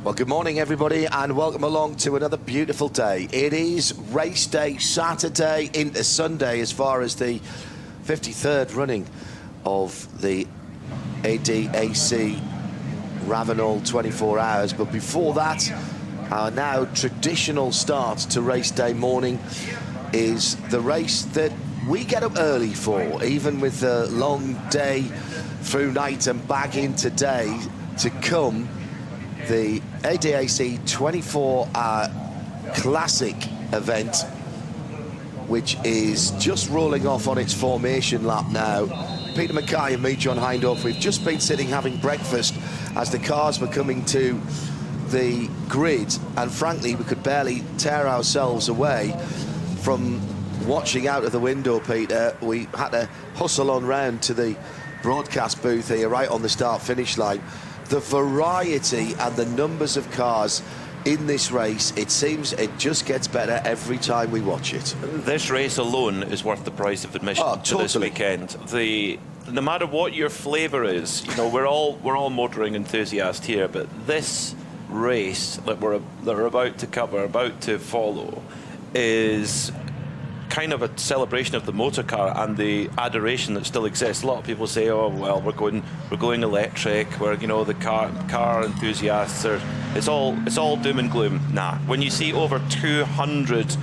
Well, good morning, everybody, and welcome along to another beautiful day. It is race day, Saturday into Sunday, as far as the 53rd running of the ADAC RAVENOL 24 hours. But before that, our now traditional start to race day morning is the race that we get up early for, even with the long day through night and back in today to come. The ADAC 24-hour classic event, which is just rolling off on its formation lap now. Peter Mackay and me, John Hindhaugh, we've just been sitting having breakfast as the cars were coming to the grid, and frankly we could barely tear ourselves away from watching out of the window, Peter. We had to hustle on round to the broadcast booth here right on the start-finish line. The variety and the numbers of cars in this race, it seems it just gets better every time we watch it. This race alone is worth the price of admission to this weekend. No matter what your flavour is, you know, we're all motoring enthusiasts here, but this race that we're about to cover, about to follow, is kind of a celebration of the motor car and the adoration that still exists. A lot of people say, oh well, we're going electric, we're, you know, the car enthusiasts are, it's all doom and gloom. Nah, when you see over 200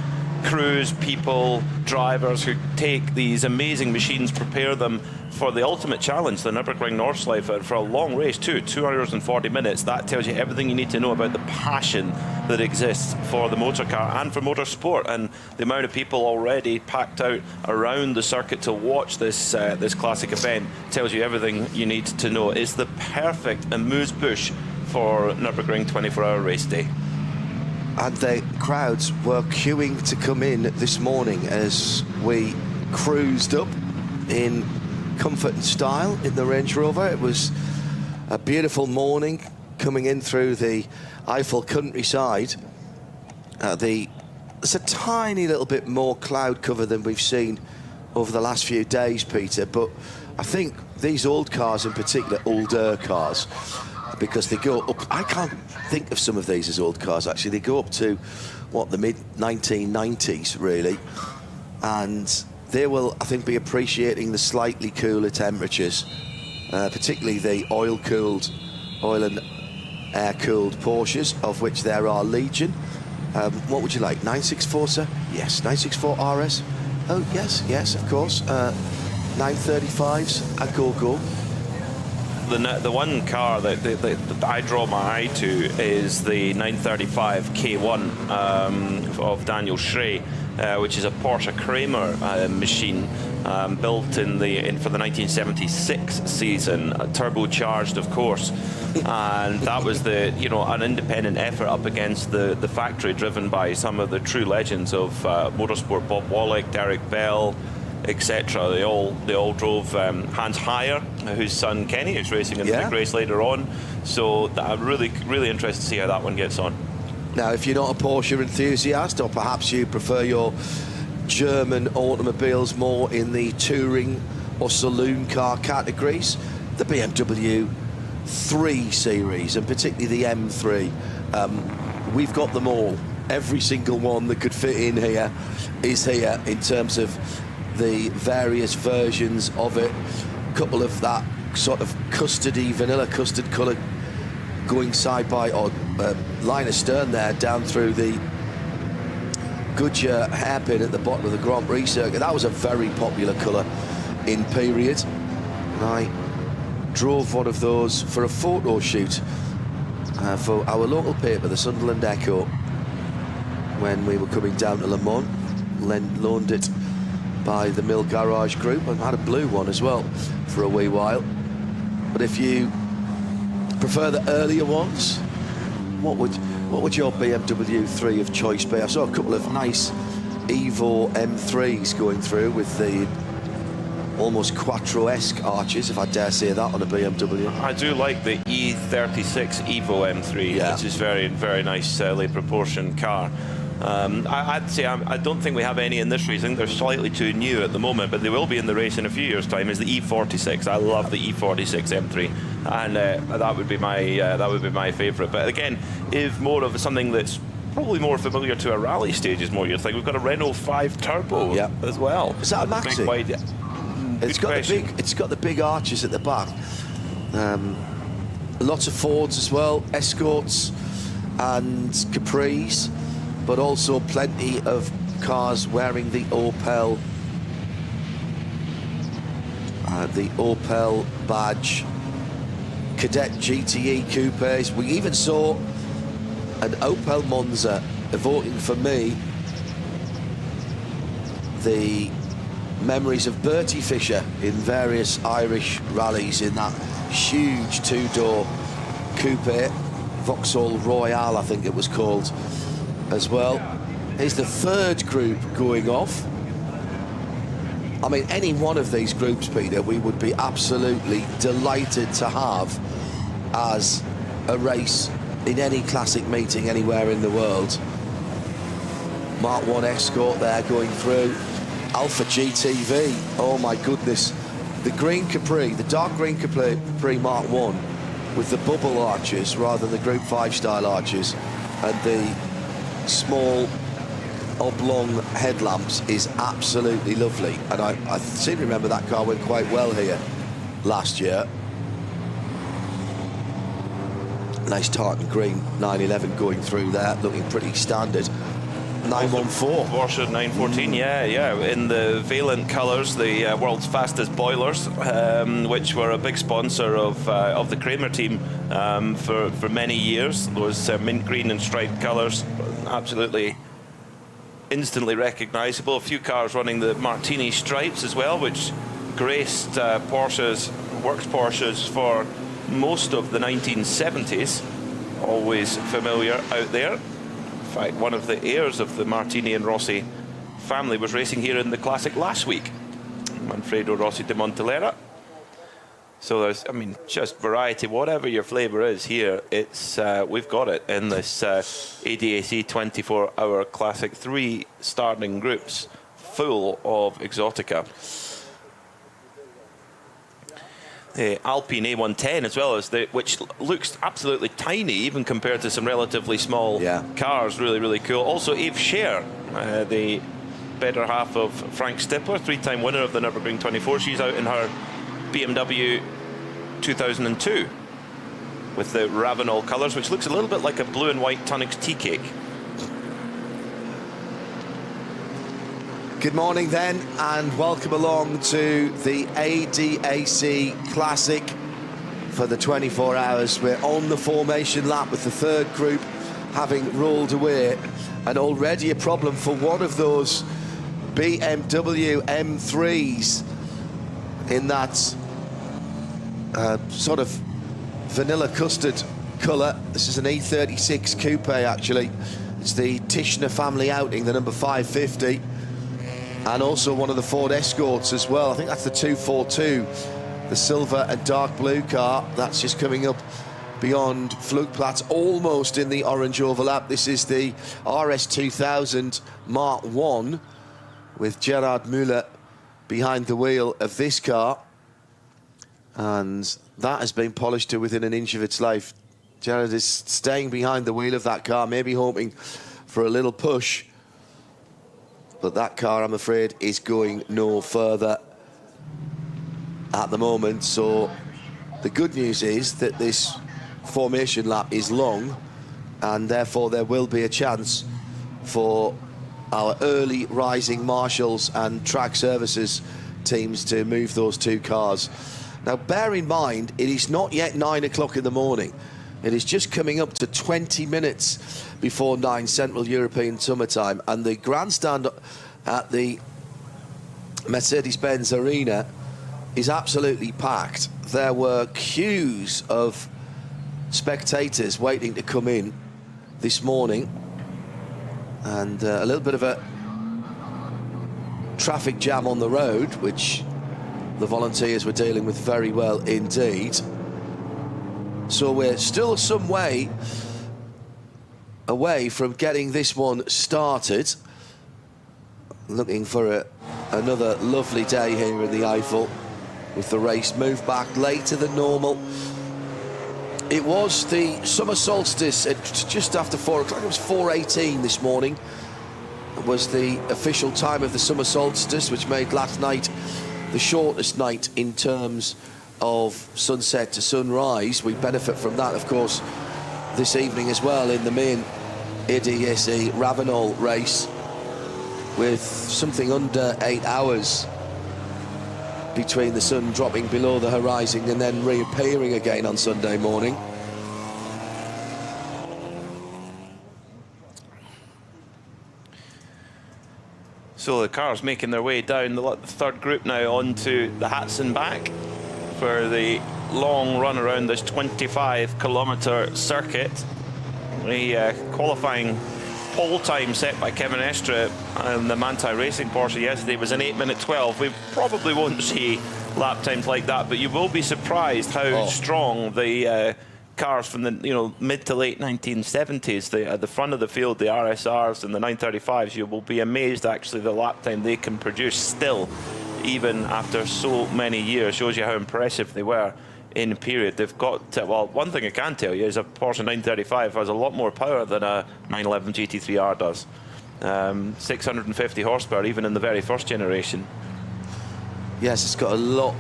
crews, people, drivers who take these amazing machines, prepare them for the ultimate challenge, the Nürburgring Nordschleife, for a long race too, 2 hours and 40 minutes, that tells you everything you need to know about the passion that exists for the motor car and for motorsport, and the amount of people already packed out around the circuit to watch this this classic event tells you everything you need to know. It's the perfect amuse-bouche for Nürburgring 24-hour race day. And the crowds were queuing to come in this morning as we cruised up in comfort and style in the Range Rover. It was a beautiful morning coming in through the Eifel countryside. There's a tiny little bit more cloud cover than we've seen over the last few days, Peter, but I think these old cars in particular, older cars, because they go up, I can't think of some of these as old cars actually, they go up to what, the mid-1990s really, and they will, I think, be appreciating the slightly cooler temperatures, particularly the oil and air-cooled Porsches, of which there are legion. What would you like, 964, sir? Yes, 964 RS. Oh, yes, of course. 935s, a go. The one car that I draw my eye to is the 935 K1 of Daniel Schrey, which is a Porsche Kramer machine built for the 1976 season, turbocharged, of course, and that was an independent effort up against the factory, driven by some of the true legends of motorsport, Bob Wallach, Derek Bell, etc. They all drove Hans Heyer, whose son Kenny is racing in the big race later on. So I'm really interested to see how that one gets on. Now, if you're not a Porsche enthusiast, or perhaps you prefer your German automobiles more in the touring or saloon car categories, the BMW 3 Series, and particularly the M3, we've got them all. Every single one that could fit in here is here in terms of the various versions of it. A couple of that sort of custardy, vanilla custard colour going side by, or line astern there, down through the Goodyear hairpin at the bottom of the Grand Prix circuit. That was a very popular colour in period. And I drove one of those for a photo shoot for our local paper, the Sunderland Echo, when we were coming down to Le Mans. Loaned it by the Mill Garage Group, and had a blue one as well for a wee while. But if you prefer the earlier ones, what would your BMW 3 of choice be? I saw a couple of nice Evo M3s going through with the almost Quattro-esque arches, if I dare say that, on a BMW. I do like the E36 Evo M3, which is very, very nice, proportioned car. I'd say I don't think we have any in this race. I think they're slightly too new at the moment, but they will be in the race in a few years' time. Is the E46? I love the E46 M3, and that would be my favourite. But again, if more of something that's probably more familiar to a rally stage is more your thing. We've got a Renault 5 Turbo as well. Is that a Maxi? Big wide, it's got the big arches at the back. Lots of Fords as well, Escorts and Capris, but also plenty of cars wearing the Opel badge. Cadet GTE coupes. We even saw an Opel Monza evoking for me the memories of Bertie Fisher in various Irish rallies in that huge two-door coupe, Vauxhall Royale I think it was called as well. Here's the third group going off. I mean, any one of these groups, Peter, we would be absolutely delighted to have as a race in any classic meeting anywhere in the world. Mark 1 Escort there going through. Alpha GTV, oh my goodness. The green Capri, the dark green Capri Mark 1 with the bubble arches rather than the Group 5 style arches, and the small oblong headlamps is absolutely lovely. And I seem to remember that car went quite well here last year. Nice tartan green 911 going through there, looking pretty standard. 914. Porsche 914, yeah, in the Valent colours, the world's fastest boilers, which were a big sponsor of the Kramer team for many years. Those mint green and striped colours, absolutely instantly recognisable. A few cars running the Martini stripes as well, which graced Porsches, works Porsches for most of the 1970s. Always familiar out there. In fact, one of the heirs of the Martini and Rossi family was racing here in the Classic last week, Manfredo Rossi de Montelera. So there's, I mean, just variety, whatever your flavour is here, it's we've got it in this ADAC 24-hour Classic. 3 starting groups full of exotica. The Alpine A110 as well, which looks absolutely tiny even compared to some relatively small cars. Really cool. Also Eve Scher, the better half of Frank Stippler, 3-time winner of the Nürburgring 24. She's out in her BMW 2002 with the Ravenol colours, which looks a little bit like a blue and white Tunnocks tea cake. Good morning then, and welcome along to the ADAC Classic for the 24 hours. We're on the formation lap with the third group having rolled away, and already a problem for one of those BMW M3s in that sort of vanilla custard colour. This is an E36 coupe actually. It's the Tischner family outing, the number 550. And also one of the Ford Escorts as well. I think that's the 242, the silver and dark blue car. That's just coming up beyond Flugplatz, almost in the orange overlap. This is the RS2000 Mark 1 with Gerard Müller behind the wheel of this car. And that has been polished to within an inch of its life. Gerard is staying behind the wheel of that car, maybe hoping for a little push. But that car, I'm afraid, is going no further at the moment. So the good news is that this formation lap is long, and therefore there will be a chance for our early rising marshals and track services teams to move those 2 cars. Now, bear in mind, it is not yet 9 o'clock in the morning. It is just coming up to 20 minutes before 9 Central European summertime, and the grandstand at the Mercedes-Benz Arena is absolutely packed. There were queues of spectators waiting to come in this morning, and a little bit of a traffic jam on the road, which the volunteers were dealing with very well indeed. So we're still some way away from getting this one started. Looking for another lovely day here in the Eifel, with the race moved back later than normal. It was the summer solstice at just after 4 o'clock. It was 4:18 this morning. It was the official time of the summer solstice, which made last night the shortest night in terms of sunset to sunrise. We benefit from that, of course, this evening as well in the main ADAC RAVENOL race, with something under 8 hours between the sun dropping below the horizon and then reappearing again on Sunday morning. So the cars making their way down the third group now onto the Hatson back for the long run around this 25-kilometre circuit. The qualifying pole time set by Kevin Estre and the Manthey Racing Porsche yesterday was an 8:12. We probably won't see lap times like that, but you will be surprised how strong the cars from the mid to late 1970s, at the front of the field, the RSRs and the 935s, you will be amazed actually the lap time they can produce still, even after so many years. Shows you how impressive they were in period. They've got, well, one thing I can tell you is a Porsche 935 has a lot more power than a 911 GT3R does. 650 horsepower even in the very first generation. Yes, it's got a lot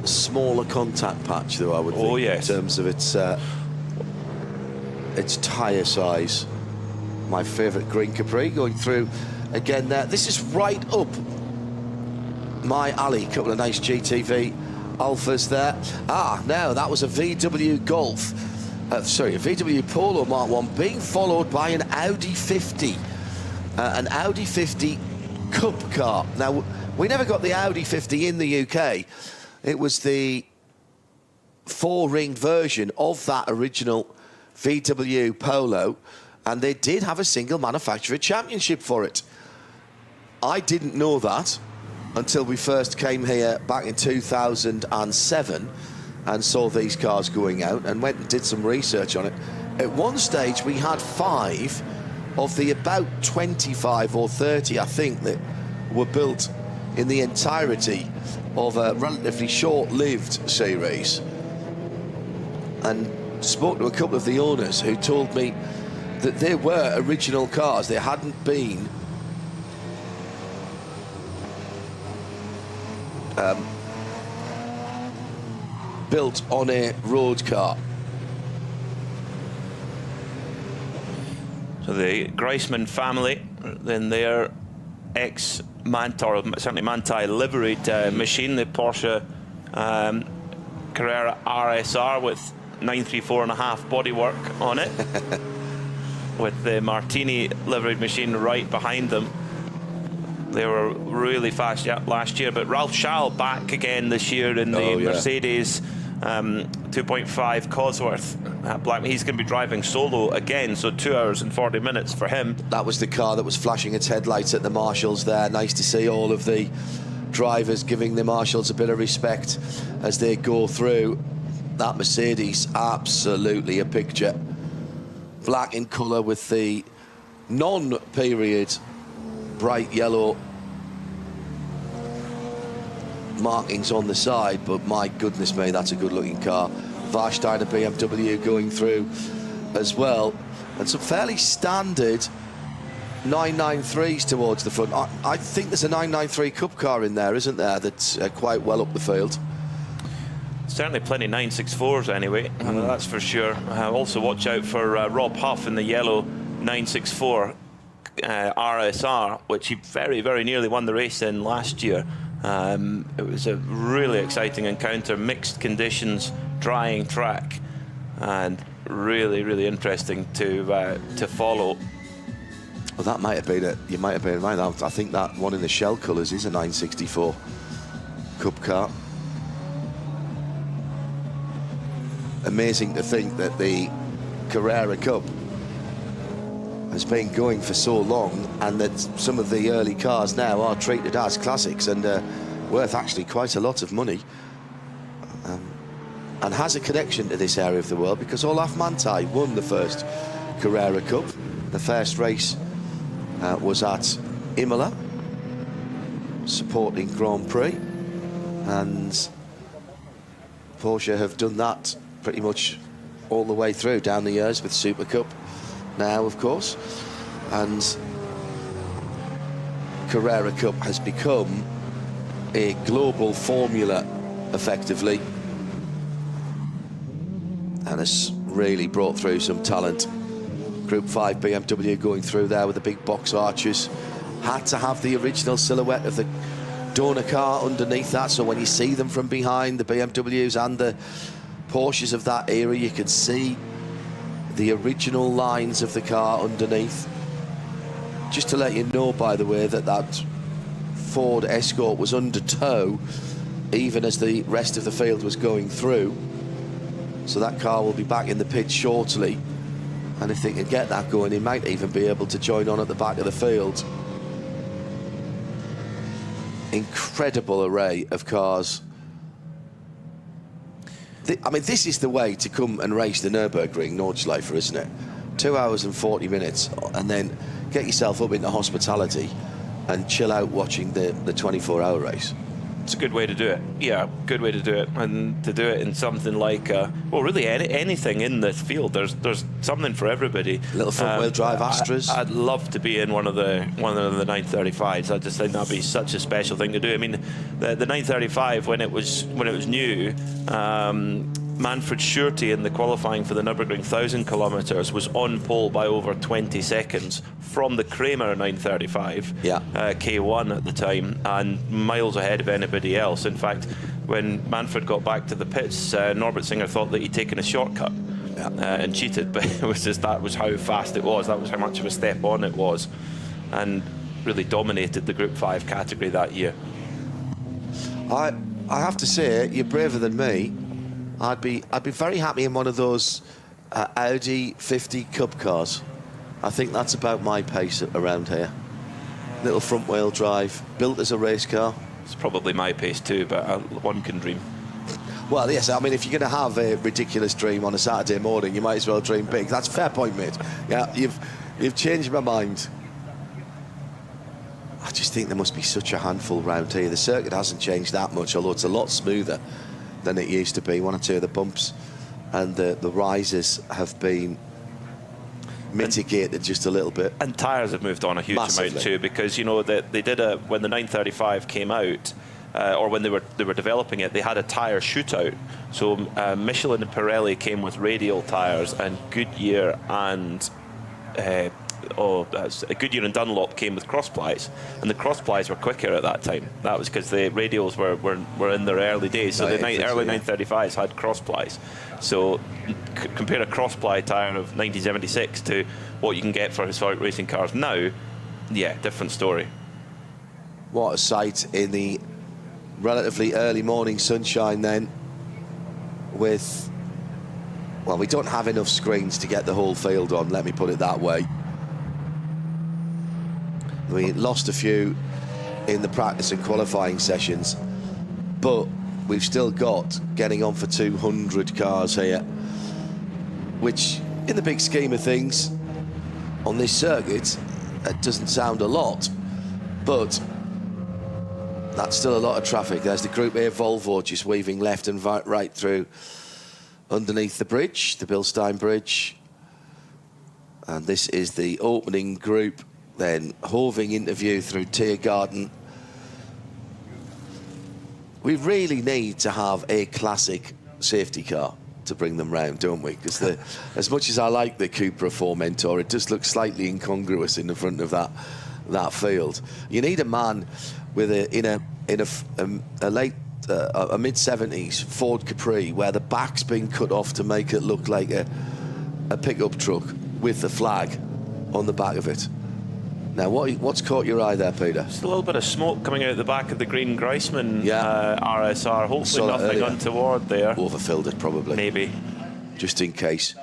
smaller contact patch though, I would think, yes, in terms of its tyre size. My favourite green Capri going through again there. This is right up my alley. Couple of nice GTV Alphas there. Now that was a VW Golf, sorry, a VW Polo Mark 1 being followed by an Audi 50, an Audi 50 Cup car. Now, we never got the Audi 50 in the UK. It was the four-ringed version of that original VW Polo, and they did have a single manufacturer championship for it. I didn't know that until we first came here back in 2007 and saw these cars going out and went and did some research on it. At one stage, we had 5 of the about 25 or 30, I think, that were built in the entirety of a relatively short-lived series, and spoke to a couple of the owners who told me that they were original cars. They hadn't been built on a road car. So the Greisman family, then their ex-Manthey, or certainly Manthey liveried machine, the Porsche Carrera RSR with 934.5 bodywork on it, with the Martini liveried machine right behind them. They were really fast last year, but Ralph Schall back again this year in the Mercedes 2.5 Cosworth. Black, he's going to be driving solo again, so 2 hours and 40 minutes for him. That was the car that was flashing its headlights at the marshals there. Nice to see all of the drivers giving the marshals a bit of respect as they go through. That Mercedes, absolutely a picture. Black in colour with the non-period bright yellow markings on the side, but my goodness me, that's a good looking car. Warsteiner BMW going through as well, and some fairly standard 993s towards the front. I think there's a 993 Cup car in there, isn't there, that's quite well up the field. Certainly plenty 964s anyway, that's for sure. Also watch out for Rob Huff in the yellow 964 RSR, which he very, very nearly won the race in last year. It was a really exciting encounter, mixed conditions, drying track, and really, really interesting to follow. Well, that might have been it. You might have been right. I think that one in the shell colours is a 964 Cup car. Amazing to think that the Carrera Cup has been going for so long, and that some of the early cars now are treated as classics and worth actually quite a lot of money, and has a connection to this area of the world because Olaf Manthey won the first Carrera Cup. The first race was at Imola, supporting Grand Prix, and Porsche have done that pretty much all the way through down the years with Super Cup now, of course, and Carrera Cup has become a global formula effectively, and has really brought through some talent. Group 5 BMW going through there with the big box arches. Had to have the original silhouette of the donor car underneath that, so when you see them from behind, the BMWs and the Porsches of that era, you can see the original lines of the car underneath. Just to let you know, by the way, that that Ford Escort was under tow even as the rest of the field was going through, so that car will be back in the pit shortly, and if they can get that going, he might even be able to join on at the back of the field. Incredible array of cars. I mean, this is the way to come and race the Nürburgring, Nordschleife, isn't it? 2 hours and 40 minutes, and then get yourself up into hospitality and chill out watching the 24-hour race. It's a good way to do it. Yeah, good way to do it, and to do it in something like, well, really anything in this field. There's something for everybody. Little front-wheel drive Astras. I'd love to be in one of the 935s. I just think that'd be such a special thing to do. I mean, the 935 when it was new. Manfred Schurte in the qualifying for the Nürburgring 1,000 kilometres was on pole by over 20 seconds from the Kramer 935, K1 at the time, and miles ahead of anybody else. In fact, when Manfred got back to the pits, Norbert Singer thought that he'd taken a shortcut and cheated, but it was just, that was how fast it was, that was how much of a step on it was, and really dominated the Group 5 category that year. I have to say, you're braver than me. I'd be very happy in one of those Audi 50 Cup cars. I think that's about my pace around here. Little front wheel drive, built as a race car. It's probably my pace too, but one can dream. Well, yes, I mean, if you're going to have a ridiculous dream on a Saturday morning, you might as well dream big. That's a fair point, mate. Yeah, you've changed my mind. I just think there must be such a handful round here. The circuit hasn't changed that much, although it's a lot smoother than it used to be. One or two of the bumps and the rises have been mitigated just a little bit. And tyres have moved on a huge amount too, because you know that they did when the 935 came out, or when they were developing it, they had a tyre shootout. So Michelin and Pirelli came with radial tyres, and Goodyear and Goodyear and Dunlop came with cross plies, and the cross plies were quicker at that time. That was because the radials were in their early days, so the early 935s had cross plies. So compare a cross ply tyre of 1976 to what you can get for historic racing cars now. Yeah, different story. What a sight in the relatively early morning sunshine then, with, well, we don't have enough screens to get the whole field on, let me put it that way. We lost a few in the practice and qualifying sessions, but we've still got getting on for 200 cars here, which in the big scheme of things on this circuit, it doesn't sound a lot, but that's still a lot of traffic. There's the Group A Volvo just weaving left and right through underneath the bridge, the Bilstein Bridge, and this is the opening group, then hoving into view through Tiergarten. We really need to have a classic safety car to bring them round, don't we? Because as much as I like the Cupra Formentor, it does look slightly incongruous in the front of that field. You need a man with a mid-70s Ford Capri where the back's been cut off to make it look like a pickup truck with the flag on the back of it. Now, what's caught your eye there, Peter? Just a little bit of smoke coming out the back of the green Greisman RSR. Hopefully nothing untoward there. Overfilled it, probably. Maybe. Just in case.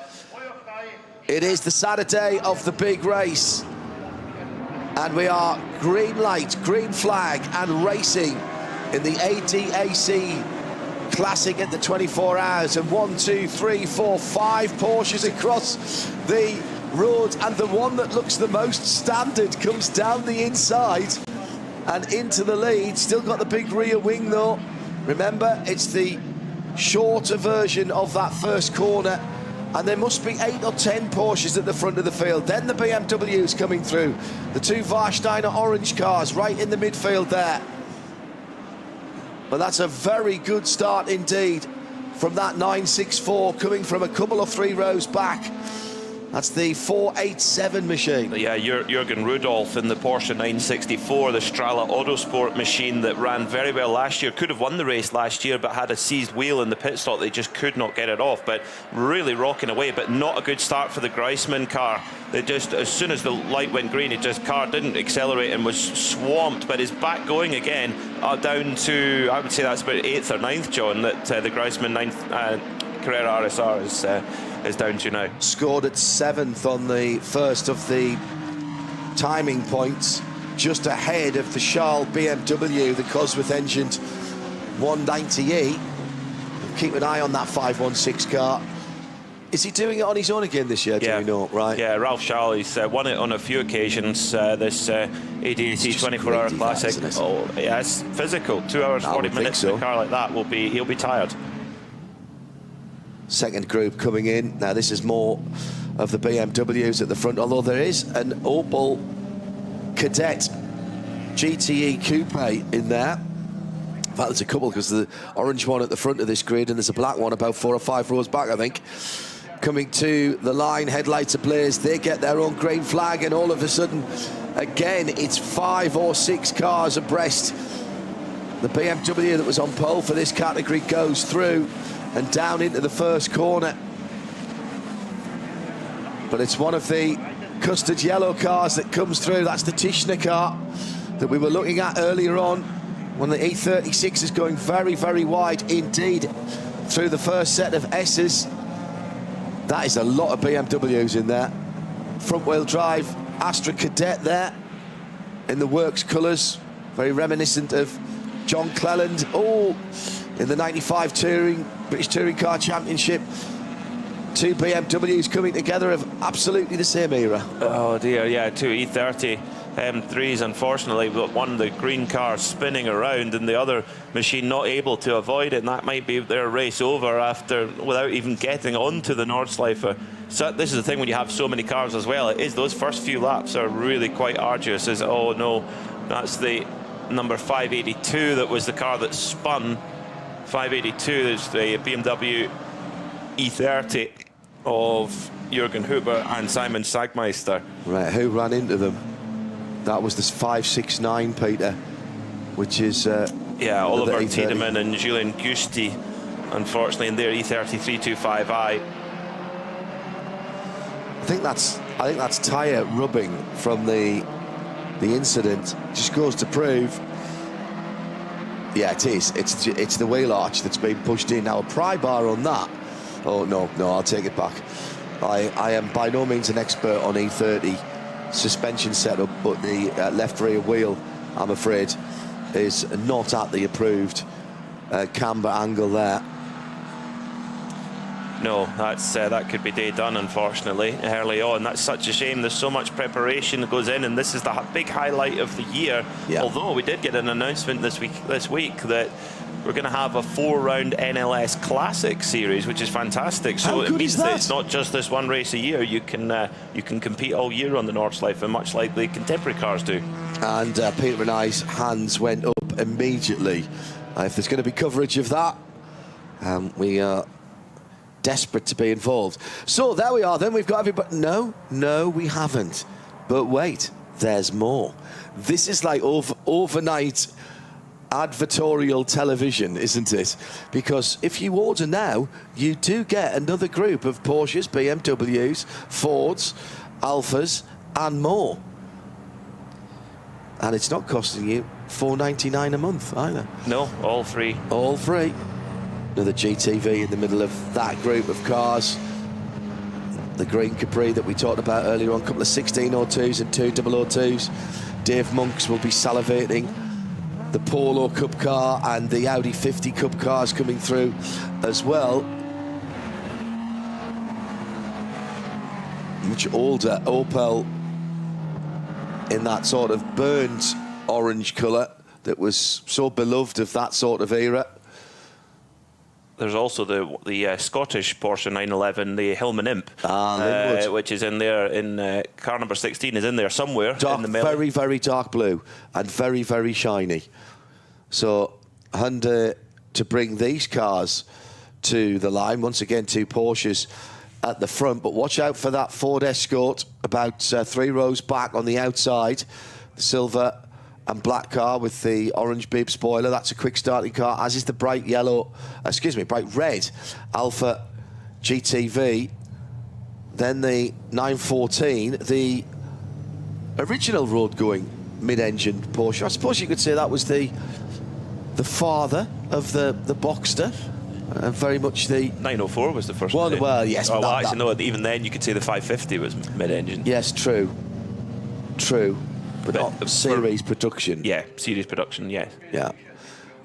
It is the Saturday of the big race. And we are green light, green flag, and racing in the ADAC Classic at the 24 hours. And 1, 2, 3, 4, 5 Porsches across the road, and the one that looks the most standard comes down the inside and into the lead. Still got the big rear wing though. Remember, it's the shorter version of that first corner, and there must be 8 or 10 Porsches at the front of the field. Then the BMWs coming through, the 2 Warsteiner orange cars right in the midfield there. But that's a very good start indeed from that 964, coming from a couple of 3 rows back. That's the 487 machine. Yeah, Jürgen Rudolph in the Porsche 964, the Strala Autosport machine that ran very well last year. Could have won the race last year, but had a seized wheel in the pit stop. They just could not get it off, but really rocking away. But not a good start for the Greisman car. They just, as soon as the light went green, car didn't accelerate and was swamped, but is back going again, down to, I would say that's about 8th or 9th, John, that the Greisman 9th Carrera RSR is down to now. Scored at 7th on the first of the timing points, just ahead of the Charles BMW, the Cosworth engined 190E. Keep an eye on that 516 car. Is he doing it on his own again this year? Yeah. Do we know? Right. Yeah, Ralph Charles, he's won it on a few occasions. This ADAC 24-hour classic. Oh, yeah, it's physical. 2 hours 40 minutes in a car like that. He'll be tired. Second group coming in. Now this is more of the BMWs at the front, although there is an Opel Kadett GTE Coupe in there. In fact, there's a couple, because the orange one at the front of this grid, and there's a black one about 4 or 5 rows back, I think. Coming to the line, headlights ablaze, they get their own green flag, and all of a sudden, again, it's 5 or 6 cars abreast. The BMW that was on pole for this category goes through and down into the first corner. But it's one of the custard yellow cars that comes through. That's the Tischner car that we were looking at earlier on, when the E36 is going very, very wide indeed through the first set of S's. That is a lot of BMWs in there. Front-wheel drive Astra Kadett there in the works colours, very reminiscent of John Cleland. Oh, in the 95 British Touring Car Championship. 2 BMWs coming together of absolutely the same era. Oh dear, yeah, 2 E30 M3s, unfortunately, but one, the green car spinning around, and the other machine not able to avoid it, and that might be their race over without even getting onto the Nordschleife. So this is the thing when you have so many cars as well, it is those first few laps are really quite arduous. Oh no, that's the number 582 that was the car that spun. 582 is the BMW E30 of Jürgen Huber and Simon Sagmeister. Right, who ran into them? That was this 569, Peter, which is yeah, Oliver Tiedemann and Julien Gusti, unfortunately, in their E30 325i. I think that's tyre rubbing from the incident. Just goes to prove. Yeah, it is. It's the wheel arch that's been pushed in. Now, a pry bar on that. Oh, no, I'll take it back. I am by no means an expert on E30 suspension setup, but the left rear wheel, I'm afraid, is not at the approved camber angle there. No, that could be day done, unfortunately, early on. That's such a shame. There's so much preparation that goes in, and this is the big highlight of the year. Yeah. Although we did get an announcement this week that we're going to have a 4-round NLS Classic series, which is fantastic. So it means that it's not just this one race a year. You can compete all year on the Nordschleife, much like the contemporary cars do. And Peter and I's hands went up immediately. If there's going to be coverage of that, we are desperate to be involved. So there we are. Then we've got everybody. No, we haven't. But wait, there's more. This is like overnight advertorial television, isn't it? Because if you order now, you do get another group of Porsches, BMWs, Fords, Alphas, and more. And it's not costing you $4.99 a month either. No, all free. All free. Another GTV in the middle of that group of cars. The green Capri that we talked about earlier on, a couple of 1602s and 2 002s. Dave Monks will be salivating. The Polo Cup car and the Audi 50 Cup cars coming through as well. much older Opel in that sort of burnt orange colour that was so beloved of that sort of era. There's also the Scottish Porsche 911, the Hillman Imp, which is in there, in car number 16 is in there somewhere. Dark, in the middle. very, very dark blue and very, very shiny. So Hyundai to bring these cars to the line. Once again, 2 Porsches at the front, but watch out for that Ford Escort about 3 rows back on the outside. The silver and black car with the orange bib spoiler. That's a quick starting car, as is the bright red Alpha GTV. Then the 914, the original road-going mid-engine Porsche. I suppose you could say that was the father of the Boxster. Very much the 904 was the first one. Well, yes. Oh, well, actually, no. Even then, you could say the 550 was mid-engine. Yes, true, but not series production. Yeah, series production. Yes. Yeah.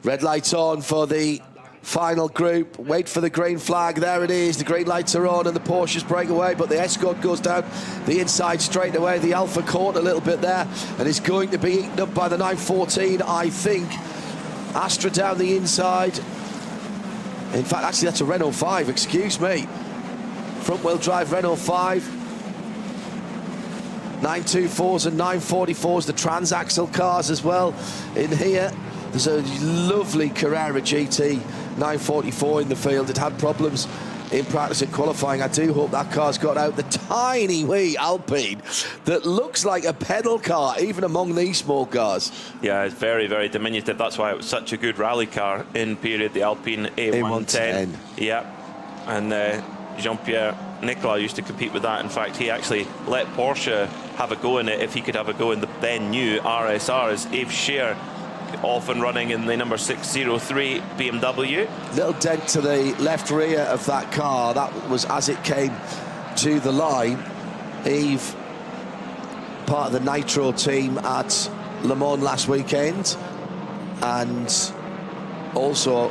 Red lights on for the final group. Wait for the green flag. There it is. The green lights are on, and the Porsches break away. But the Escort goes down the inside straight away. The Alpha caught a little bit there, and is going to be eaten up by the 914, I think. Astra down the inside. In fact, actually, that's a Renault 5, excuse me. Front-wheel drive Renault 5. 924s and 944s, the transaxle cars as well in here. There's a lovely Carrera GT 944 in the field. It had problems in practice and qualifying. I do hope that car's got out. The tiny wee Alpine that looks like a pedal car, even among these small cars. Yeah, it's very, very diminutive. That's why it was such a good rally car in period, the Alpine A110. Yeah, and Jean-Pierre Nicolas used to compete with that. In fact, he actually let Porsche have a go in it if he could have a go in the then new RSR, as Yves Scheer off and running in the number 603 BMW. Little dent to the left rear of that car. That was as it came to the line. Yves, part of the Nitro team at Le Mans last weekend, and also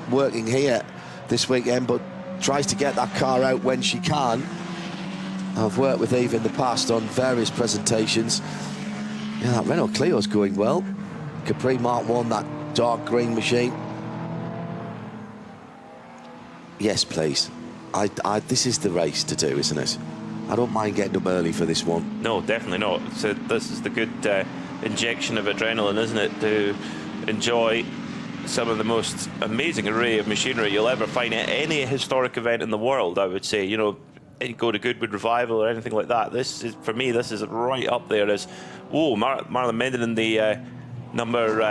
working here this weekend, but tries to get that car out when she can. I've worked with Yves in the past on various presentations. Yeah, that Renault Clio's going well. Capri Mark 1, that dark green machine. Yes, please. This is the race to do, isn't it? I don't mind getting up early for this one. No, definitely not. So this is the good injection of adrenaline, isn't it, to enjoy some of the most amazing array of machinery you'll ever find at any historic event in the world, I would say. You know, go to Goodwood Revival or anything like that. This is, for me, this is right up there as, whoa, Marlon Menden in the number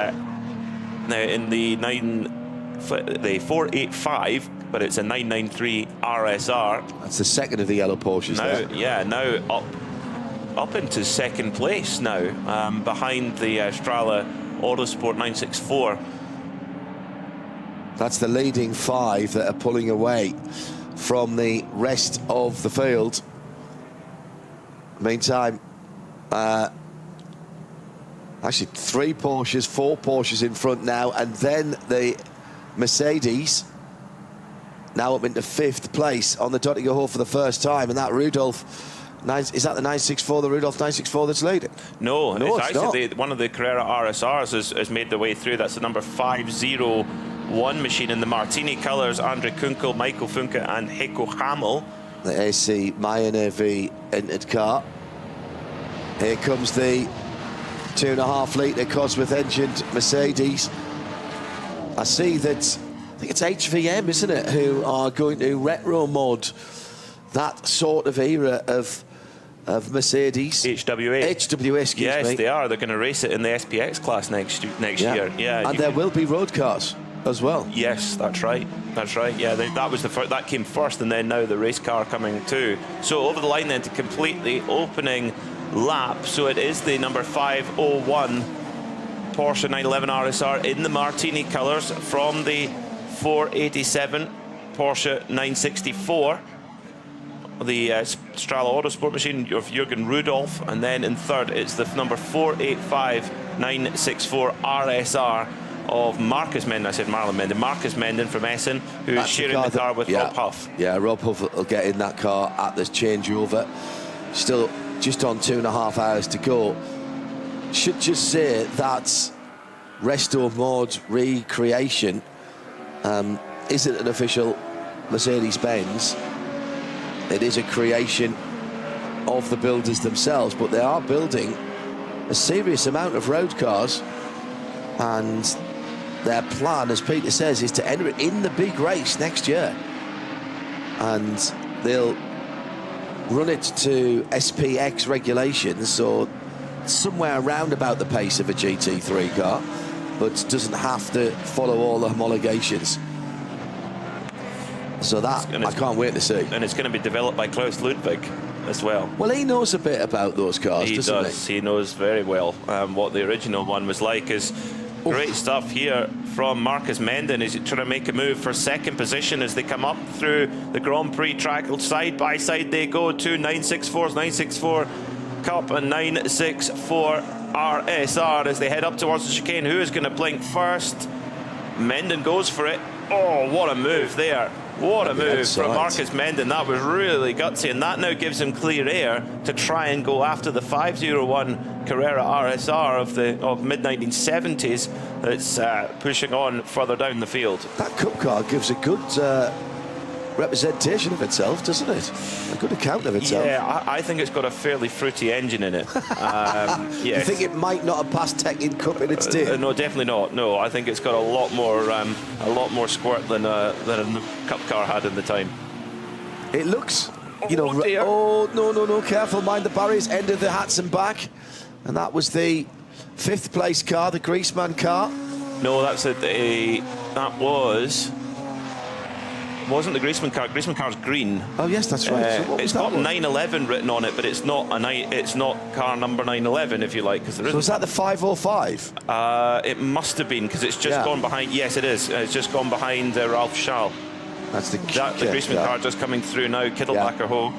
in the 485, but it's a 993 RSR. That's the second of the yellow Porsches now. there. Yeah, now up into second place now, behind the Strala Autosport 964. That's the leading 5 that are pulling away from the rest of the field. Meantime, actually 3 Porsches, 4 Porsches in front now, and then the Mercedes now up into 5th place on the Dottinger Hall for the first time, and that Rudolph, is that the 964, the Rudolph 964 that's leading? No, it's actually one of the Carrera RSRs has made their way through. That's the number 501 machine in the Martini colours. Andre Kunkel, Michael Funke and Heiko Hamel. The AC Mayanevi entered car. Here comes the 2.5 litre Cosworth engined Mercedes. I see that, I think it's HVM, isn't it, who are going to retro mod that sort of era of Mercedes. HWA. HWA, excuse me. Yes, they are. They're going to race it in the SPX class next year. Yeah, and there will be road cars as well. Yes, that's right. That's right. Yeah, that was that came first, and then now the race car coming too. So over the line then to complete the opening lap. So it is the number 501 Porsche 911 RSR in the Martini colours from the 487 Porsche 964. The Strala Autosport machine of Jürgen Rudolph, and then in third it's the number 485 964 RSR of Marcus Menden. I said Marlon Menden. Marcus Menden from Essen, who is sharing the car with Rob Huff. Yeah, Rob Huff will get in that car at this changeover. still just on 2.5 hours to go. Should just say that Resto Mode recreation isn't an official Mercedes-Benz. It is a creation of the builders themselves, but they are building a serious amount of road cars, and their plan, as Peter says, is to enter it in the big race next year, and they'll run it to SPX regulations, so somewhere around about the pace of a GT3 car, but doesn't have to follow all the homologations. So that I can't wait to see. And it's going to be developed by Klaus Ludwig as well. Well, he knows a bit about those cars, doesn't he? He knows very well what the original one was like. Is great stuff here from Marcus Menden. Is trying to make a move for second position as they come up through the Grand Prix track. Side by side they go. Two 964s, 964 Cup and 964 RSR as they head up towards the chicane. Who is going to blink first? Menden goes for it. Oh, what a move there. What a move from Marcus Menden. That was really gutsy, and that now gives him clear air to try and go after the 501 Carrera RSR of mid-1970s that's pushing on further down the field. That Cup car gives a good representation of itself, doesn't it? A good account of itself. Yeah, I think it's got a fairly fruity engine in it. Yes. You think it might not have passed Tech in Cup in its day? No, definitely not. No, I think it's got a lot more squirt than a Cup car had in the time. It looks, you know. Oh no! Careful! Mind the barriers. End of the Hatson back, and that was the 5th place car, the Griezmann car. No, wasn't the Griezmann car. Griezmann car's green. Oh yes, that's right. So it's got 911 written on it, but it's not car number 911, if you like. So is that the 505? It must have been, because it's just gone behind. Yes, it is. It's just gone behind Ralph Schall. That's the Griezmann car just coming through now. Kittelbacher Ho.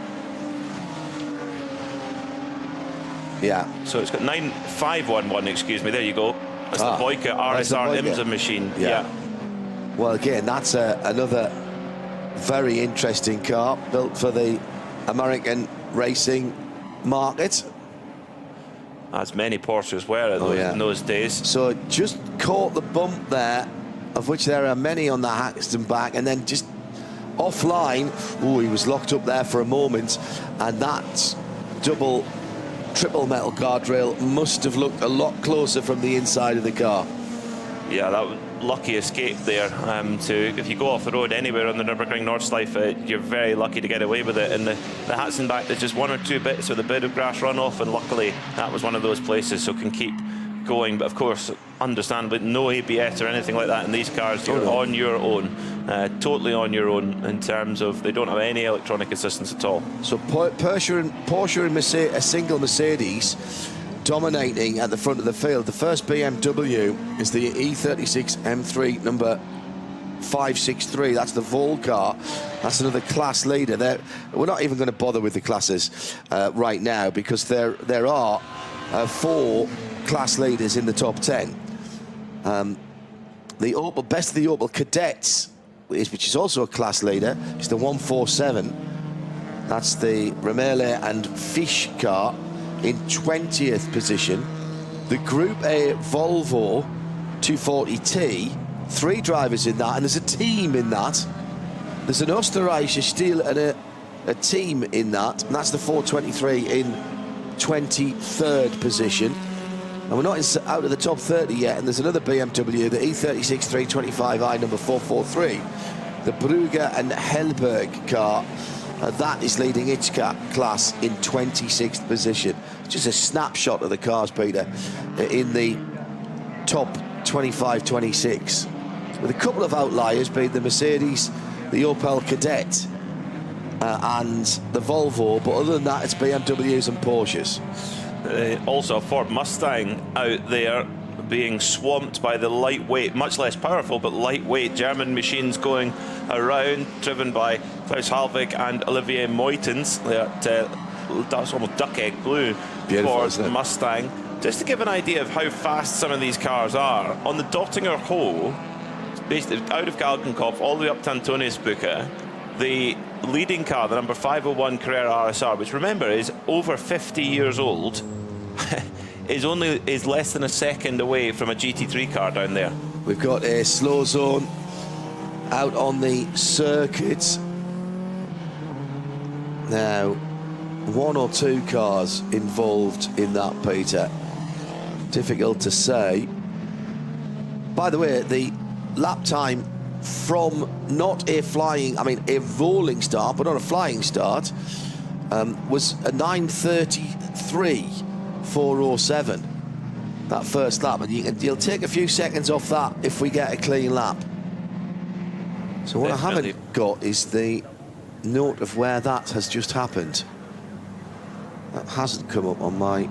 Yeah. So it's got 9511. Excuse me. There you go. That's the Boyka RSR IMSA machine. Yeah. Well, again, that's another very interesting car built for the American racing market. As many Porsches were in those days. So just caught the bump there, of which there are many on the Haxton back, and then just offline. Oh, he was locked up there for a moment, and that triple metal guardrail must have looked a lot closer from the inside of the car. Yeah, that was lucky escape there. If you go off the road anywhere on the Nürburgring Nordschleife, you're very lucky to get away with it. And the Hatson back, there's just 1 or 2 bits with a bit of grass runoff, and luckily that was one of those places, so can keep going. But of course, understandably, no ABS or anything like that in these cars. You're on your own, totally on your own, in terms of they don't have any electronic assistance at all. So Porsche and a single Mercedes dominating at the front of the field. The first BMW is the E36 M3 number 563. That's the Vol car. That's another class leader. We're not even going to bother with the classes right now, because there are 4 class leaders in the top 10. The Opel, best of the Opel Cadets, which is also a class leader, is the 147. That's the Remele and Fish car in 20th position. The Group A Volvo 240T, 3 drivers in that, and there's a team in that. There's an Österreichische Stil and a team in that, and that's the 423 in 23rd position. And we're not out of the top 30 yet, and there's another BMW, the E36 325i number 443, the Brugger and Hellberg car. That is leading its class in 26th position. Just a snapshot of the cars, Peter, in the top 25-26, with a couple of outliers being the Mercedes, the Opel Kadett, and the Volvo. But other than that, it's BMWs and Porsches. Also a Ford Mustang out there being swamped by the lightweight, much less powerful, but lightweight German machines going around, driven by Klaus Halvig and Olivier Meutens. That's almost duck egg blue. Beautiful, Ford Mustang. Just to give an idea of how fast some of these cars are, on the Dottinger Ho, based out of Galgenkopf all the way up to Antoniusbuche, the leading car, the number 501 Carrera RSR, which remember is over 50 years old, is less than a second away from a GT3 car down there. We've got a slow zone out on the circuit. Now, 1 or 2 cars involved in that, Peter. Difficult to say. By the way, the lap time from not a flying, I mean a rolling start, but not a flying start, was a 9:33.407. That first lap, and you'll take a few seconds off that if we get a clean lap. So what Definitely. I haven't got is the note of where that has just happened. That hasn't come up on my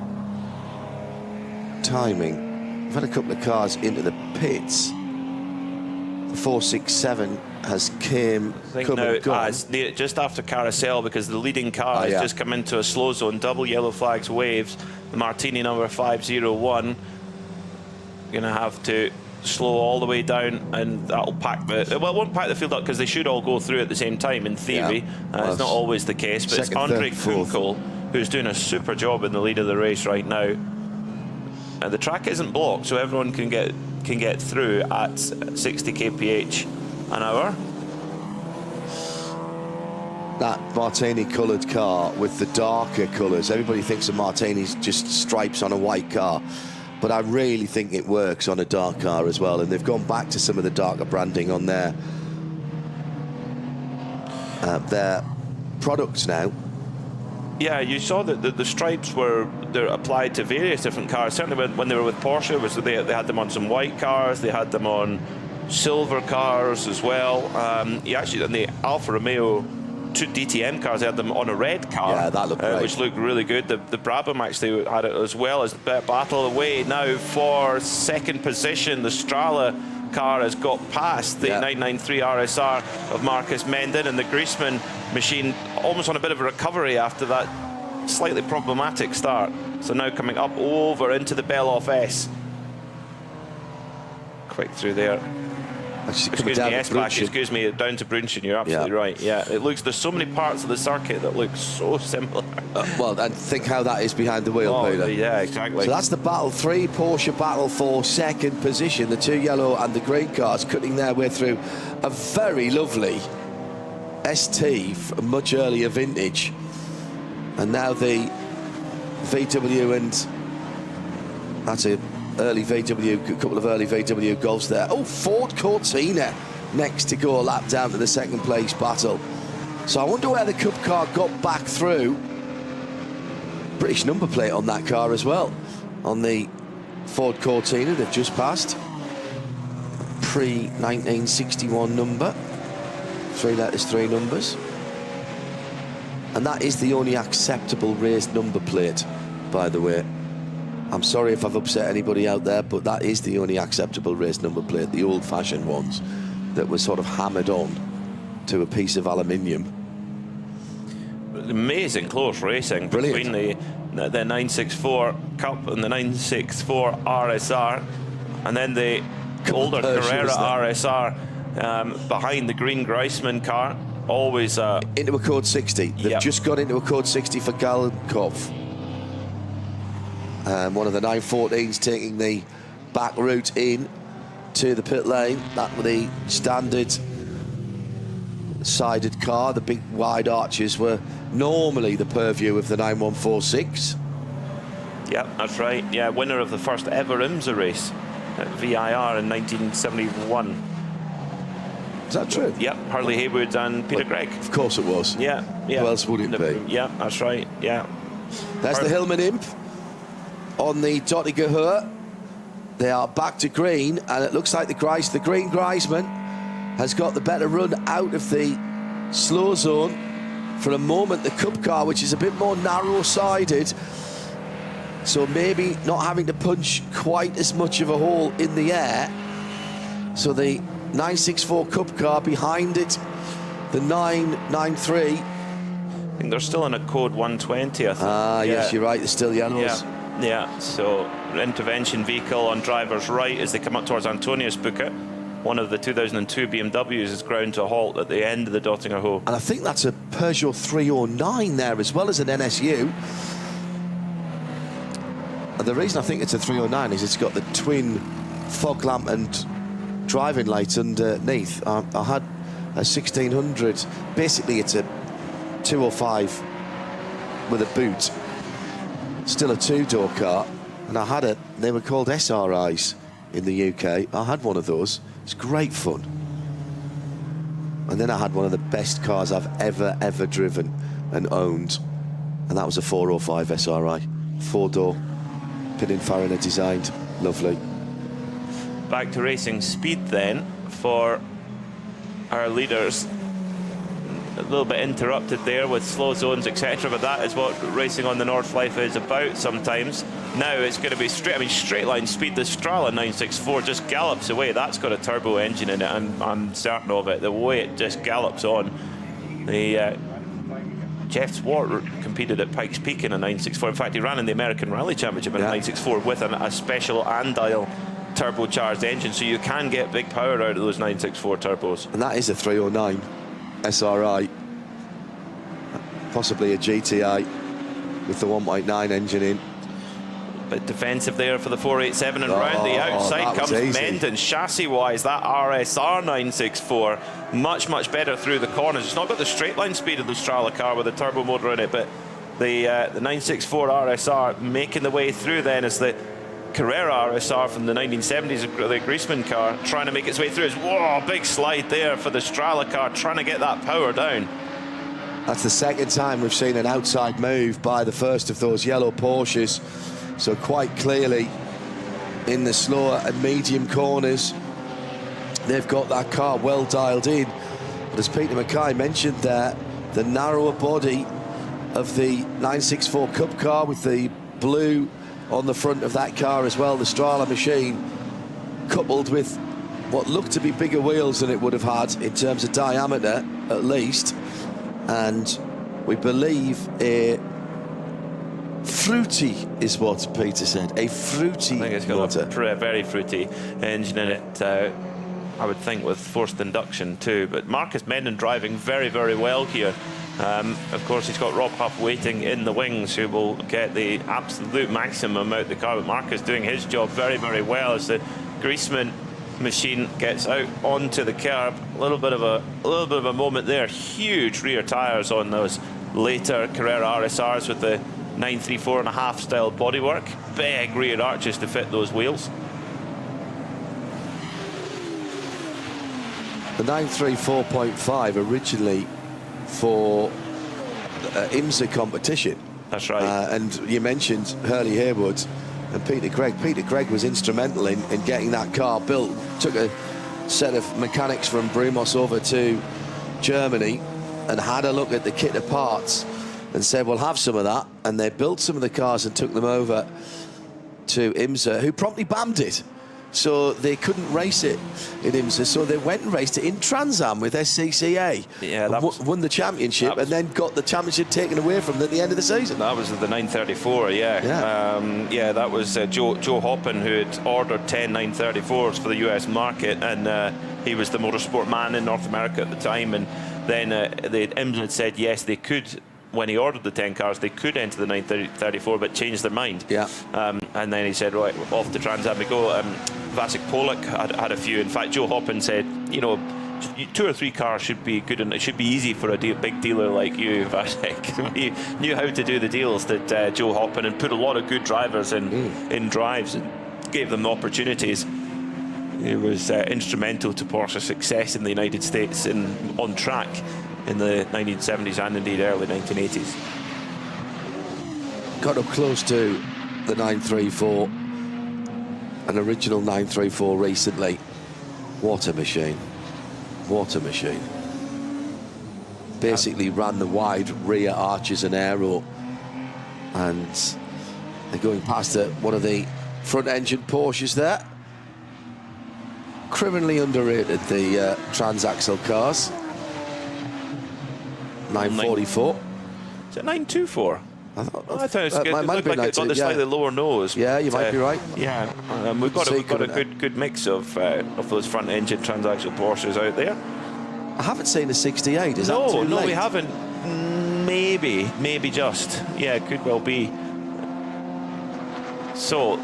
timing. I've had a couple of cars into the pits. The 467 has come Now, and gone. it's just after Carousel, because the leading car has just come into a slow zone, double yellow flags waves. The Martini number 501 going to have to slow all the way down, and that'll pack the, well, it won't pack the field up because they should all go through at the same time in theory. It's not always the case, but it's Andre Kunkel who's doing a super job in the lead of the race right now. And the track isn't blocked, so everyone can get through at 60 kph an hour. That Martini coloured car with the darker colours, everybody thinks a Martini's just stripes on a white car, but I really think it works on a dark car as well, and they've gone back to some of the darker branding on their products now. Yeah, you saw that the stripes they're applied to various different cars. Certainly when they were with Porsche, they had them on some white cars, they had them on silver cars as well. Actually, on the Alfa Romeo 2 DTM cars, they had them on a red car. Yeah, that looked great. Which looked really good. The Brabham actually had it as well. As the battle away now for second position, the Strala car has got past the 993 RSR of Marcus Menden, and the Griezmann machine almost on a bit of a recovery after that slightly problematic start. So now coming up over into the Beloff S. Quick through there. Excuse me, down to Brunchen, you're absolutely right. Yeah, it looks, there's so many parts of the circuit that look so similar. Well, and think how that is behind the wheel, Peter. Yeah, exactly. So that's the battle, 3 Porsche battle for second position. The 2 yellow and the green cars cutting their way through a very lovely ST, a much earlier vintage. And now the VW, and that's a early VW, a couple of early VW Golfs there. Oh, Ford Cortina next to go a lap down to the second place battle. So I wonder where the Cup car got back through. British number plate on that car as well. On the Ford Cortina, they've just passed. Pre-1961 number. 3 letters, 3 numbers. And that is the only acceptable raised number plate, by the way. I'm sorry if I've upset anybody out there, but that is the only acceptable race number plate, the old-fashioned ones that were sort of hammered on to a piece of aluminium. Amazing close racing. Brilliant. Between the 964 Cup and the 964 RSR, and then the older Carrera RSR behind the green Griezmann car. Always into a code 60. They've just got into a code 60 for Gallenkopf. One of the 914s taking the back route in to the pit lane. That with the standard sided car. The big wide arches were normally the purview of the 9146. Yeah, that's right. Yeah, winner of the first ever IMSA race at VIR in 1971. Is that true? Yep, Harley Haywood and Peter Gregg. Of course it was. Yeah, yeah. Who else would it be? Yeah, that's right. Yeah. There's the Hillman Imp on the Dottinger Hur. They are back to green, and it looks like the green Griezmann has got the better run out of the slow zone. For a moment, the Cup car, which is a bit more narrow-sided, so maybe not having to punch quite as much of a hole in the air. So the 964 Cup car behind it, the 993. I think they're still in a code 120, I think. Yes, you're right, they're still yellows. Yeah, so intervention vehicle on driver's right as they come up towards Antonius Bucke. one of the 2002 BMWs is ground to a halt at the end of the Dottinger Hoe. And I think that's a Peugeot 309 there, as well as an NSU. And the reason I think it's a 309 is it's got the twin fog lamp and driving lights underneath. I had a 1600. Basically, it's a 205 with a boot. Still a two-door car. And I had it. They were called SRIs in the UK. I had one of those. It's great fun. And then I had one of the best cars I've ever driven and owned. And that was a 405 SRI. Four-door, Pininfarina designed. Lovely. Back to racing speed then for our leaders. A little bit interrupted there with slow zones, etc. But that is what racing on the Nordschleife is about sometimes. Now it's going to be straight line speed. The Strala 964 just gallops away. That's got a turbo engine in it. I'm certain of it. The way it just gallops on. The Jeff Swart competed at Pikes Peak in a 964. In fact, he ran in the American Rally Championship in a 964 with a special Andile turbocharged engine, so you can get big power out of those 964 turbos. And that is a 309 SRI, possibly a GTI with the 1.9 engine in. Bit defensive there for the 487, and round the outside comes Menden. Chassis-wise, that RSR 964, much better through the corners. It's not got the straight line speed of the Strala car with a turbo motor in it, but the 964 RSR making the way through then as the Carrera RSR from the 1970s, the Griezmann car, trying to make its way through. Whoa, big slide there for the Strala car, trying to get that power down. That's the second time we've seen an outside move by the first of those yellow Porsches. So quite clearly, in the slower and medium corners, they've got that car well dialed in. But as Peter Mackay mentioned there, the narrower body of the 964 Cup car with the blue on the front of that car as well, the Strala machine, coupled with what looked to be bigger wheels than it would have had in terms of diameter, at least. And we believe a fruity is what Peter said, a fruity I think it's got motor. a very fruity engine in it, I would think, with forced induction too. But Marcus Menden driving very well here. Of course, he's got Rob Huff waiting in the wings, who will get the absolute maximum out of the car. But Marcus doing his job very well as the Griezmann machine gets out onto the curb. A little bit of a moment there. Huge rear tyres on those later Carrera RSRs with the 934.5 style bodywork. Big rear arches to fit those wheels. The 934.5 originally for IMSA competition. That's right. And you mentioned Hurley Haywood and Peter Craig. Peter Craig was instrumental in getting that car built. Took a set of mechanics from Brumos over to Germany and had a look at the kit of parts and said, we'll have some of that. And they built some of the cars and took them over to IMSA, who promptly banned it. So they couldn't race it in IMSA, so they went and raced it in Trans Am with SCCA. Yeah, that won the championship and then got the championship taken away from them at the end of the season. That was the 934, yeah. That was Joe Hoppen, who had ordered 10 934s for the US market, and he was the motorsport man in North America at the time. And then IMSA had said yes, they could. When he ordered the 10 cars, they could enter the 934, but changed their mind. Yeah. And then he said, right, off to Trans Am we go. Vasek Polak had a few. In fact, Joe Hoppen said, you know, 2 or 3 cars should be good, and it should be easy for a big dealer like you, Vasek. He knew how to do the deals, that Joe Hoppen, and put a lot of good drivers in drives and gave them opportunities. He was instrumental to Porsche's success in the United States on track in the 1970s and indeed early 1980s. Got up close to the 934, an original 934 recently. What a machine. What a machine. Basically ran the wide rear arches and aero, and they're going past one of the front engine Porsches there. Criminally underrated, the transaxle cars. 944. Is it 924? I thought it's good. It looked like it's got the slightly lower nose. Yeah, you might be right. Yeah, we've got a good mix of those front engine transactional Porsches out there. I haven't seen a 68. Is that too late? No, we haven't. Maybe just. Yeah, it could well be. So,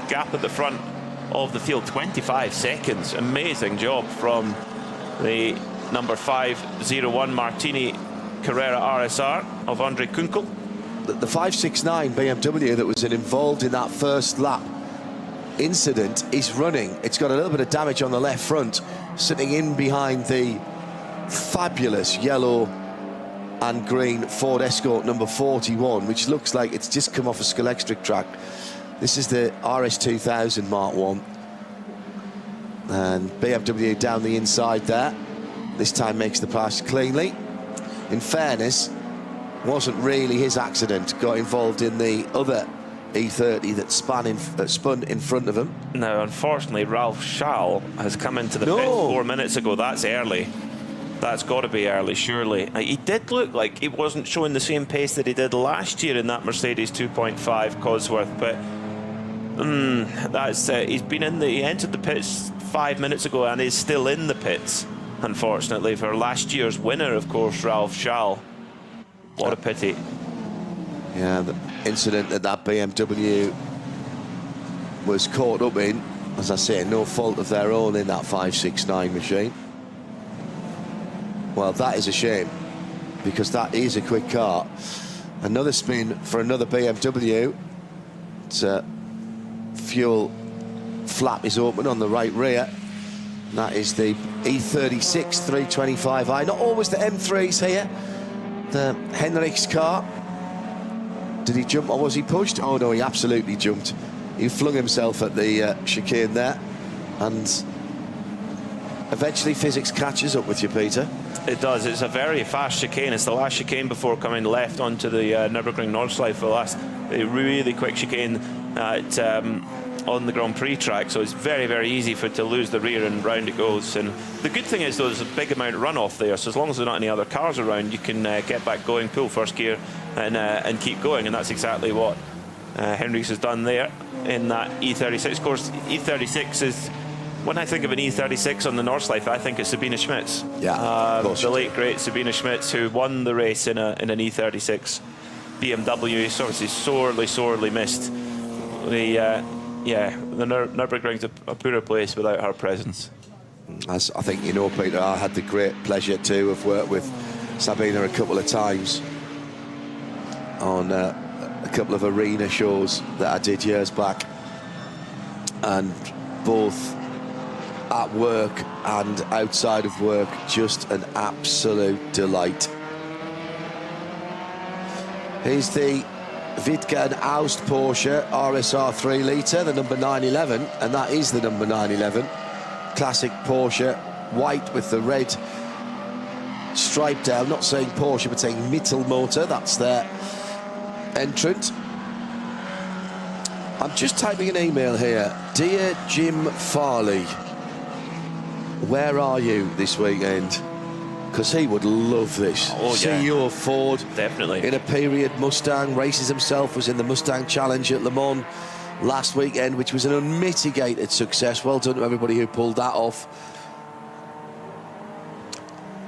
gap at the front of the field, 25 seconds. Amazing job from the number 501 Martini Carrera RSR of Andre Kunkel. The 569 BMW that was involved in that first lap incident is running. It's got a little bit of damage on the left front, sitting in behind the fabulous yellow and green Ford Escort number 41, which looks like it's just come off a Scalextric track. This is the RS2000 Mark 1, and BMW down the inside there. This time makes the pass cleanly. In fairness, wasn't really his accident. Got involved in the other E30 that spun in front of him. Now, unfortunately, Ralph Schall has come into the pit 4 minutes ago. That's early. That's got to be early, surely. He did look like he wasn't showing the same pace that he did last year in that Mercedes 2.5 Cosworth, but he's been in he entered the pits 5 minutes ago and is still in the pits, unfortunately, for last year's winner, of course, Ralph Schall. What a pity. Yeah, the incident that BMW was caught up in, as I say, no fault of their own in that 569 machine. Well, that is a shame, because that is a quick car. Another spin for another BMW. It's fuel flap is open on the right rear. That is the E36 325i. Not always the M3s here. The Henrichs car. Did he jump or was he pushed? Oh no, he absolutely jumped. He flung himself at the chicane there, and eventually physics catches up with you, Peter. It does. It's a very fast chicane. It's the last chicane before coming left onto the Nürburgring Nordschleife. The last really quick chicane at, on the Grand Prix track. So it's very, very easy for it to lose the rear, and round it goes. And the good thing is, though, there's a big amount of runoff there. So as long as there's not any other cars around, you can get back going, pull first gear, and keep going. And that's exactly what Henrichs has done there in that E36. Of course, E36 is... When I think of an E36 on the Nordschleife, I think it's Sabine Schmitz. Yeah, the late great Sabine Schmitz, who won the race in an E36 BMW. He's obviously sorely missed. The Nürburgring's a poorer place without her presence. As I think you know, Peter, I had the great pleasure to have worked with Sabina a couple of times on a couple of arena shows that I did years back, and both at work and outside of work, just an absolute delight. Here's the Wittgen Aust Porsche RSR 3 litre, the number 911, and that is the number 911. Classic Porsche, white with the red stripe down, not saying Porsche but saying Mittelmotor, that's their entrant. I'm just typing an email here. Dear Jim Farley, where are you this weekend? Because he would love this. Oh, yeah. CEO of Ford. Definitely. In a period Mustang, races himself, was in the Mustang Challenge at Le Mans last weekend, which was an unmitigated success. Well done to everybody who pulled that off.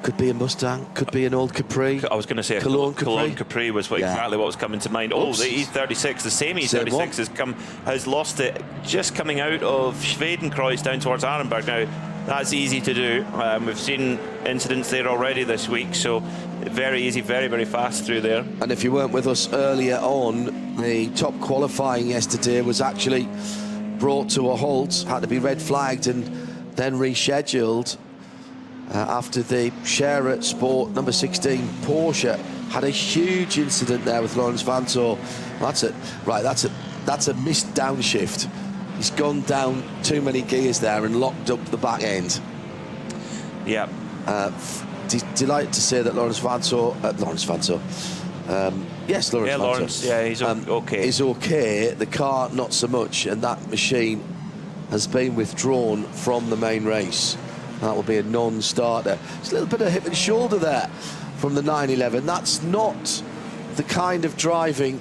Could be a Mustang, could be an old Capri. I was going to say Cologne Capri was exactly what was coming to mind. Oops. Oh, the E36, the same E36 has lost it just coming out of Schwedenkreuz down towards Arenberg. Now, that's easy to do. We've seen incidents there already this week, so very easy, very, very fast through there. And if you weren't with us earlier on, the top qualifying yesterday was actually brought to a halt, had to be red flagged and then rescheduled after the Scherer Sport number 16 Porsche had a huge incident there with Lawrence Vanthoor. That's it. Right, that's a missed downshift. He's gone down too many gears there and locked up the back end. Yeah. Delighted to say that Lawrence Vanthoor. Yes, Lawrence Vanthoor. Lawrence, yeah, he's okay. He's okay. The car, not so much, and that machine has been withdrawn from the main race. That will be a non-starter. It's a little bit of hip and shoulder there from the 911. That's not the kind of driving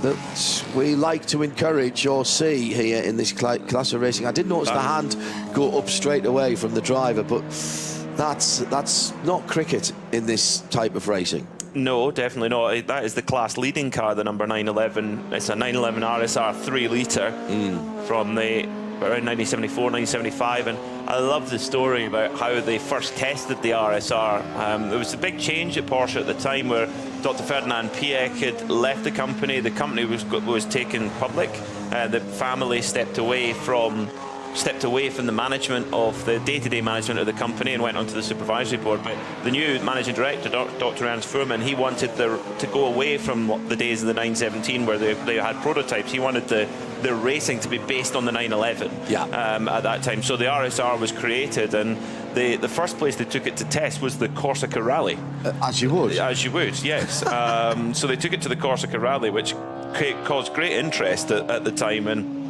that we like to encourage or see here in this class of racing. I did notice the hand go up straight away from the driver, but that's not cricket in this type of racing. No, definitely not. That is the class leading car, the number 911. It's a 911 RSR 3 litre from the around 1974, 1975, and I love the story about how they first tested the RSR. There was a big change at Porsche at the time where Dr. Ferdinand Piëch had left the company. The company was taken public. The family stepped away from the management of the day-to-day management of the company and went onto the supervisory board. But the new managing director, Dr. Ernst Fuhrmann, he wanted to go away from the days of the 917 where they had prototypes. He wanted the racing to be based on the 911 at that time. So the RSR was created, and the first place they took it to test was the Corsica Rally. As you would. As you would, yes. So they took it to the Corsica Rally, which caused great interest at the time. And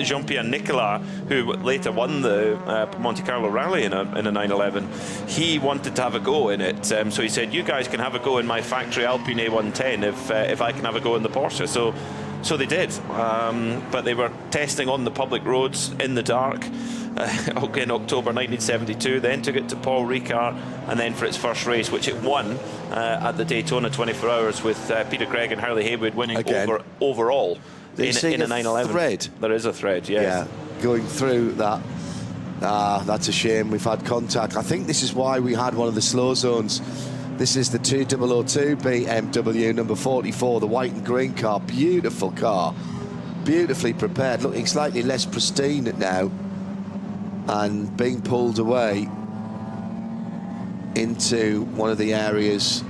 Jean-Pierre Nicolas, who later won the Monte Carlo Rally in a 911, he wanted to have a go in it. So he said, "You guys can have a go in my factory Alpine A110 if I can have a go in the Porsche." So they did, but they were testing on the public roads in the dark in October 1972. Then took it to Paul Ricard, and then for its first race, which it won at the Daytona 24 Hours with Peter Craig and Harley Haywood winning overall. In a 911. Thread? There is a thread, yes. Yeah, going through that. That's a shame. We've had contact. I think this is why we had one of the slow zones. This is the 2002 BMW number 44, the white and green car. Beautiful car. Beautifully prepared, looking slightly less pristine now, and being pulled away into one of the areas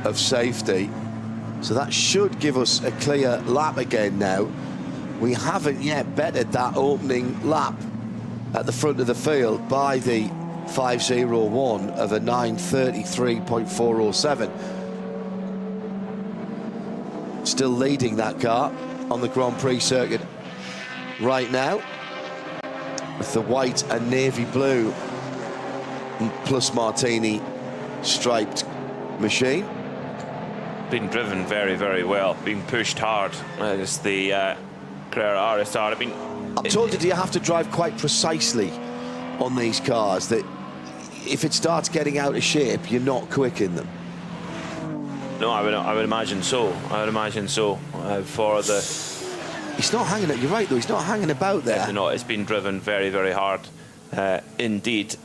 of safety. So that should give us a clear lap again now. We haven't yet bettered that opening lap at the front of the field by the 501 of a 9:33.407. Still leading that car on the Grand Prix circuit right now with the white and navy blue plus martini striped machine. Been driven very, very well, being pushed hard. It's the Carrera RSR. I'm told that you have to drive quite precisely on these cars, that if it starts getting out of shape, you're not quick in them. No, I would imagine so. I would imagine so. For the... He's not hanging out, you're right though, he's not hanging about there. No, it's been driven very, very hard indeed.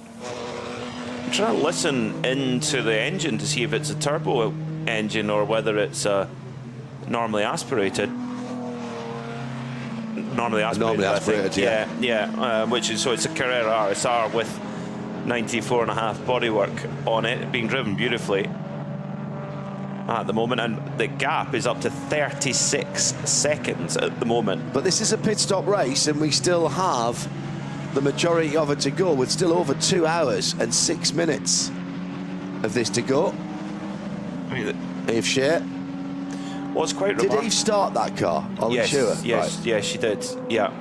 I'm trying to listen into the engine to see if it's a turbo engine or whether it's normally aspirated. Normally aspirated, yeah. Which is, so it's a Carrera RSR with 94.5 bodywork on it, being driven beautifully at the moment, and the gap is up to 36 seconds at the moment. But this is a pit stop race, and we still have the majority of it to go, with still over 2 hours and 6 minutes of this to go. I mean, Eve Shea. Well, it's quite remarkable. Did Eve start that car? Are we sure? Yes, right. Yes, she did. Yeah.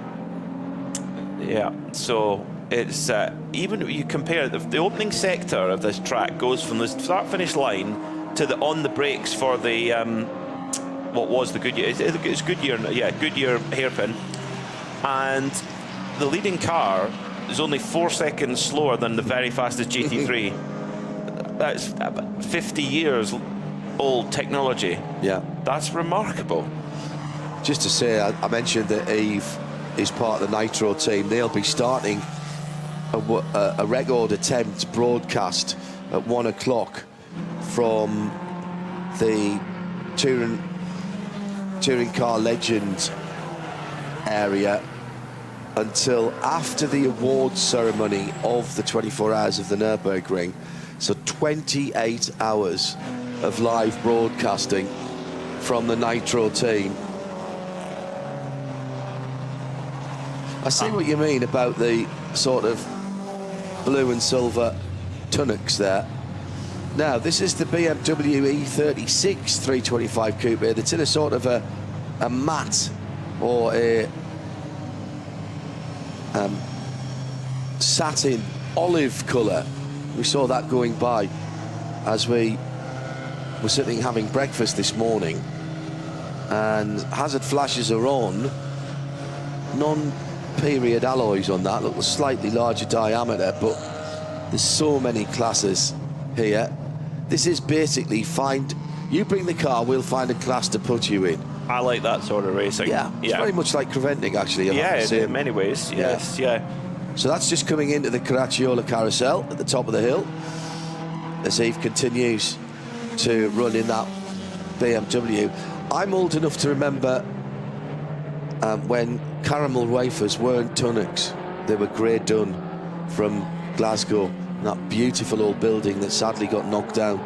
So it's even you compare the opening sector of this track goes from the start-finish line to the on the brakes for the what was the Goodyear? It's Goodyear, yeah, Goodyear hairpin, and the leading car is only 4 seconds slower than the very fastest GT3. That's 50 years old technology. Yeah, that's remarkable. Just to say, I mentioned that Eve is part of the Nitro team. They'll be starting a record attempt broadcast at 1 o'clock from the touring car legend area until after the awards ceremony of the 24 hours of the Nürburgring. So 28 hours of live broadcasting from the Nitro team. I see what you mean about the sort of blue and silver tunics there. Now, this is the BMW E36 325 Coupe that's in a sort of a matte or a satin olive colour. We saw that going by as we were sitting having breakfast this morning. and hazard flashes are on. Non-period alloys on that, look, a slightly larger diameter, but there's so many classes here. This is basically you bring the car, we'll find a class to put you in. I like that sort of racing. Yeah, it's very much like Creventing, actually. Yeah, in many ways, yes, yeah. So that's just coming into the Caracciolo carousel at the top of the hill as Eve continues to run in that BMW. I'm old enough to remember when caramel wafers weren't Tunnocks. They were grey done from Glasgow, that beautiful old building that sadly got knocked down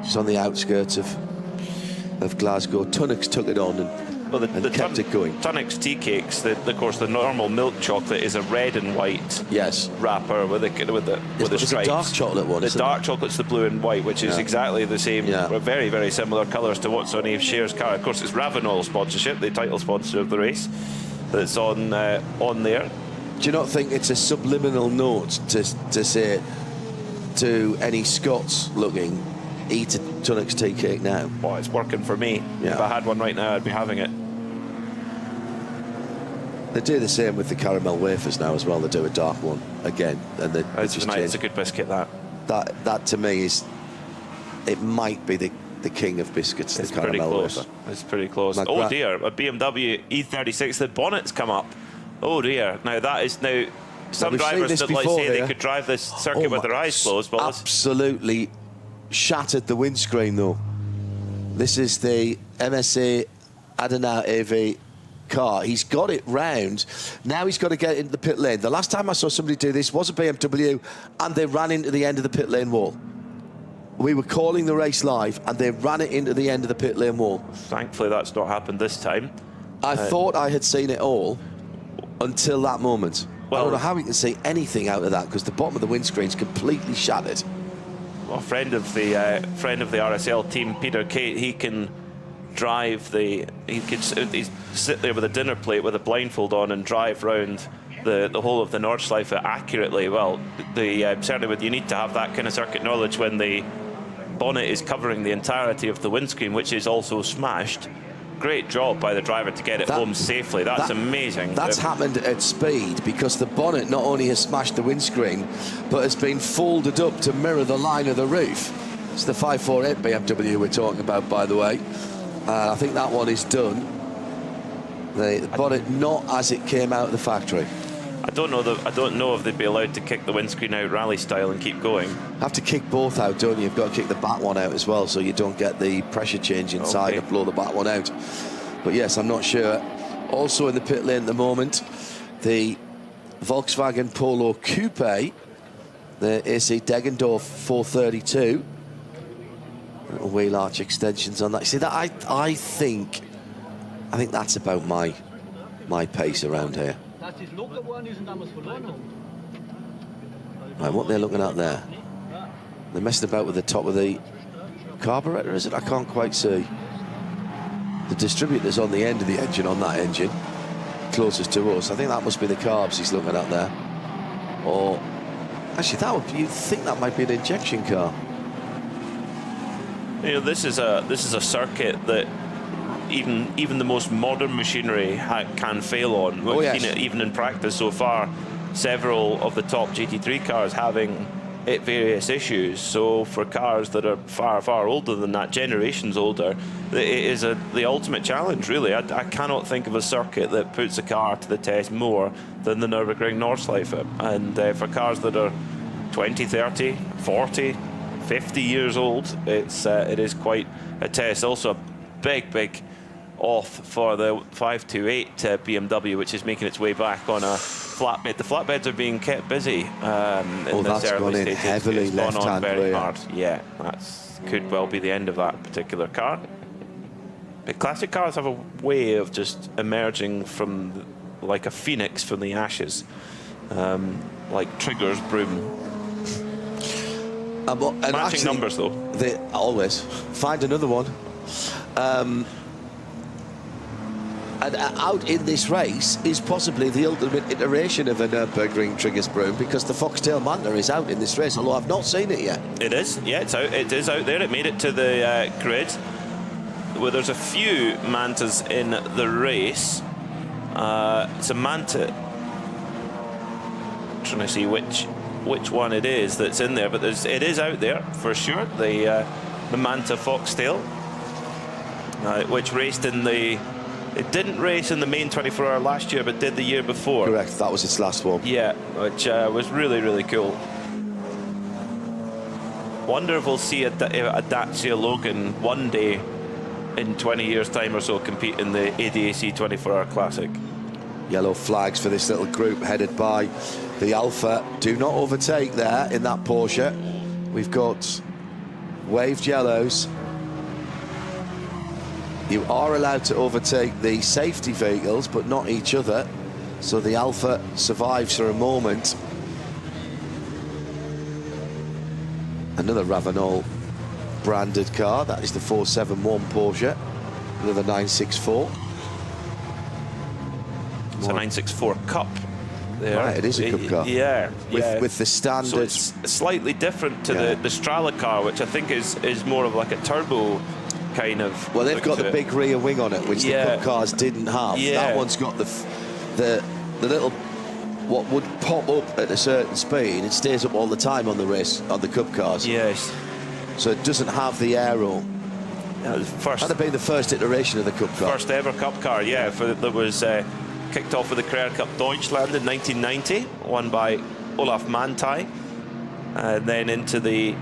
just on the outskirts of Glasgow. Tunnocks took it on and kept it going. Tunnocks tea cakes, of course, the normal milk chocolate is a red and white wrapper with the stripes. The dark chocolate one. The dark chocolate's the blue and white, which is exactly the same, very, very similar colours to what's on Eve Shear's car. Of course, it's RAVENOL sponsorship, the title sponsor of the race, that's on there. Do you not think it's a subliminal note to say to any Scots looking, eat a Tunnocks tea cake now? Well, it's working for me. Yeah. If I had one right now, I'd be having it. They do the same with the caramel wafers now as well. They do a dark one again, and it's a good biscuit. That to me is, it might be the king of biscuits. It's the pretty caramel close. wafer. It's pretty close. Oh dear, a BMW E36. The bonnet's come up. Oh dear. Now that is some drivers that say they could drive this circuit with their eyes closed. But absolutely shattered the windscreen though. This is the MSA ADAC AV car. He's got it round. Now he's got to get into the pit lane. The last time I saw somebody do this was a BMW, and they ran into the end of the pit lane wall. We were calling the race live, and they ran it into the end of the pit lane wall. Thankfully, that's not happened this time. I thought I had seen it all until that moment. Well, I don't know how we can see anything out of that because the bottom of the windscreen's completely shattered. Well, a friend of the RSL team, Peter Kate, he can drive he could sit there with a dinner plate with a blindfold on and drive round the whole of the Nordschleife accurately. Well, certainly you need to have that kind of circuit knowledge when the bonnet is covering the entirety of the windscreen, which is also smashed. Great job by the driver to get it home safely. That's amazing. That's happened at speed because the bonnet not only has smashed the windscreen, but has been folded up to mirror the line of the roof. It's the 548 BMW we're talking about, by the way. I think that one is done. The bonnet not as it came out of the factory. I don't know if they'd be allowed to kick the windscreen out rally style and keep going. Have to kick both out, don't you? You've got to kick the back one out as well, so you don't get the pressure change inside and blow the back one out. But yes, I'm not sure. Also in the pit lane at the moment, the Volkswagen Polo Coupe, the AC Deggendorf 432. Little wheel arch extensions on that. See that? I think that's about my pace around here. Right, what they're looking at there? They're messing about with the top of the carburetor, is it? I can't quite see. The distributor's on the end of the engine, on that engine, closest to us. I think that must be the carbs he's looking at there. Or actually, you'd think that might be an injection car. You know, this is a circuit that even the most modern machinery can fail on. We've seen it even in practice so far. Several of the top GT3 cars having various issues. So for cars that are far, far older than that, generations older, it is the ultimate challenge, really. I cannot think of a circuit that puts a car to the test more than the Nürburgring Nordschleife. And for cars that are 20, 30, 40, 50 years old, it is quite a test. Also a big off for the 528 BMW, which is making its way back on a flatbed. The flatbeds are being kept busy in this early stages. Heavily it's gone on very rear. hard. Yeah, that could well be the end of that particular car. But classic cars have a way of just emerging from like a phoenix from the ashes, like Trigger's broom. And matching actually, numbers though. They always find another one. And out in this race is possibly the ultimate iteration of a Nürburgring Trigger's broom, because the Foxtail Manta is out in this race, although I've not seen it yet. It is, yeah, it's out. It is out there. It made it to the grid. well, there's a few Mantas in the race. It's a Manta. I'm trying to see which one it is that's in there, but it is out there for sure. The Manta Foxtail, which raced in the. It didn't race in the main 24-hour last year, but did the year before. Correct. That was its last one. Yeah, which was really, really cool. Wonder if we'll see a Dacia Logan one day in 20 years' time or so compete in the ADAC 24-hour Classic. Yellow flags for this little group headed by the Alpha. Do not overtake there in that Porsche. We've got waved yellows. You are allowed to overtake the safety vehicles, but not each other. So the Alpha survives for a moment. Another Ravenol branded car. That is the 471 Porsche. Another 964. It's a 964 Cup. There. Right, it is a Cup car. Yeah, with the standard. So it's slightly different to the Strala car, which I think is more of like a turbo kind of. Well, they've got the big rear wing on it, which the Cup cars didn't have. Yeah. That one's got the little what would pop up at a certain speed. It stays up all the time on the Cup cars. Yes. So it doesn't have the aero. That'd have been the first iteration of the Cup car. First ever Cup car, yeah. That was kicked off with the Carrera Cup Deutschland in 1990, won by Olaf Manthey, and then into the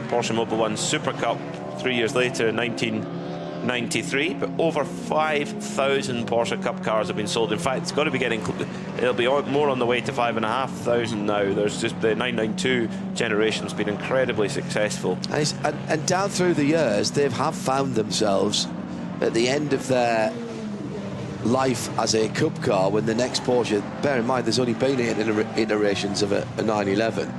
Porsche Mobil 1 Super Cup 3 years later in 1993. But over 5,000 Porsche Cup cars have been sold. In fact, it's got to be it'll be more on the way to 5,500 now. There's just the 992 generation's been incredibly successful. And down through the years, they have found themselves at the end of their life as a Cup car when the next Porsche, bear in mind there's only been 8 iterations of a 911,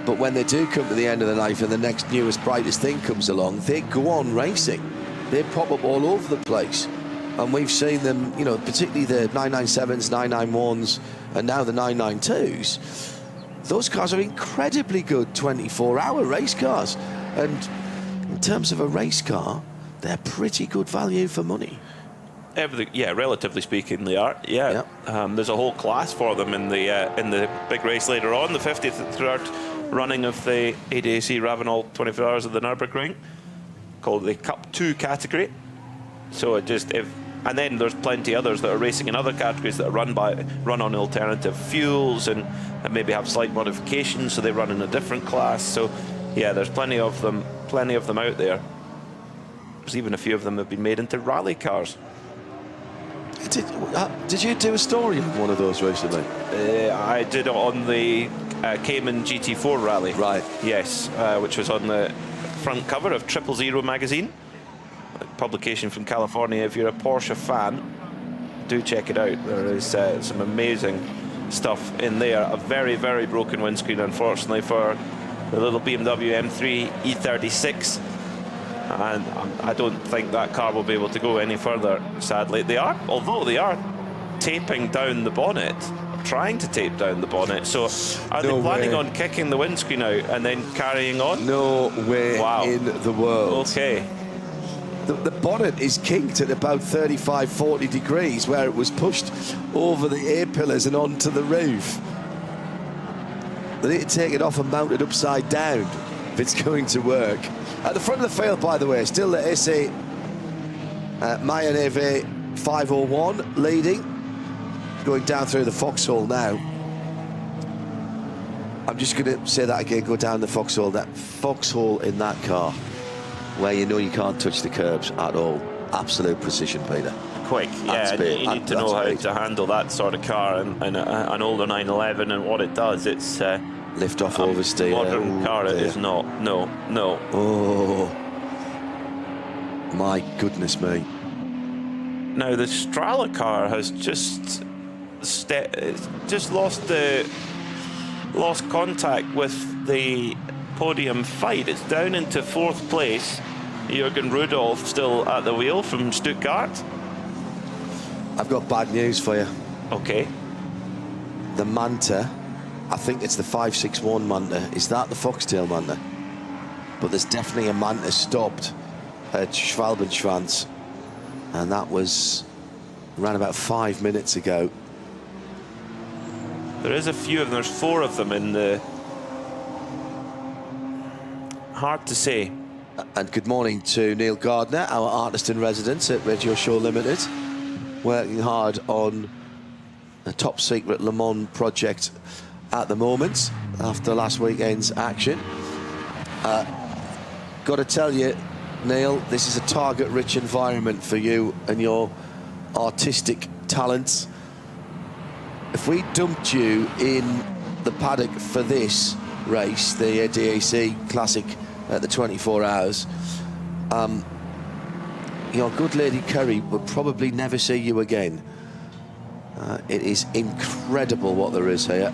but when they do come to the end of their life and the next newest brightest thing comes along, they go on racing. They pop up all over the place, and we've seen them, you know, particularly the 997s, 991s, and now the 992s. Those cars are incredibly good 24-hour race cars, and in terms of a race car, they're pretty good value for money. Everything, yeah, relatively speaking, they are. Yeah, there's a whole class for them in the big race later on, the 53rd running of the ADAC RAVENOL 24 Hours of the Nürburgring, called the Cup 2 category. So and then there's plenty others that are racing in other categories that are run on alternative fuels and maybe have slight modifications, so they run in a different class. So yeah, there's plenty of them out there. There's even a few of them that have been made into rally cars. Did you do a story on one of those recently? I did it on the Cayman GT4 rally. Right. Yes, which was on the front cover of 000 magazine, a publication from California. If you're a Porsche fan, do check it out. There is some amazing stuff in there. A very, very broken windscreen, unfortunately, for the little BMW M3 E36. And I don't think that car will be able to go any further, sadly. Although they are taping down the bonnet, trying to tape down the bonnet. So are they planning on kicking the windscreen out and then carrying on? No way in the world. Okay. The bonnet is kinked at about 35, 40 degrees, where it was pushed over the A-pillars and onto the roof. They need to take it off and mount it upside down if it's going to work. At the front of the field, by the way, still the SA Mayaneve 501 leading, going down through the foxhole now. I'm just going to say that again, go down the foxhole. That foxhole in that car, where you know you can't touch the curbs at all. Absolute precision, Peter. Quick, yeah, you need to know how to handle that sort of car and an older 911 and what it does. It's lift off oversteer. Modern car, it is not. No. Oh, my goodness me. Now the Strala car has just lost contact with the podium fight. It's down into 4th place. Jürgen Rudolph still at the wheel from Stuttgart. I've got bad news for you. Okay. The Manta, I think it's the 561 Manta. Is that the Foxtail Manta? But there's definitely a Manta stopped at Schwalbenschwanz, and that was around about 5 minutes ago. There is a few of them. There's 4 of them in the... Hard to say. And good morning to Neil Gardner, our artist in residence at Radio Show Limited, working hard on a top secret Le Mans project at the moment after last weekend's action. Got to tell you, Neil, this is a target-rich environment for you and your artistic talents. If we dumped you in the paddock for this race, the ADAC Classic at the 24 hours, your good lady Curry would probably never see you again. It is incredible what there is here.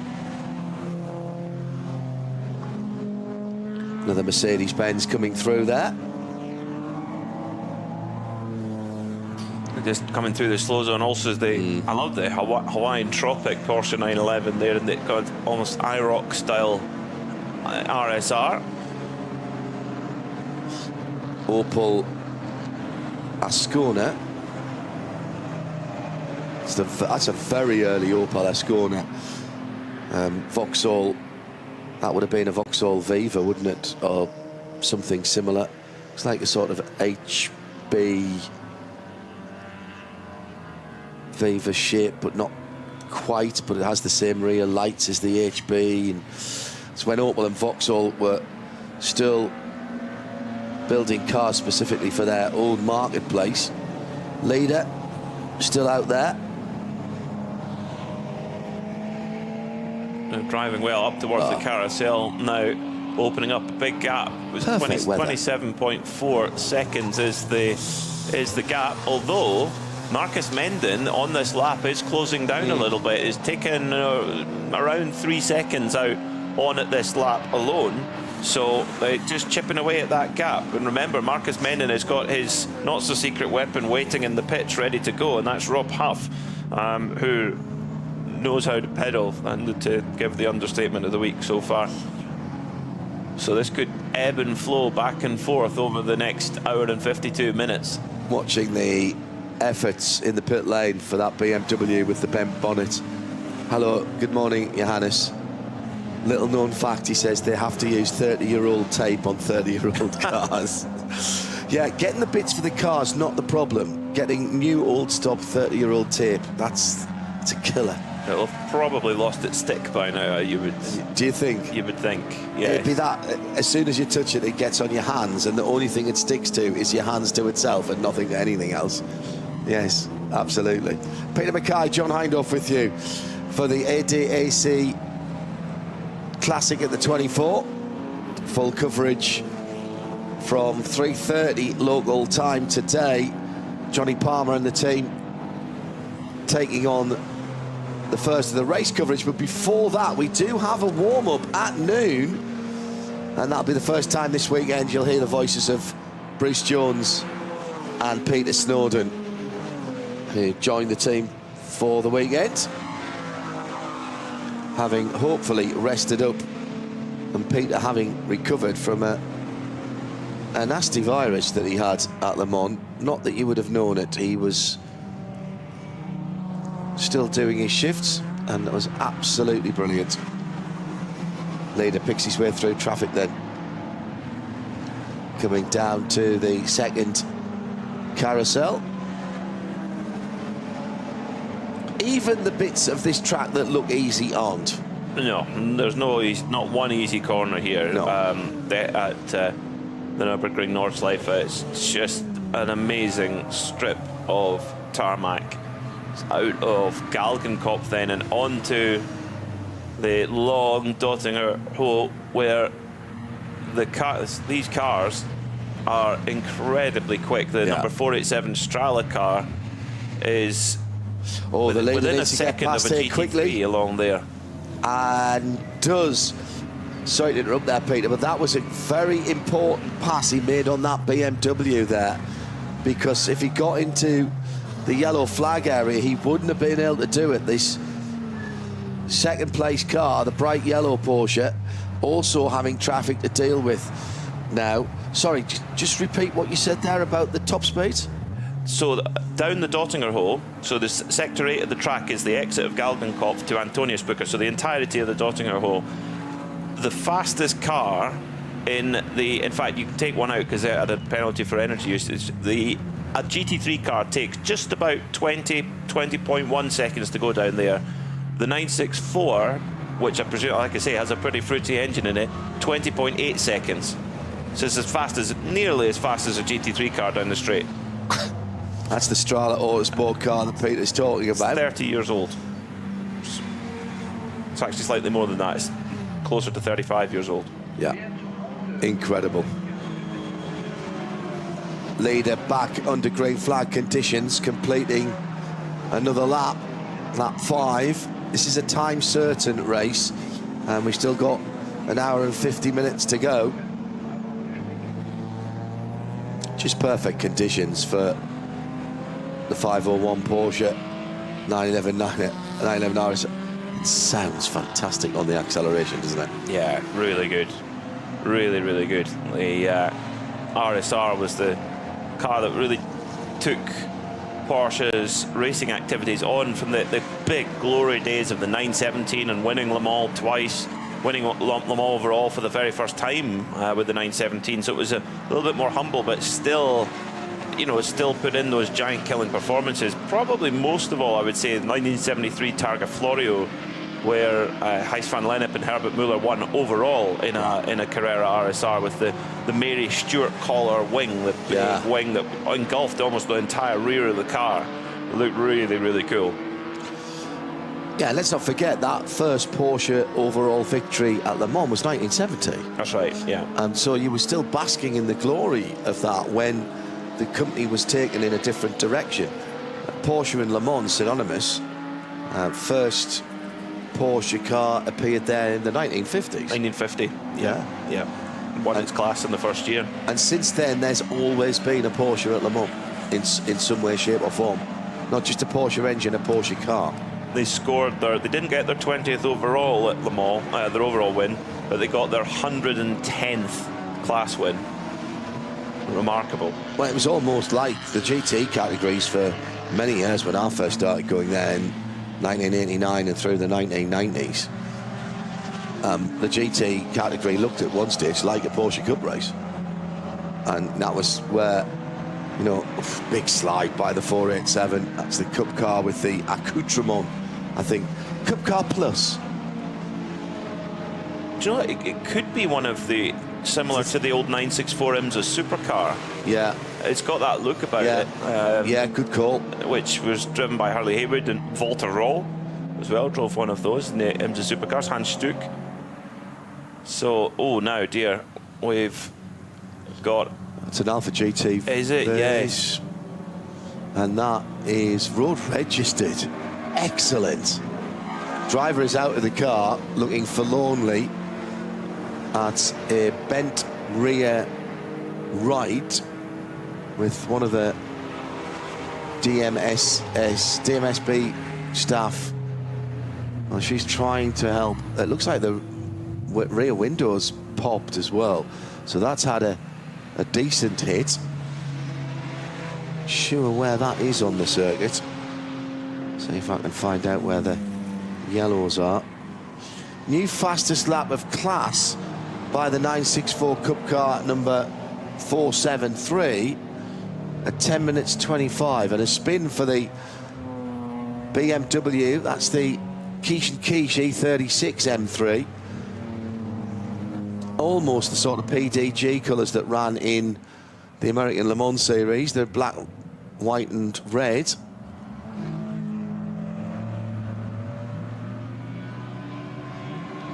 Another Mercedes-Benz coming through there. Just coming through the slow zone. Also, I love the Hawaiian Tropic Porsche 911 there, and it got almost IROC style RSR. Opel Ascona. That's a very early Opel Ascona. Vauxhall, that would have been a Vauxhall Viva, wouldn't it? Or something similar. It's like a sort of HB Viva shape, but not quite, but it has the same rear lights as the HB. And it's when Opel and Vauxhall were still building cars specifically for their own marketplace. Leader still out there. Driving well up towards the carousel now, opening up a big gap. It was 27.4 seconds is the gap, although Marcus Menden on this lap is closing down a little bit. Is taking around 3 seconds out on at this lap alone. So just chipping away at that gap. And remember, Marcus Menden has got his not-so-secret weapon waiting in the pits ready to go, and that's Rob Huff, who knows how to pedal, and to give the understatement of the week so far. So this could ebb and flow back and forth over the next hour and 52 minutes. Watching the efforts in the pit lane for that BMW with the bent bonnet. Hello, good morning, Johannes. Little known fact, he says they have to use 30-year-old tape on 30-year-old cars. Yeah, getting the bits for the cars, not the problem. Getting new old stop 30-year-old tape, it's a killer. It'll have probably lost its stick by now, you would... Do you think? You would think, yeah. It'd be that, as soon as you touch it, it gets on your hands, and the only thing it sticks to is your hands to itself and nothing to anything else. Yes, absolutely. Peter Mackay, John Hindhaugh with you for the ADAC Classic at the 24. Full coverage from 3:30 local time today. Johnny Palmer and the team taking on the first of the race coverage, but before that we do have a warm-up at noon, and that'll be the first time this weekend you'll hear the voices of Bruce Jones and Peter Snowden, who joined the team for the weekend, having hopefully rested up, and Peter having recovered from a nasty virus that he had at Le Mans. Not that you would have known it. He was still doing his shifts, and it was absolutely brilliant. Leader picks his way through traffic then, coming down to the second carousel. Even the bits of this track that look easy aren't. No, there's not one easy corner here. No. At the Nürburgring Nordschleife, it's just an amazing strip of tarmac. Out of Galgenkopf then and onto the long Dottinger hole, where these cars are incredibly quick. The number 487 Strala car is within a second of a GT3 quickly along there, and does. Sorry to interrupt there, Peter, but that was a very important pass he made on that BMW there, because if he got into the yellow flag area, he wouldn't have been able to do it. This second place car, the bright yellow Porsche, also having traffic to deal with now. Sorry, just repeat what you said there about the top speeds. So down the Dottinger hole, so the sector 8 of the track is the exit of Galgenkopf to Antoniusbrücke, so the entirety of the Dottinger hole. The fastest car in fact, you can take one out because they had a penalty for energy usage. A GT3 car takes just about 20.1 seconds to go down there. The 964, which I presume, like I say, has a pretty fruity engine in it, 20.8 seconds. So it's nearly as fast as a GT3 car down the straight. That's the Strala Autosport car that Peter's talking about. It's 30 years old. It's actually slightly more than that. It's closer to 35 years old. Yeah, incredible. Leader back under green flag conditions, completing another lap, lap 5. This is a time certain race, and we've still got an hour and 50 minutes to go. Just perfect conditions for the 501 Porsche 911 RS. It sounds fantastic on the acceleration, doesn't it? Yeah, really good. Really, really good. The RSR was the car that really took Porsche's racing activities on from the big glory days of the 917 and winning Le Mans twice, winning Le Mans overall for the very first time with the 917. So it was a little bit more humble, but still, you know, still put in those giant killing performances. Probably most of all, I would say, the 1973 Targa Florio, where Gijs van Lennep and Herbert Muller won overall in a Carrera RSR with the Mary Stewart collar wing, the wing that engulfed almost the entire rear of the car. It looked really, really cool. Yeah, let's not forget that first Porsche overall victory at Le Mans was 1970. That's right, yeah. And so you were still basking in the glory of that when the company was taken in a different direction. Porsche and Le Mans synonymous. First Porsche car appeared there in the 1950s. 1950, yeah. Won its class in the first year. And since then, there's always been a Porsche at Le Mans in some way, shape or form. Not just a Porsche engine, a Porsche car. They scored they didn't get their 20th overall at Le Mans, their overall win, but they got their 110th class win. Remarkable. Well, it was almost like the GT categories for many years when I first started going there in 1989 and through the 1990s. The GT category looked at one stage like a Porsche Cup race, and that was where, you know, big slide by the 487. That's the Cup car with the accoutrement, I think. Cup car plus. Do you know what? It could be one of the similar to the old 964 IMSA supercar. Yeah. It's got that look about it. Yeah, good call. Which was driven by Harley Haywood, and Walter Roll as well drove one of those in the IMSA supercars, Hans Stuck. So, oh, now, dear, we've got... It's an Alpha GT. Is it? Yes. And that is road registered. Excellent. Driver is out of the car, looking forlornly at a bent rear right with one of the DMSB staff. Well, she's trying to help. It looks like the rear window's popped as well, so that's had a decent hit. Sure where that is on the circuit. See if I can find out where the yellows are. New fastest lap of class by the 964 Cup car number 473 at 10 minutes 25, and a spin for the BMW. That's the Quiche E36 M3. Almost the sort of PDG colours that ran in the American Le Mans series. They're black, white and red.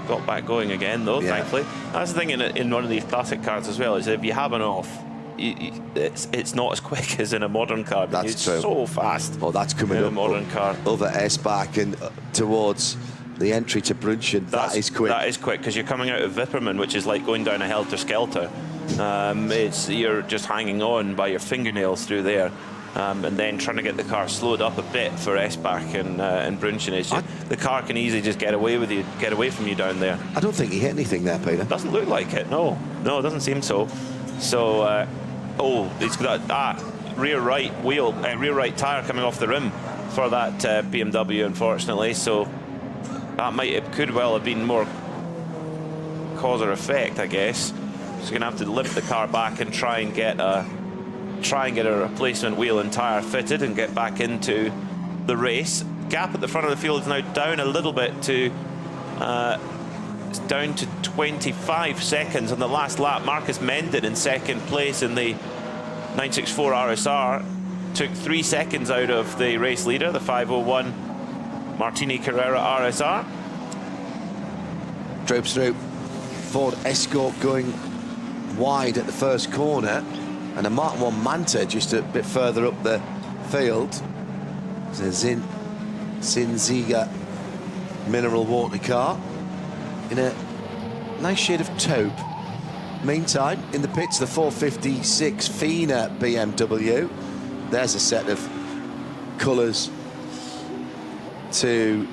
Got back going again though, thankfully. That's the thing in one of these classic cars as well, is if you have an off, it's not as quick as in a modern car. That's it's true. So fast. Oh, that's coming in up a modern car. Over S-Back and towards the entry to Brunchen. That is quick. That is quick, because you're coming out of Wipperman, which is like going down a helter-skelter. You're just hanging on by your fingernails through there. And then trying to get the car slowed up a bit for S-Back and Brunchen. The car can easily just get away from you down there. I don't think he hit anything there, Peter. Doesn't look like it, no. No, it doesn't seem so. So, oh, he's got that rear right wheel, rear right tyre coming off the rim for that BMW, unfortunately. So that could well have been more cause or effect, I guess. So you're gonna have to limp the car back and try and get a replacement wheel and tyre fitted and get back into the race. Gap at the front of the field is now down a little bit to it's down to 25 seconds on the last lap. Marcus Menden in second place in the 964 RSR took 3 seconds out of the race leader, the 501 Martini Carrera RSR. Drapes through. Ford Escort going wide at the first corner, and a Mark 1 Manta just a bit further up the field. There's Zinziga mineral water car in a nice shade of taupe. Meantime, in the pits, the 456 Fina BMW. There's a set of colours to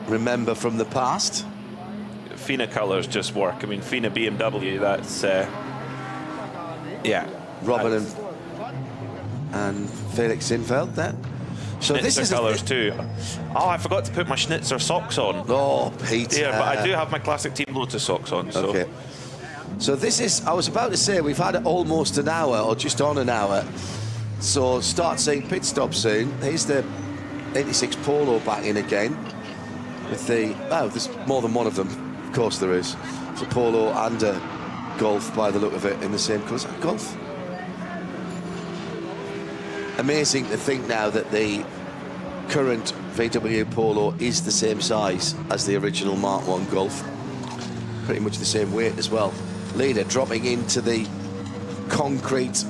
remember from the past. Fina colours just work. I mean, Fina BMW, that's, yeah. Robin and Felix Sinfeld then. So Schnitzer this is colours too. Oh, I forgot to put my Schnitzer socks on. Oh, Pete. Yeah, but I do have my classic Team Lotus socks on. So. Okay. So this is, I was about to say, we've had almost an hour, or just on an hour. So start seeing pit stop soon. Here's the 86 Polo back in again. With the, oh, there's more than one of them. Of course there is. It's a Polo and a Golf by the look of it in the same colours. Golf. Amazing to think now that the current VW Polo is the same size as the original Mark 1 Golf. Pretty much the same weight as well. Leader dropping into the concrete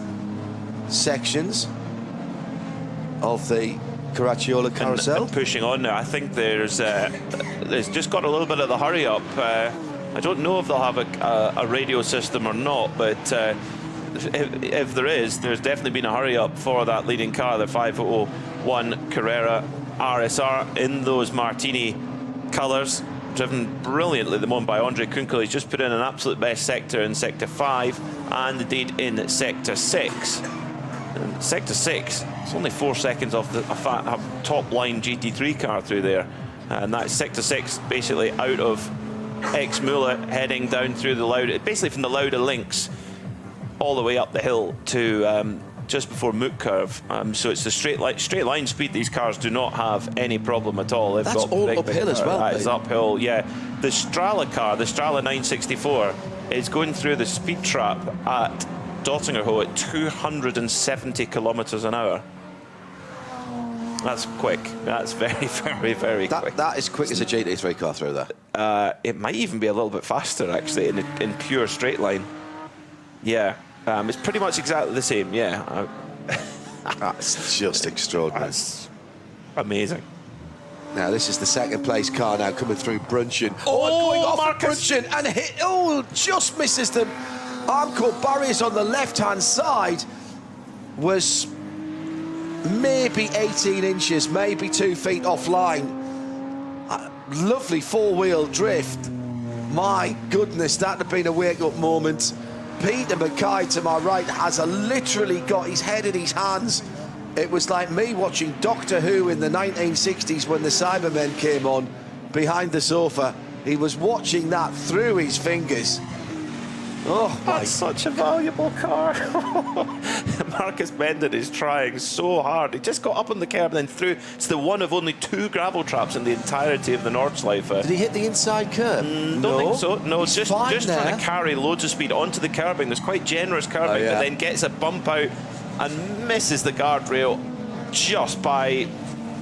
sections of the Caracciola carousel. And pushing on now. I think there's just got a little bit of the hurry up. I don't know if they'll have a radio system or not, but if there is, there's definitely been a hurry up for that leading car, the 501 Carrera RSR in those Martini colours, driven brilliantly at the moment by Andre Kunkel. He's just put in an absolute best sector in Sector 5 and indeed in Sector 6. And Sector 6, it's only 4 seconds off a top line GT3 car through there, and that's Sector 6 basically out of Ex-Mula, heading down through the Lauda, basically from the Lauda links all the way up the hill to just before Moot Curve. So it's the straight line speed. These cars do not have any problem at all. They've That's got all big uphill as well. It's uphill, yeah. The Strala car, the Strala 964, is going through the speed trap at Dottingerho at 270 kilometres an hour. That's quick. That's very, very, very quick. That is quick as a GT3 car through there. It might even be a little bit faster, actually, in pure straight line. Yeah. It's pretty much exactly the same, yeah. That's just extraordinary. That's amazing. Now, this is the second place car now coming through Brunchen. Oh, going off Marcus. Brunchen and hit, just misses the Armco barriers on the left-hand side. Was maybe 18 inches, maybe 2 feet offline. Lovely four-wheel drift. My goodness, that'd have been a wake-up moment. Peter Mackay to my right has literally got his head in his hands. It was like me watching Doctor Who in the 1960s when the Cybermen came on behind the sofa. He was watching that through his fingers. Oh, that's such a valuable car. Marcus Menden is trying so hard. He just got up on the curb and then through. It's the one of only 2 gravel traps in the entirety of the Nordschleife. Did he hit the inside curb? Don't think so. No, he's just trying to carry loads of speed onto the curbing. There's quite generous curbing, but then gets a bump out and misses the guardrail just by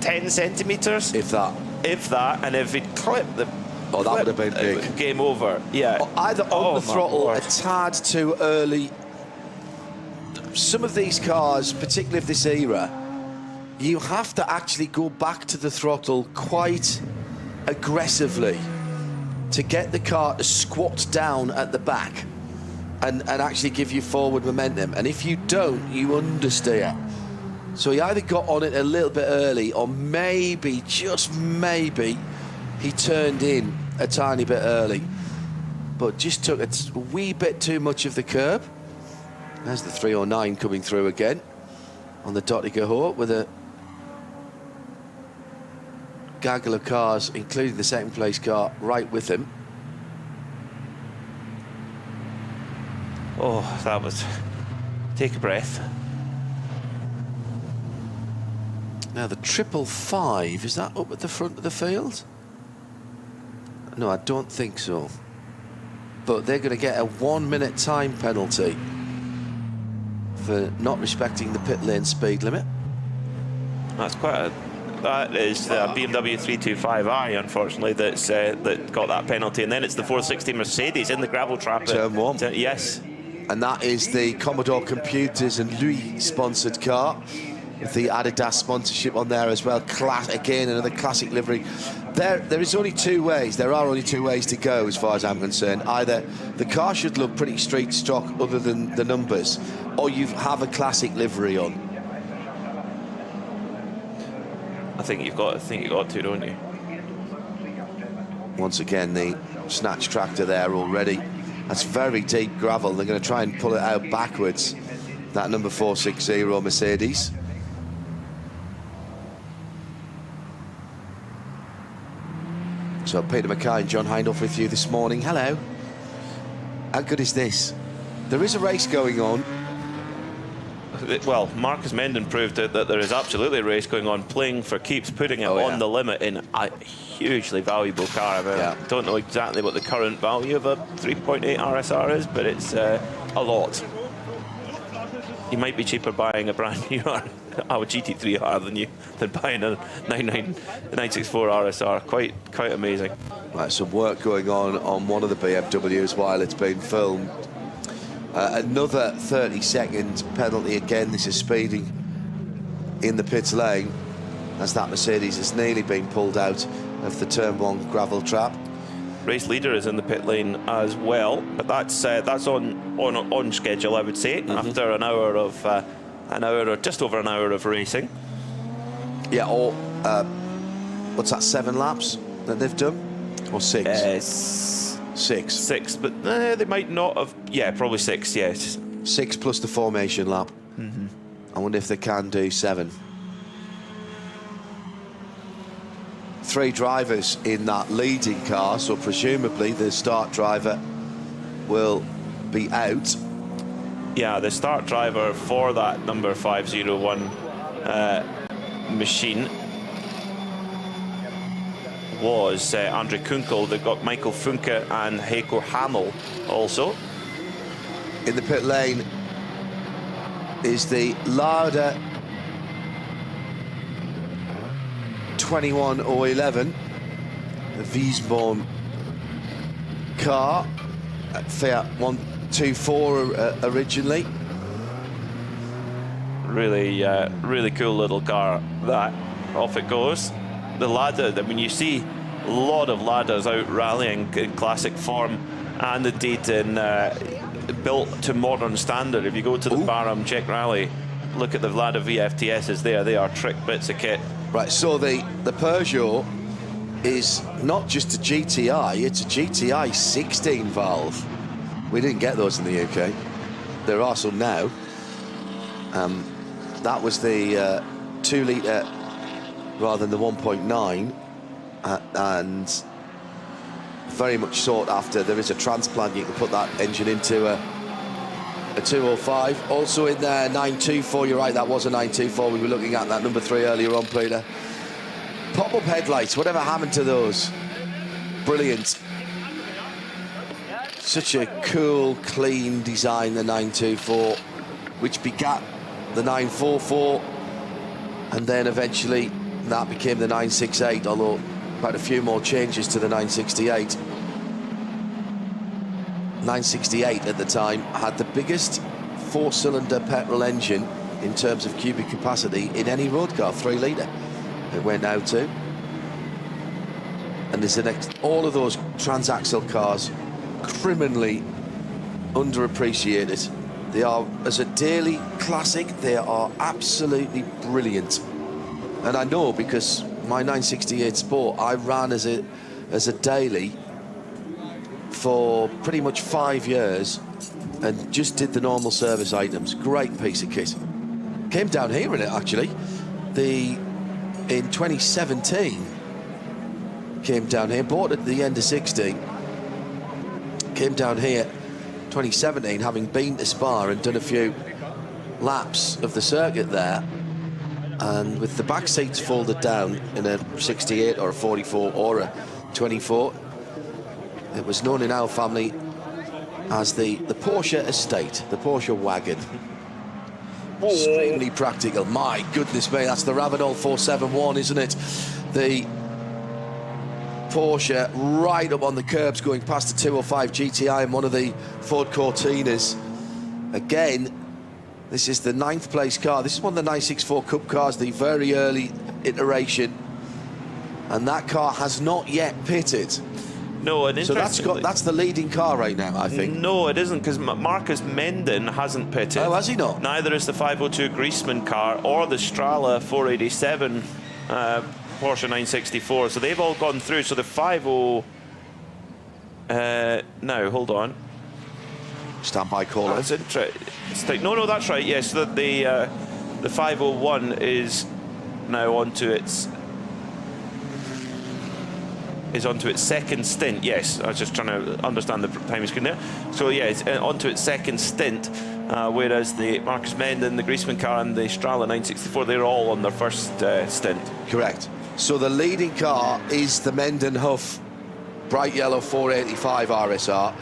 10 centimetres. If that. And if he'd clipped the... Oh, that would have been big. Game over, yeah. Either on the throttle a tad too early. Some of these cars, particularly of this era, you have to actually go back to the throttle quite aggressively to get the car to squat down at the back and actually give you forward momentum. And if you don't, you understeer. So he either got on it a little bit early or maybe, just maybe, he turned in a tiny bit early. but just took a wee bit too much of the curb. There's the 309 coming through again on the Dottiger with a gaggle of cars, including the second place car, right with him. Oh, that was... Take a breath. Now the 555, is that up at the front of the field? No, I don't think so. But they're going to get a 1 minute time penalty for not respecting the pit lane speed limit. That's quite a... That is the BMW 325i, unfortunately, that got that penalty. And then it's the 460 Mercedes in the gravel trap. Turn 1. Yes. And that is the Commodore Computers and Louis sponsored car, with the ADAC sponsorship on there as well. Again, another classic livery. There is only two ways. There are only two ways to go, as far as I'm concerned. Either the car should look pretty street stock, other than the numbers, or you have a classic livery on. I think you've got to, don't you? Once again, the snatch tractor there already. That's very deep gravel. They're going to try and pull it out backwards. That number 460 Mercedes. So Peter Mackay and John Hindhaugh with you this morning. Hello. How good is this? There is a race going on. Well, Marcus Menden proved that there is absolutely a race going on, playing for keeps, putting it on the limit in a hugely valuable car. I don't know exactly what the current value of a 3.8 RSR is, but it's a lot. You might be cheaper buying a brand new GT3R than buying a 964 RSR. Quite amazing. Right, some work going on one of the BMWs while it's being filmed. Another 30-second penalty again. This is speeding in the pit lane, as that Mercedes has nearly been pulled out of the turn 1 gravel trap. Race leader is in the pit lane as well, but that's on schedule, I would say, after an hour or just over an hour of racing. Yeah, or what's that, 7 laps that they've done, or 6? 6, but they might not have. Yeah, probably 6. Yes, 6 plus the formation lap. I wonder if they can do 7. 3 drivers in that leading car, so presumably the start driver will be out. Yeah, the start driver for that number 501 machine was Andre Kunkel. They've got Michael Funke and Heiko Hamel also. In the pit lane is the Lauda 21011, the Wiesborn car, Fiat 124 originally. Really cool little car. That off it goes. The Lada, I mean, you see a lot of Ladas out rallying in classic form, and indeed in built to modern standard. If you go to the Bahrain Czech Rally, look at the Lada VFTSs there. They are trick bits of kit. Right, so the Peugeot is not just a GTI, it's a GTI 16 valve. We didn't get those in the UK. There are some now. That was the 2 litre rather than the 1.9, and very much sought after. There is a transplant, you can put that engine into a 205. Also in there, 924, you're right, that was a 924. We were looking at that number 3 earlier on, Peter. Pop-up headlights, whatever happened to those? Brilliant. Such a cool, clean design, the 924, which begat the 944, and then eventually that became the 968, although quite a few more changes to the 968. 968 at the time had the biggest 4-cylinder petrol engine in terms of cubic capacity in any road car, 3 litre. It went out to. And there's all of those transaxle cars criminally underappreciated. They are, as a daily classic, they are absolutely brilliant. And I know, because my 968 Sport I ran as a daily for pretty much 5 years and just did the normal service items. Great piece of kit. Came down here in it, actually. In 2017, came down here, bought it at the end of 16. Came down here 2017, having been to Spa and done a few laps of the circuit there. And with the back seats folded down in a 68 or a 44 or a 24, it was known in our family as the Porsche estate, the Porsche wagon. Extremely practical. My goodness me, that's the RAVENOL 471, isn't it? The Porsche right up on the curbs going past the 205 GTI and one of the Ford Cortinas. Again, this is the 9th place car. This is one of the 964 Cup cars, the very early iteration. And that car has not yet pitted. No, and so that's the leading car right now, I think. No, it isn't, because Marcus Menden hasn't pitted. Oh, has he not? Neither is the 502 Griezmann car or the Strala 487 Porsche 964. So they've all gone through. So the 50... now, hold on. Standby caller. That's interesting. No, that's right. Yes, the 501 is now onto its second stint. Yes, I was just trying to understand the timing screen there. So yeah, it's onto its second stint, whereas the Marcus Menden, the Griezmann car, and the Strala 964, they're all on their first stint. Correct. So the leading car is the Menden Huff bright yellow 485 RSR,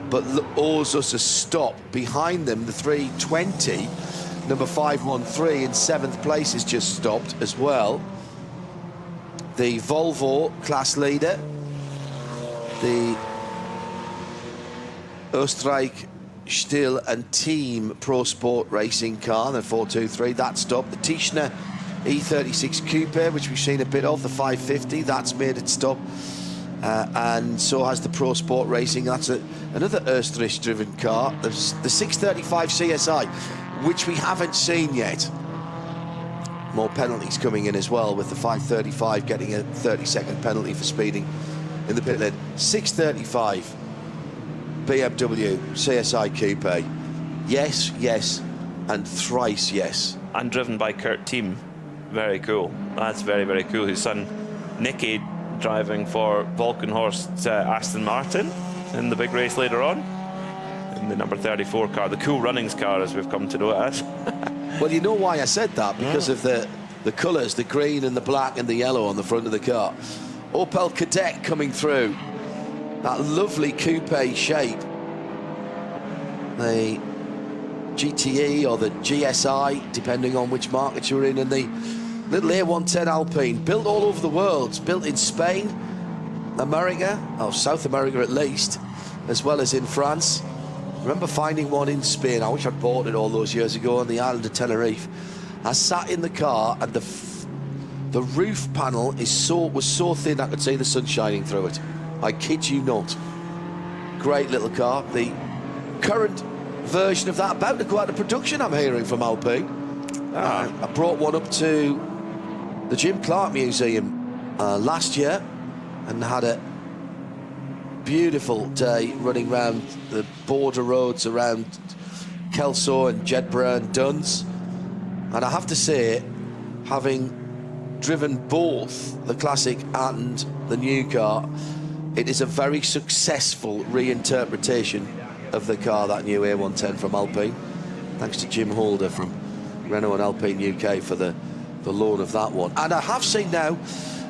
but owes us a stop behind them. The 320, number 513 in 7th place, is just stopped as well. The Volvo class leader, the Österreich Still and Team Pro Sport Racing car, the 423, that stopped. The Tischner E36 Coupe, which we've seen a bit of, the 550, that's made it stop. And so has the Pro Sport Racing. That's another Österreich driven car. The 635 CSI, which we haven't seen yet. More penalties coming in as well, with the 535 getting a 30-second penalty for speeding in the pit lane. 635 BMW CSI Coupe. Yes, yes, and thrice yes. And driven by Kurt Team. Very cool. That's very, very cool. His son Nicky driving for Volkenhorst Aston Martin in the big race later on. In the number 34 car, the Cool Runnings car, as we've come to know it as. Well, you know why I said that? Because of the colours, the green and the black and the yellow on the front of the car. Opel Kadett coming through. That lovely coupe shape. The GTE or the GSI, depending on which market you're in, and the little A110 Alpine, built all over the world. It's built in Spain, America, or South America at least, as well as in France. I remember finding one in Spain. I wish I'd bought it all those years ago on the island of Tenerife. I sat in the car and the roof panel was so thin I could see the sun shining through it. I kid you not. Great little car. The current version of that about to go out of production, I'm hearing from Alpine. I brought one up to the Jim Clark Museum last year and had a beautiful day running around the border roads around Kelso and Jedburgh and Duns. And I have to say, having driven both the classic and the new car, it is a very successful reinterpretation of the car, that new A110 from Alpine. Thanks to Jim Holder from Renault and Alpine UK for the loan of that one. And I have seen now,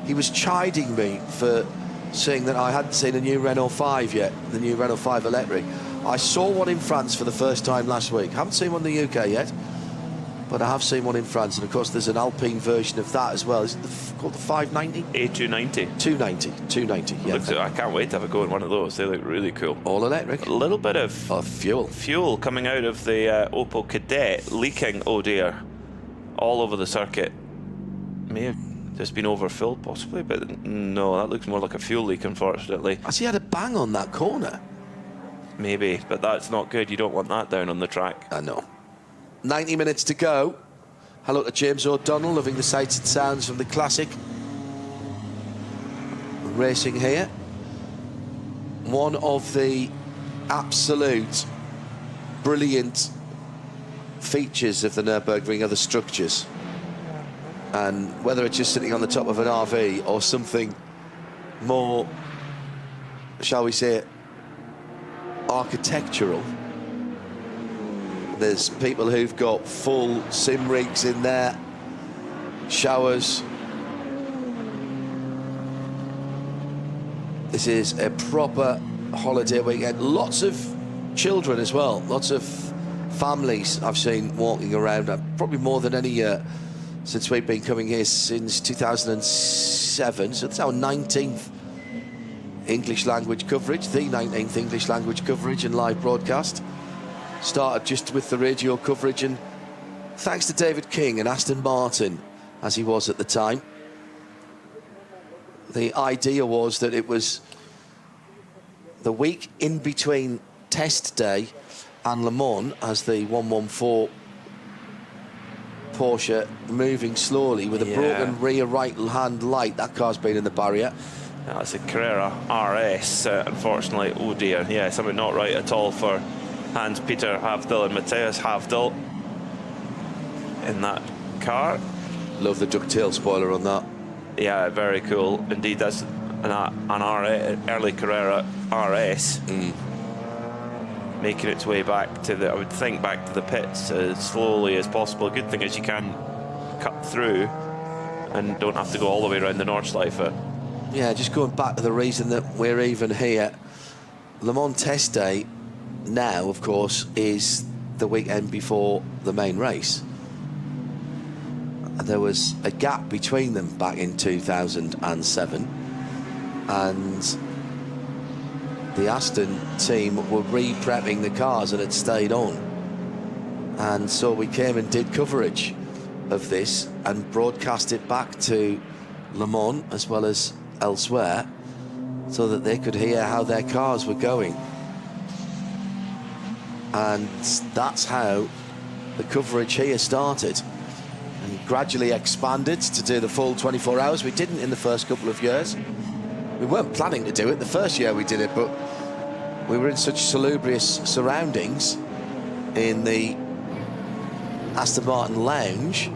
he was chiding me for saying that I hadn't seen a new Renault 5 yet, the new Renault 5 electric. I saw one in France for the first time last week. Haven't seen one in the UK yet, but I have seen one in France. And of course there's an Alpine version of that as well. Is it called the 590? A290. 290, yeah. I can't wait to have a go in one of those. They look really cool. All electric. A little bit of fuel coming out of the Opel Kadett, leaking, oh dear, all over the circuit. May have just been overfilled possibly, but no, that looks more like a fuel leak, unfortunately. Has he had a bang on that corner? Maybe, but that's not good. You don't want that down on the track. I know. 90 minutes to go. Hello to James O'Donnell, loving the sights and sounds from the classic racing here. one of the absolute brilliant features of the Nürburgring are the structures. And whether it's just sitting on the top of an RV or something more, shall we say, architectural, there's people who've got full sim rigs in there, showers. This is a proper holiday weekend. Lots of children as well, lots of families I've seen walking around, probably more than any year since we've been coming here since 2007. So it's our 19th English language coverage, the 19th English language coverage and live broadcast. Started just with the radio coverage, and thanks to David King and Aston Martin, as he was at the time, the idea was that it was the week in between test day and Le Mans, as the 114 Porsche moving slowly with a broken rear right-hand light. That car's been in the barrier. That's a Carrera RS, unfortunately. Oh dear, yeah, something not right at all for Hans-Peter Havdal and Matthias Havdal in that car. Love the ducktail spoiler on that. Yeah, very cool. Indeed, that's an early Carrera RS. Making its way back to I would think, back to the pits as slowly as possible. A good thing is you can cut through and don't have to go all the way around the Nordschleife. Yeah, just going back to the reason that we're even here. Le Mans test day now, of course, is the weekend before the main race. And there was a gap between them back in 2007, and the Aston team were re-prepping the cars and had stayed on. And so we came and did coverage of this and broadcast it back to Le Mans as well as elsewhere, so that they could hear how their cars were going. And that's how the coverage here started, and gradually expanded to do the full 24 hours. We didn't in the first couple of years. We weren't planning to do it the first year we did it, but we were in such salubrious surroundings in the Aston Martin lounge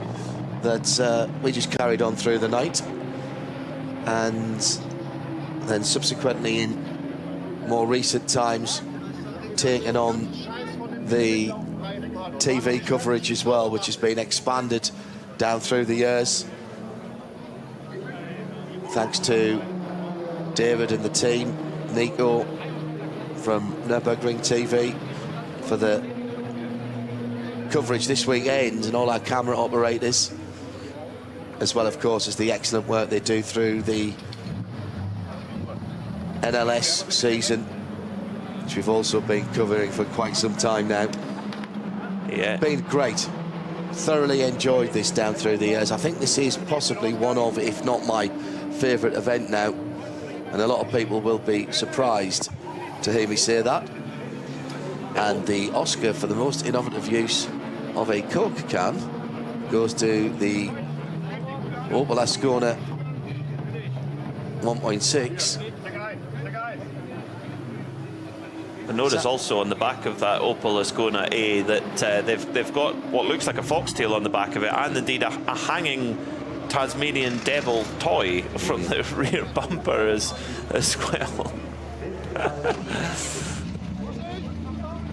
that we just carried on through the night, and then subsequently in more recent times taken on the TV coverage as well, which has been expanded down through the years, thanks to David and the team, Nico from Nürburgring TV for the coverage this weekend, and all our camera operators, as well, of course, as the excellent work they do through the NLS season, which we've also been covering for quite some time now. Yeah, been great. Thoroughly enjoyed this down through the years. I think this is possibly one of, if not my favourite event now, and a lot of people will be surprised to hear me say that. And the Oscar for the most innovative use of a Coke can goes to the Opel Ascona 1.6. I notice also on the back of that Opel Ascona A that they've got what looks like a foxtail on the back of it, and indeed a hanging Tasmanian devil toy from the rear bumper as well.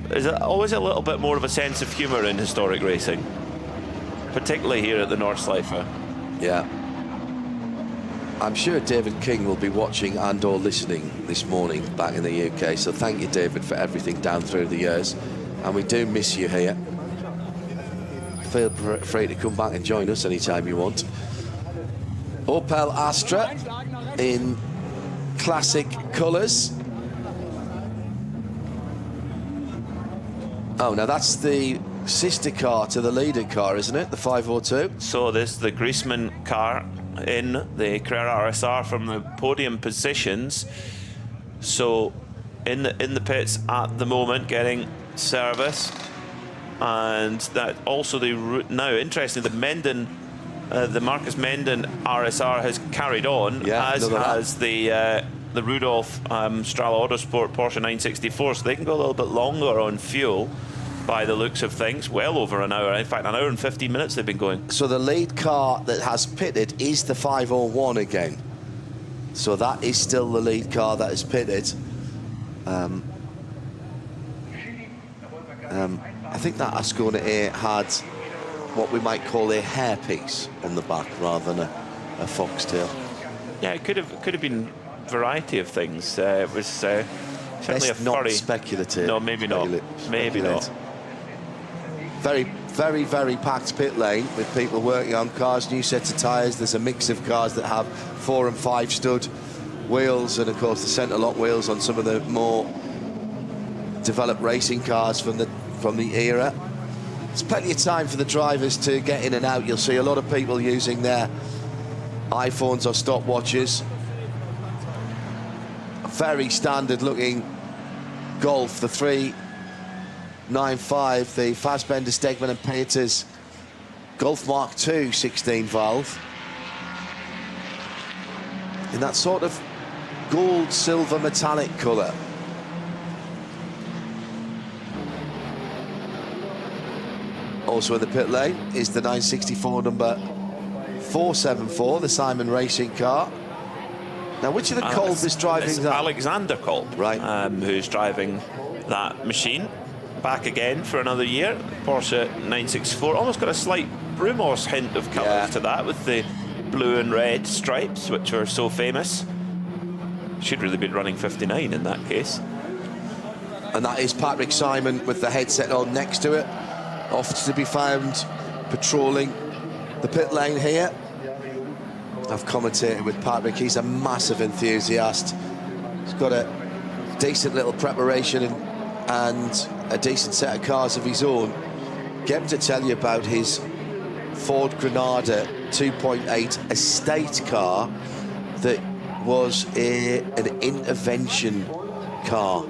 There's always a little bit more of a sense of humour in historic racing, particularly here at the Nordschleife. Yeah. I'm sure David King will be watching and or listening this morning back in the UK, so thank you, David, for everything down through the years, and we do miss you here. Feel free to come back and join us anytime you want. Opel Astra in classic colours. Oh, now that's the sister car to the leader car, isn't it? The 502. So this is the Griezmann car in the Carrera RSR from the podium positions. So in the pits at the moment, getting service, and that also now interesting, the Menden, the Marcus Menden RSR has carried on, as has the the Rudolph Strala Autosport Porsche 964, so they can go a little bit longer on fuel by the looks of things, well over an hour. In fact, an hour and 15 minutes they've been going. So the lead car that has pitted is the 501 again. So that is still the lead car that is pitted. I think that Ascona A had what we might call a hairpiece on the back rather than a foxtail. Yeah, it could have been a variety of things. It was certainly Best a not furry. speculative. No, maybe not. Maybe not. Very, very, very packed pit lane with people working on cars, new sets of tyres. There's a mix of cars that have 4 and 5 stud wheels, and of course the centre lock wheels on some of the more developed racing cars from the era. There's plenty of time for the drivers to get in and out. You'll see a lot of people using their iPhones or stopwatches. A very standard looking Golf, the 395, the Fassbender, Stegman and Peters Golf Mark II 16 valve. In that sort of gold, silver, metallic colour. Also in the pit lane is the 964 number 474, the Simon Racing car. Now, which of the Kolb is driving that? Alexander Kolb, right? Who's driving that machine. Back again for another year. Porsche 964. Almost got a slight Brumos hint of colour to that with the blue and red stripes, which are so famous. Should really be running 59 in that case. And that is Patrick Simon with the headset on next to it. Oft to be found patrolling the pit lane here. I've commentated with Patrick. He's a massive enthusiast. He's got a decent little preparation and a decent set of cars of his own. Get him to tell you about his Ford Granada 2.8 estate car that was an intervention car,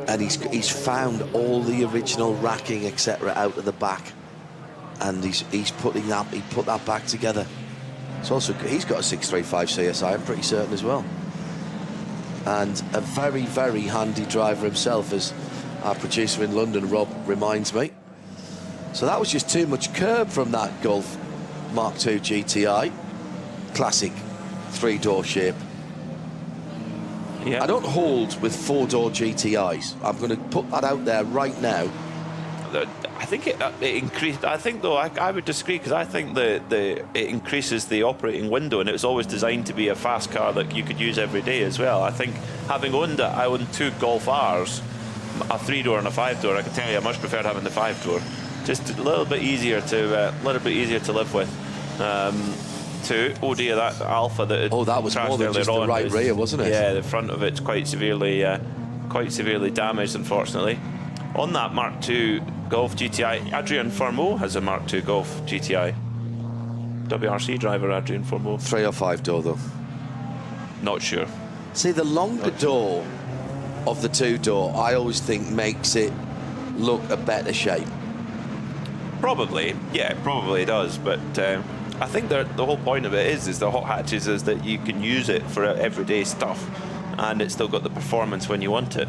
and he's found all the original racking etc out of the back, and he put that back together. It's also, he's got a 635 CSI, I'm pretty certain as well, and a very, very handy driver himself, as our producer in London, Rob, reminds me. So that was just too much curb from that Golf Mark II GTI. Classic 3-door shape. Yeah. I don't hold with 4-door GTIs. I'm going to put that out there right now. I think it increased. I think though I would disagree, because I think it increases the operating window, and it was always designed to be a fast car that you could use every day as well. I think having owned it, I owned 2 Golf R's, a 3-door and a 5-door. I can tell you, I much preferred having the 5-door. Just a little bit easier to live with. Oh dear, that Alpha that that was more than just the right rear, wasn't it? Yeah, the front of it's quite severely damaged, unfortunately. On that Mark II Golf GTI, Adrien Fourmeau has a Mark II Golf GTI. WRC driver Adrien Fourmeau. 3 or 5-door though? Not sure. See, the longer door of the 2-door, I always think makes it look a better shape. Probably, yeah, probably does. But I think the whole point of it is the hot hatches is that you can use it for everyday stuff, and it's still got the performance when you want it.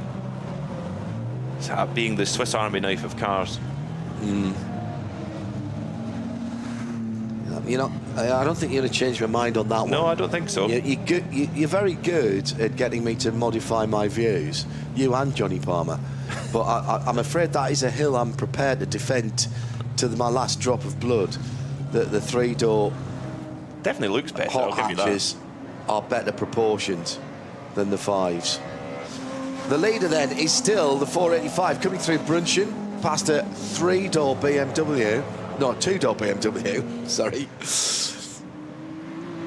It's being the Swiss Army knife of cars. You know, I don't think you're going to change my mind on that one. No, I don't think so. You're very good at getting me to modify my views, you and Johnny Palmer. But I'm afraid that is a hill I'm prepared to defend to my last drop of blood. The 3-door definitely looks better. hot hatches are better proportioned than the 5s. The leader then is still the 485 coming through Brunchen past a 3-door BMW. No, 2-door BMW, sorry.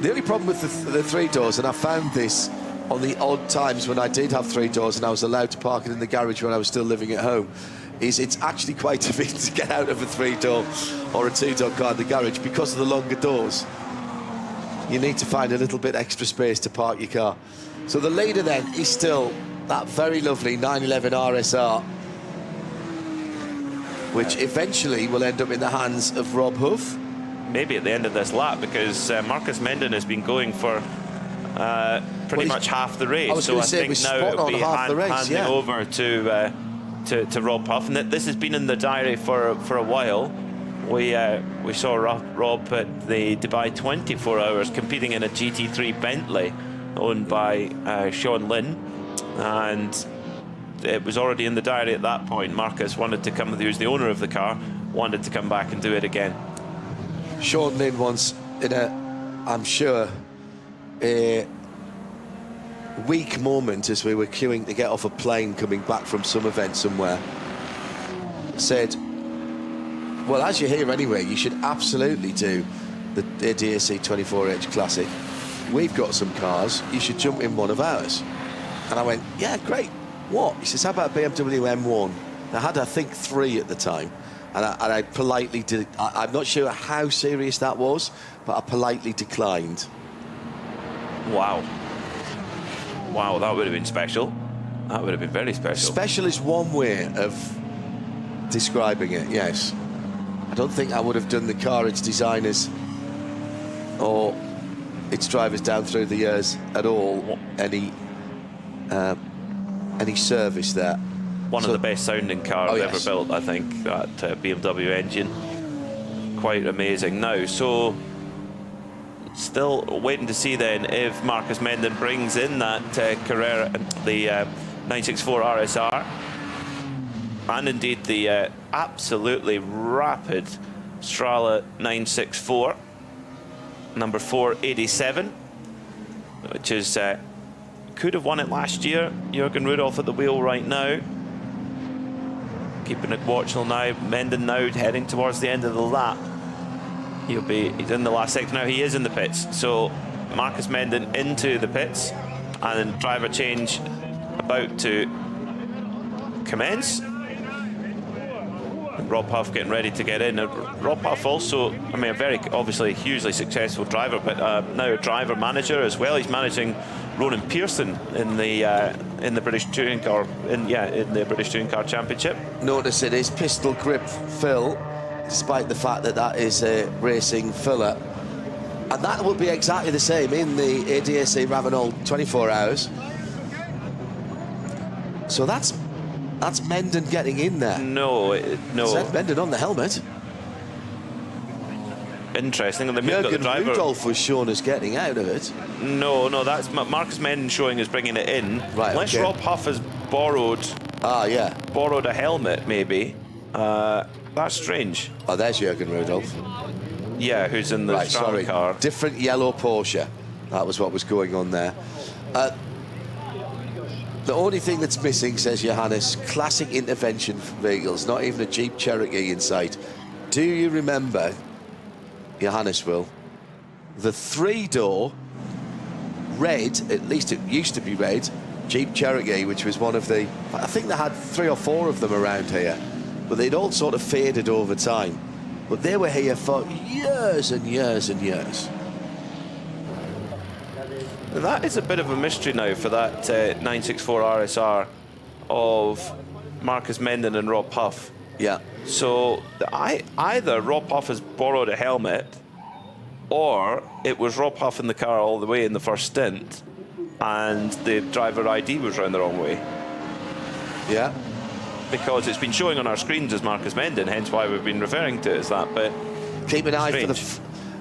The only problem with the 3 doors, and I found this on the odd times when I did have 3 doors and I was allowed to park it in the garage when I was still living at home, is it's actually quite a bit to get out of a 3-door or a 2-door car in the garage because of the longer doors. You need to find a little bit extra space to park your car. So the leader then is still that very lovely 911 RSR, which eventually will end up in the hands of Rob Huff. Maybe at the end of this lap, because Marcus Menden has been going for pretty much half the race. So I think now it'll be handing over to Rob Huff. And this has been in the diary for a while. We saw Rob at the Dubai 24 Hours competing in a GT3 Bentley owned by Sean Lynn, and it was already in the diary at that point. Marcus wanted to come, who's the owner of the car, wanted to come back and do it again. Sean Lynn once, in a, I'm sure, a weak moment as we were queuing to get off a plane coming back from some event somewhere, said, well, as you're here anyway, you should absolutely do the ADAC 24H Classic. We've got some cars, you should jump in one of ours. And I went, yeah, great. What? He says, how about BMW M1? I had, I think, 3 at the time. And I politely did. I'm not sure how serious that was, but I politely declined. Wow. Wow, that would have been special. That would have been very special. Special is one way of describing it, yes. I don't think I would have done the car, its designers, or its drivers down through the years at all, any service there. One of the best sounding cars ever built, I think, that BMW engine. Quite amazing. Now, so still waiting to see then if Marcus Menden brings in that Carrera, the 964 RSR, and indeed the absolutely rapid Strala 964, number 487, which is could have won it last year. Jürgen Rudolph at the wheel right now. Keeping it watchful now. Menden now heading towards the end of the lap. He's in the last sector now. He is in the pits. So Marcus Menden into the pits, and driver change about to commence. And Rob Huff getting ready to get in. Rob Huff also, I mean, a very obviously hugely successful driver, but now a driver manager as well. He's managing Ronan Pearson in the British Touring Car in the British Touring Car Championship. Notice it is pistol grip fill, despite the fact that that is a racing filler, and that will be exactly the same in the ADAC RAVENOL 24 Hours. So that's Menden getting in there. No. Said Menden on the helmet. Interesting. And the driver Rudolph was shown as getting out of it. No, that's Marcus Menden showing us bringing it in. Right. Unless Rob Huff has borrowed a helmet, maybe. That's strange. Oh, there's Jürgen Rudolph. Yeah, who's in the Strala car. Different yellow Porsche. That was what was going on there. The only thing that's missing, says Johannes, classic intervention vehicles, not even a Jeep Cherokee in sight. Do you remember, Johannes will, the 3-door red, at least it used to be red, Jeep Cherokee, which was one of the, I think they had 3 or 4 of them around here, but they'd all sort of faded over time. But they were here for years and years and years. That is a bit of a mystery now for that 964 RSR of Marcus Menden and Rob Huff. Yeah. So either Rob Huff has borrowed a helmet, or it was Rob Huff in the car all the way in the first stint, and the driver ID was round the wrong way. Yeah. Because it's been showing on our screens as Marcus Menden, hence why we've been referring to it as that. But keep an eye for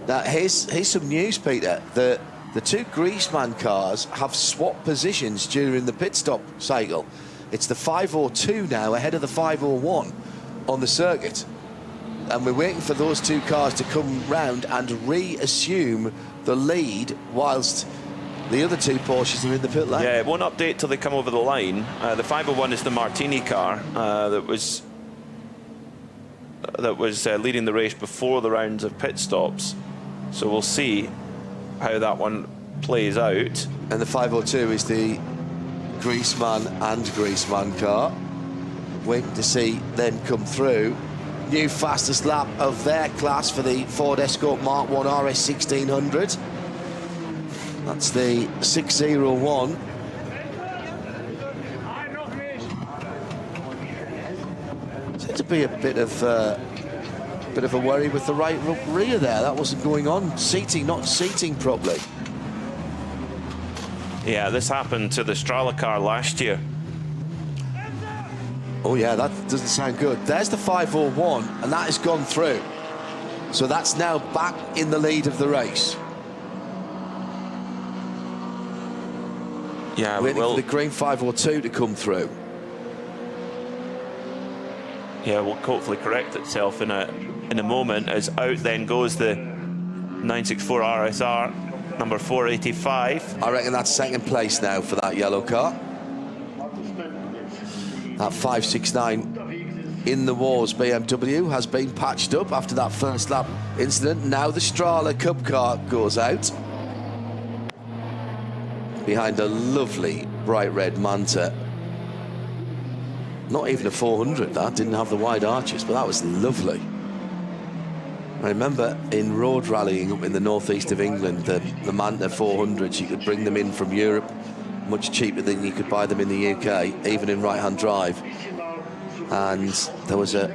the. Here's some news, Peter. The 2 Griezmann cars have swapped positions during the pit stop cycle. It's the 502 now ahead of the 501 on the circuit. And we're waiting for those 2 cars to come round and reassume the lead whilst the other 2 Porsches are in the pit lane. Yeah, it won't update till they come over the line. The 501 is the Martini car that was leading the race before the rounds of pit stops. So we'll see how that one plays out. And the 502 is the Griezmann car. Waiting to see them come through. New fastest lap of their class for the Ford Escort Mark 1 RS 1600. That's the 601. Seems to be a bit of a worry with the right rear there. That wasn't going on. Seating, not seating properly. Yeah, this happened to the Strala car last year. Oh yeah, that doesn't sound good. There's the 501, and that has gone through. So that's now back in the lead of the race. Yeah, waiting for the green 502 to come through. Yeah, will hopefully correct itself in a moment, as out then goes the 964 RSR, number 485. I reckon that's second place now for that yellow car. That 569 in the wars BMW has been patched up after that first lap incident. Now the Strala Cup car goes out behind a lovely bright red Manta. Not even a 400, that didn't have the wide arches, but that was lovely. I remember in road rallying up in the northeast of England, the Manta 400s, you could bring them in from Europe much cheaper than you could buy them in the UK, even in right-hand drive. And there was a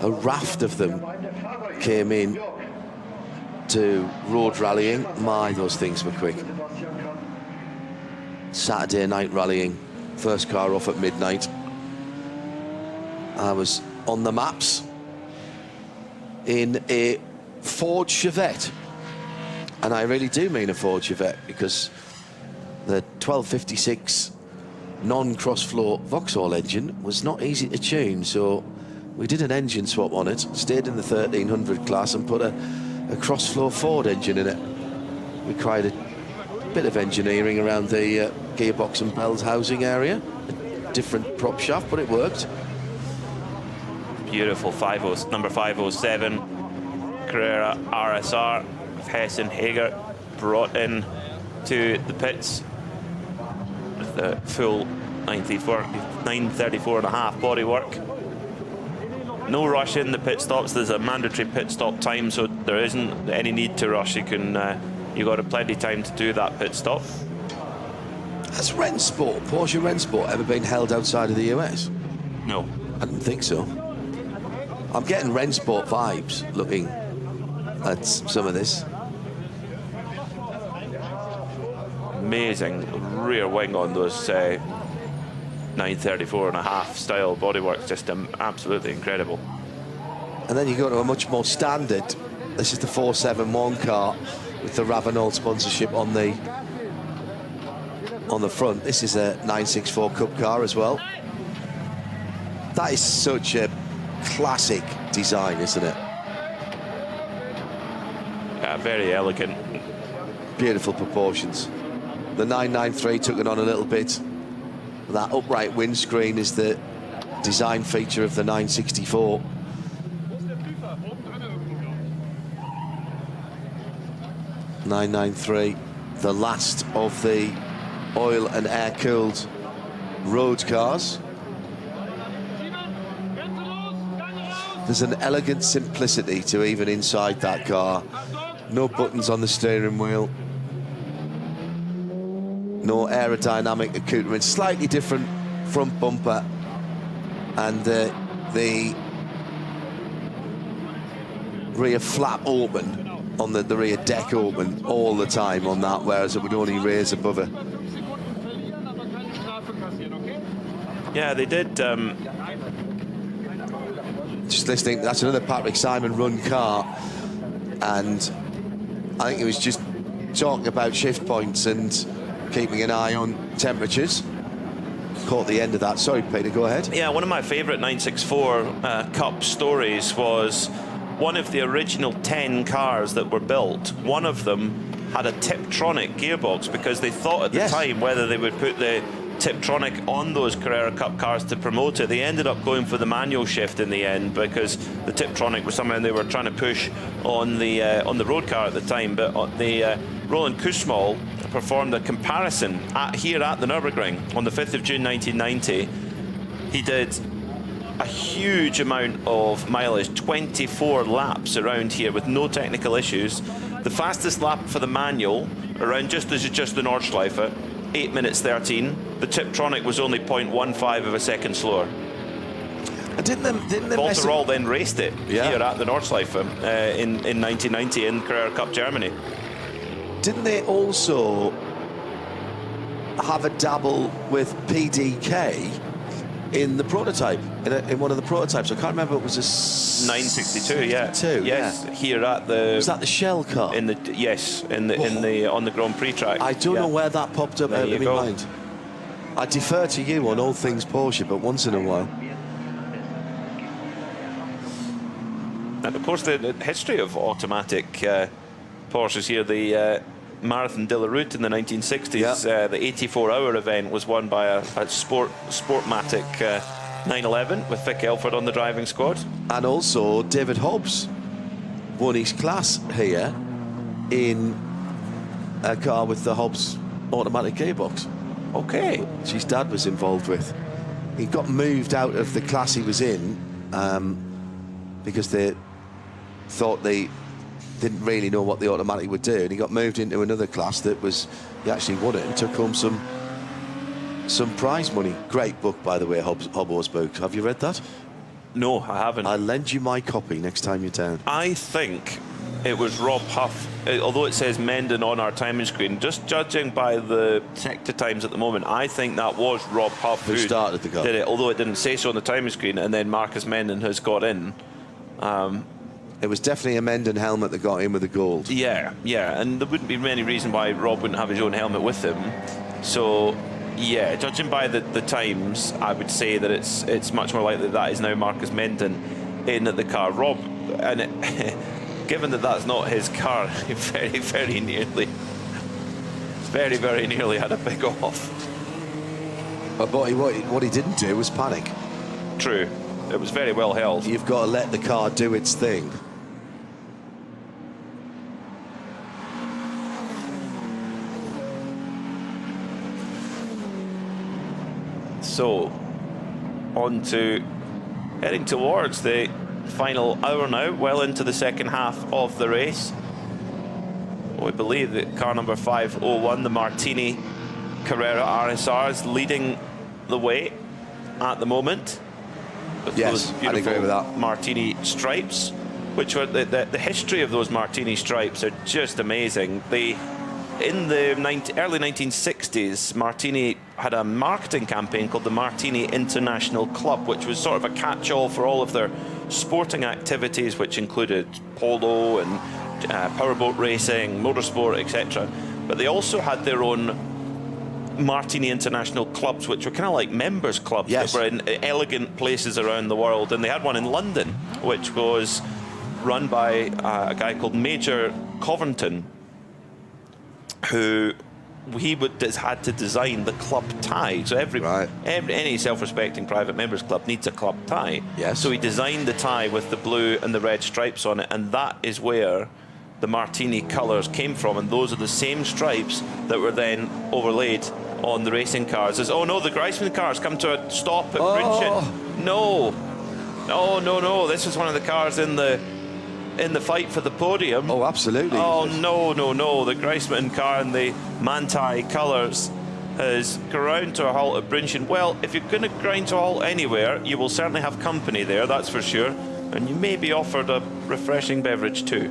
raft of them came in to road rallying. My, those things were quick. Saturday night rallying, first car off at midnight. I was on the maps in a Ford Chevette, and I really do mean a Ford Chevette, because the 1256 non-cross-flow Vauxhall engine was not easy to tune, so we did an engine swap on it, stayed in the 1300 class and put a cross-flow Ford engine in it. Required a bit of engineering around the gearbox and bells housing area, a different prop shaft, but it worked. Beautiful number 507 Carrera RSR with Hess and Hager brought in to the pits with the full 934 and a half bodywork. No rush in the pit stops. There's a mandatory pit stop time, so there isn't any need to rush. You got plenty of time to do that pit stop. Has Porsche Rennsport ever been held outside of the US? No, I didn't think so. I'm getting Rennsport vibes looking at some of this. Amazing rear wing on those 934 and a half style bodywork, just absolutely incredible. And then you go to a much more standard. This is the 471 car with the RAVENOL sponsorship on the front. This is a 964 Cup car as well. That is such a classic design, isn't it? Yeah, very elegant. Beautiful proportions. The 993 took it on a little bit. That upright windscreen is the design feature of the 964. (993), the last of the oil and air-cooled road cars. There's an elegant simplicity to even inside that car. No buttons on the steering wheel. No aerodynamic accoutrement. Slightly different front bumper. And the rear flap open, on the rear deck open all the time on that, whereas it would only raise above it. Yeah, they did. Just listening, that's another Patrick Simon run car, and I think he was just talking about shift points and keeping an eye on temperatures. Caught the end of that. Sorry, Peter, go ahead. Yeah, one of my favourite 964 Cup stories was one of the original 10 cars that were built. One of them had a Tiptronic gearbox, because they thought at the time whether they would put the Tiptronic on those Carrera Cup cars to promote it. They ended up going for the manual shift in the end, because the Tiptronic was something they were trying to push on the road car at the time. But the Roland Kussmaul performed a comparison here at the Nürburgring on the 5th of June 1990. He did a huge amount of mileage, 24 laps around here with no technical issues. The fastest lap for the manual, around just the Nordschleife, 8 minutes 13. The Tiptronic was only 0.15 of a second slower. Didn't they Balterol then raced it here at the Nordschleife in 1990 in Carrera Cup Germany. Didn't they also have a dabble with PDK in the prototype, in one of the prototypes. I can't remember. It was a 962, yeah. 2, yes, here at the. Was that the Shell car? In the on the Grand Prix track. I don't know where that popped up out of my mind. I defer to you on all things Porsche, but once in a while. And of course, the history of automatic Porsches here, the Marathon de la Route in the 1960s, the 84-hour event was won by a Sportmatic 911 with Vic Elford on the driving squad. And also David Hobbs won his class here in a car with the Hobbs automatic gearbox. Okay. Which his dad was involved with. He got moved out of the class he was in because they thought they didn't really know what the automatic would do, and he got moved into another class that was, he actually won it and took home some prize money. Great book, by the way, Hobbo's book. Have you read that? No, I haven't. I'll lend you my copy next time you're down. I think it was Rob Huff, although it says Mendon on our timing screen, just judging by the sector times at the moment, I think that was Rob Huff who started the car. Did it, although it didn't say so on the timing screen, and then Marcus Mendon has got in. It was definitely a Mendon helmet that got in with the gold. Yeah, and there wouldn't be any reason why Rob wouldn't have his own helmet with him. So, yeah, judging by the times, I would say that it's much more likely that is now Marcus Mendon in at the car. Rob, and given that that's not his car, he very nearly had a big off. But what he didn't do was panic. True. It was very well held. You've got to let the car do its thing. So, on to heading towards the final hour now, well into the second half of the race. We believe that car number 501, the Martini Carrera RSR, is leading the way at the moment. With yes, those I'd agree with that. Martini stripes, which were the history of those Martini stripes are just amazing. In the early 1960s, Martini had a marketing campaign called the Martini International Club, which was sort of a catch-all for all of their sporting activities, which included polo and powerboat racing, motorsport, etc. But they also had their own Martini International clubs, which were kind of like members clubs that were in elegant places around the world. And they had one in London, which was run by a guy called Major Covington, who had to design the club tie. So any self-respecting private members club needs a club tie. Yes. So he designed the tie with the blue and the red stripes on it, and that is where the Martini colours came from. And those are the same stripes that were then overlaid on the racing cars. Oh no, the Greisman cars come to a stop at Bridgen. No, this is one of the cars in the fight for the podium. Oh, absolutely. Oh, no. The Greisman car in the Manti colours has ground to a halt at Bridgen. Well, if you're going to grind to a halt anywhere, you will certainly have company there, that's for sure. And you may be offered a refreshing beverage too.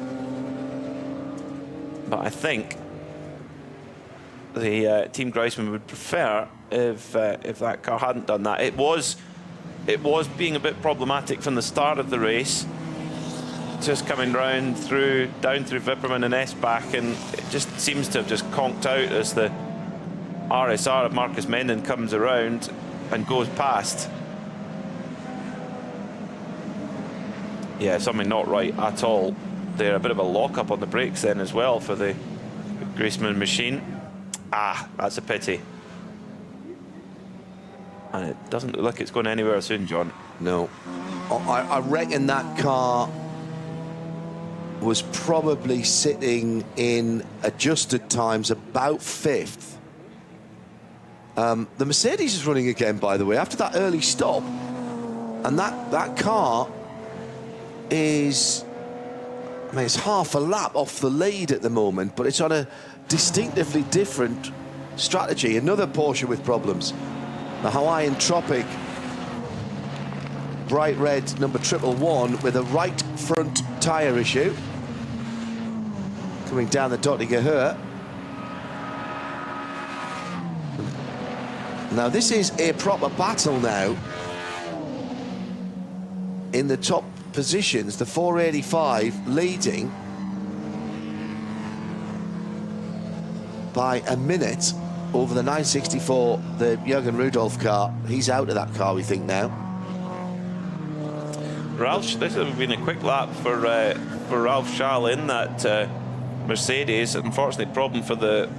But I think the Team Greisman would prefer if that car hadn't done that. It was being a bit problematic from the start of the race, just coming down through Wipperman and S-Bach, and it just seems to have just conked out as the RSR of Marcus Mendon comes around and goes past. Yeah, something not right at all there. A bit of a lock-up on the brakes then as well for the Greisman machine. Ah, that's a pity. And it doesn't look like it's going anywhere soon, John. No. I reckon that car was probably sitting in adjusted times about 5th. The Mercedes is running again, by the way, after that early stop. And that car is, I mean, it's half a lap off the lead at the moment, but it's on a distinctively different strategy. Another Porsche with problems. The Hawaiian Tropic, bright red number 111 with a right front tyre issue. Coming down the Dottinger Hurt. Now this is a proper battle now. In the top positions, the 485 leading by a minute over the 964, the Jürgen Rudolph car. He's out of that car, we think now. This has been a quick lap for Ralph Schall in that Mercedes. Unfortunately, problem for the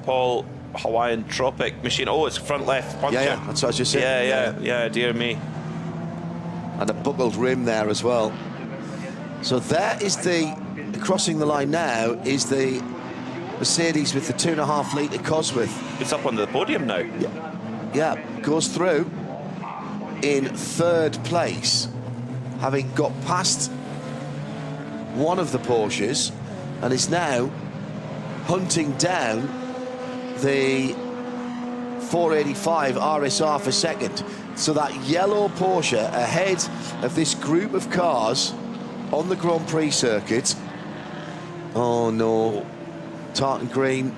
Paul Hawaiian Tropic machine. Oh, it's front left puncture. Yeah, that's what I was just saying. Yeah, dear me. And a buckled rim there as well. So there is crossing the line now is the Mercedes with the 2.5 litre Cosworth. It's up on the podium now. Yeah, goes through in 3rd place, having got past one of the Porsches, and is now hunting down the 485 RSR for 2nd. So that yellow Porsche ahead of this group of cars on the Grand Prix circuit. Oh no, tartan green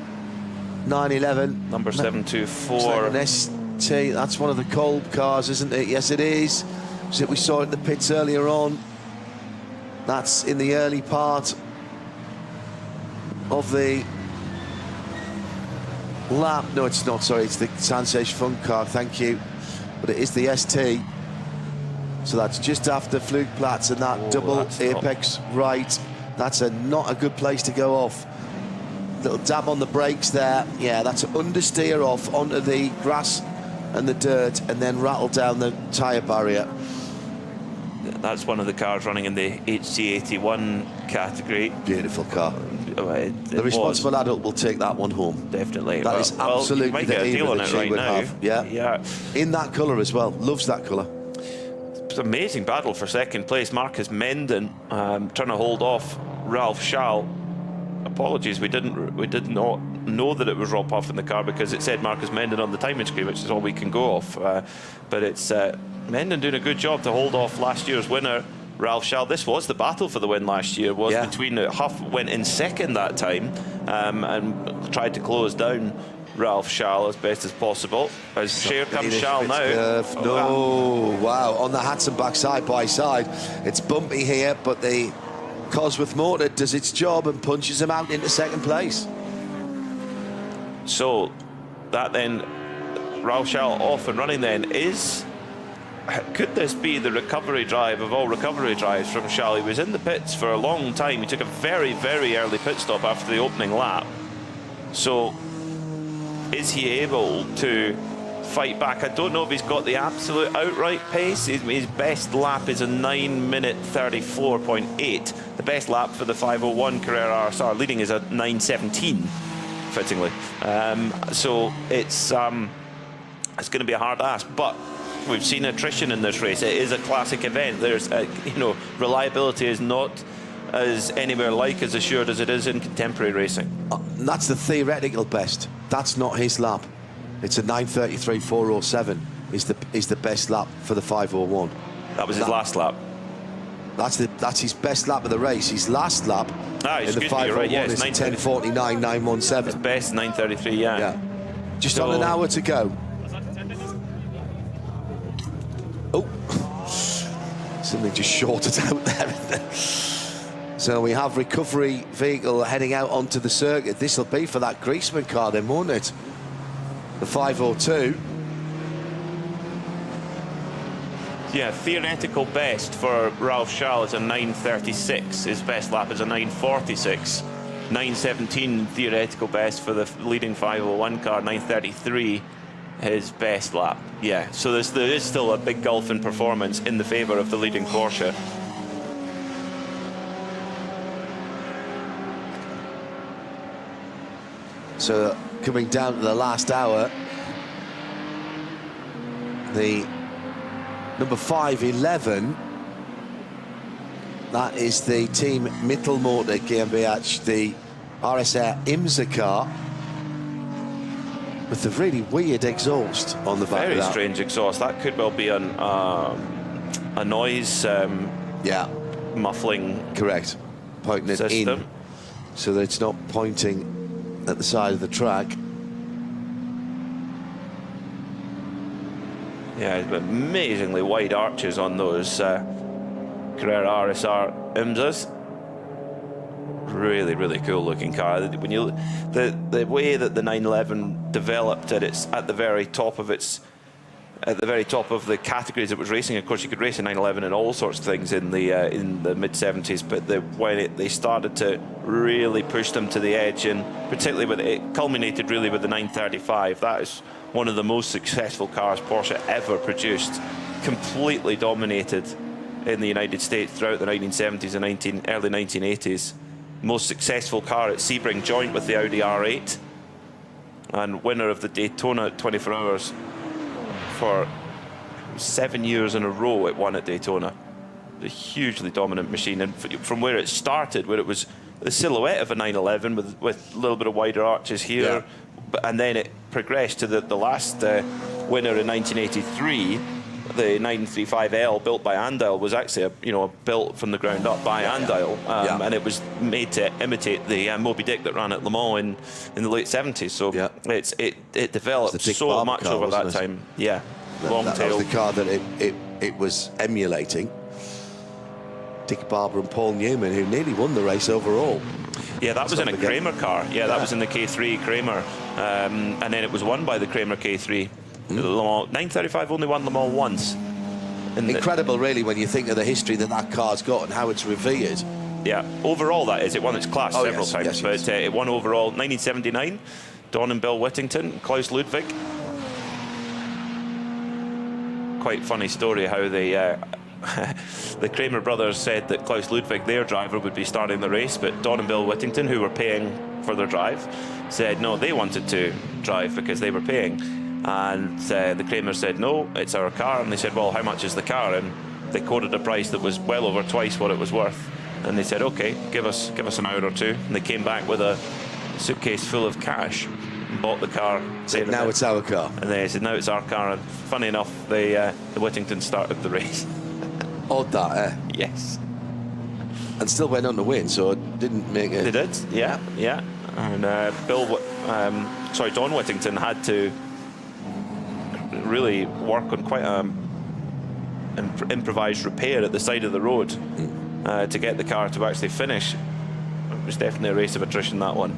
911, number 724, an ST. That's one of the Kolb cars, isn't it? Yes, it is. So we saw it in the pits earlier on. That's in the early part of the lap. No, it's not, sorry, it's the Sansage Funk car, thank you. But it is the ST. So that's just after Flugplatz and that double apex right. That's not a good place to go off. Little dab on the brakes there. Yeah, that's an understeer off onto the grass and the dirt, and then rattle down the tyre barrier. That's one of the cars running in the HC81 category. Beautiful car. The responsible adult will take that one home. Definitely. That is absolutely might get a deal on it right now. Have. Yeah. In that colour as well. Loves that colour. It's an amazing battle for 2nd place. Marcus Menden trying to hold off Ralph Schall. Apologies, we did not know that it was Rob Huff in the car because it said Marcus Menden on the timing screen, which is all we can go off. But it's Menden doing a good job to hold off last year's winner, Ralph Schall. This was the battle for the win last year, between Huff went in 2nd that time and tried to close down Ralph Schall as best as possible. As here comes Schall now. No, wow, on the hats and back side by side. It's bumpy here, but the Cosworth motor does its job and punches him out into 2nd place. So that then, Ralph Schall off and running then is... Could this be the recovery drive of all recovery drives from Schall? He was in the pits for a long time. He took a very, very early pit stop after the opening lap. So is he able to fight back? I don't know if he's got the absolute outright pace. His best lap is a 9:34.8. The best lap for the 501 Carrera RSR leading is a 9:17, fittingly. So it's going to be a hard ask, but we've seen attrition in this race. It is a classic event. There's reliability is not as anywhere like as assured as it is in contemporary racing. That's the theoretical best. That's not his lap. It's a 9:33.407 is the best lap for the 501. That was his last lap. That's his best lap of the race. His last lap in the 501 right, yeah, is 10:49.917. His best 9:33. Yeah. Just on an hour to go. Oh, something just shorted out there. So we have recovery vehicle heading out onto the circuit. This will be for that Griezmann car then, won't it? The 502. Yeah, theoretical best for Ralph Schall is a 9:36. His best lap is a 9:46. 9:17 theoretical best for the leading 501 car. 9:33 his best lap. Yeah, so there is still a big gulf in performance in the favour of the leading Porsche. So coming down to the last hour, the number 511, that is the Team Mittelmotor GmbH, the RSR IMSA car, with the really weird exhaust on the back. Very strange exhaust. That could well be a noise muffling. Correct. Pointing it system. in so that it's not pointing at the side of the track. Yeah, amazingly wide arches on those Carrera RSR IMSAs. Really, really cool looking car. When you the way that the 911 developed at the very top of the categories it was racing. Of course, you could race a 911 in all sorts of things in the mid 70s, but when they started to really push them to the edge, and particularly with it culminated really with the 935. That is one of the most successful cars Porsche ever produced. Completely dominated in the United States throughout the 1970s and early 1980s. Most successful car at Sebring, joint with the Audi R8, and winner of the Daytona 24 Hours for 7 years in a row. It won at Daytona. A hugely dominant machine, and from where it started, where it was the silhouette of a 911 with a little bit of wider arches here, and then it progressed to the last winner in 1983. The 935L, built by Andal, was actually built from the ground up by Andal, and it was made to imitate the Moby Dick that ran at Le Mans in the late 70s. So it developed so much over that time. Yeah, long tail. That was the car that it was emulating. Dick Barber and Paul Newman, who nearly won the race overall. Yeah, that was in a Kramer car. Yeah, that was in the K3 Kramer, and then it was won by the Kramer K3. The Le Mans 935 only won Le Mans once. Incredible, really, when you think of the history that car's got and how it's revered. Yeah, overall that is. It won its class several times, yes. but it won overall 1979. Don and Bill Whittington, Klaus Ludwig. Quite funny story how they. The Kramer brothers said that Klaus Ludwig, their driver, would be starting the race, but Don and Bill Whittington, who were paying for their drive, said no, they wanted to drive because they were paying. And the Kramer said, no, it's our car. And they said, well, how much is the car? And they quoted a price that was well over twice what it was worth. And they said, okay, give us an hour or two. And they came back with a suitcase full of cash and bought the car. Said, now it's our car. And they said, now it's our car. And funny enough, the Whittington started the race. Odd that, eh? Yes. And still went on to win, so it didn't make it. They did, yeah. And Don Whittington had to really work on quite an improvised repair at the side of the road to get the car to actually finish. It was definitely a race of attrition, that one.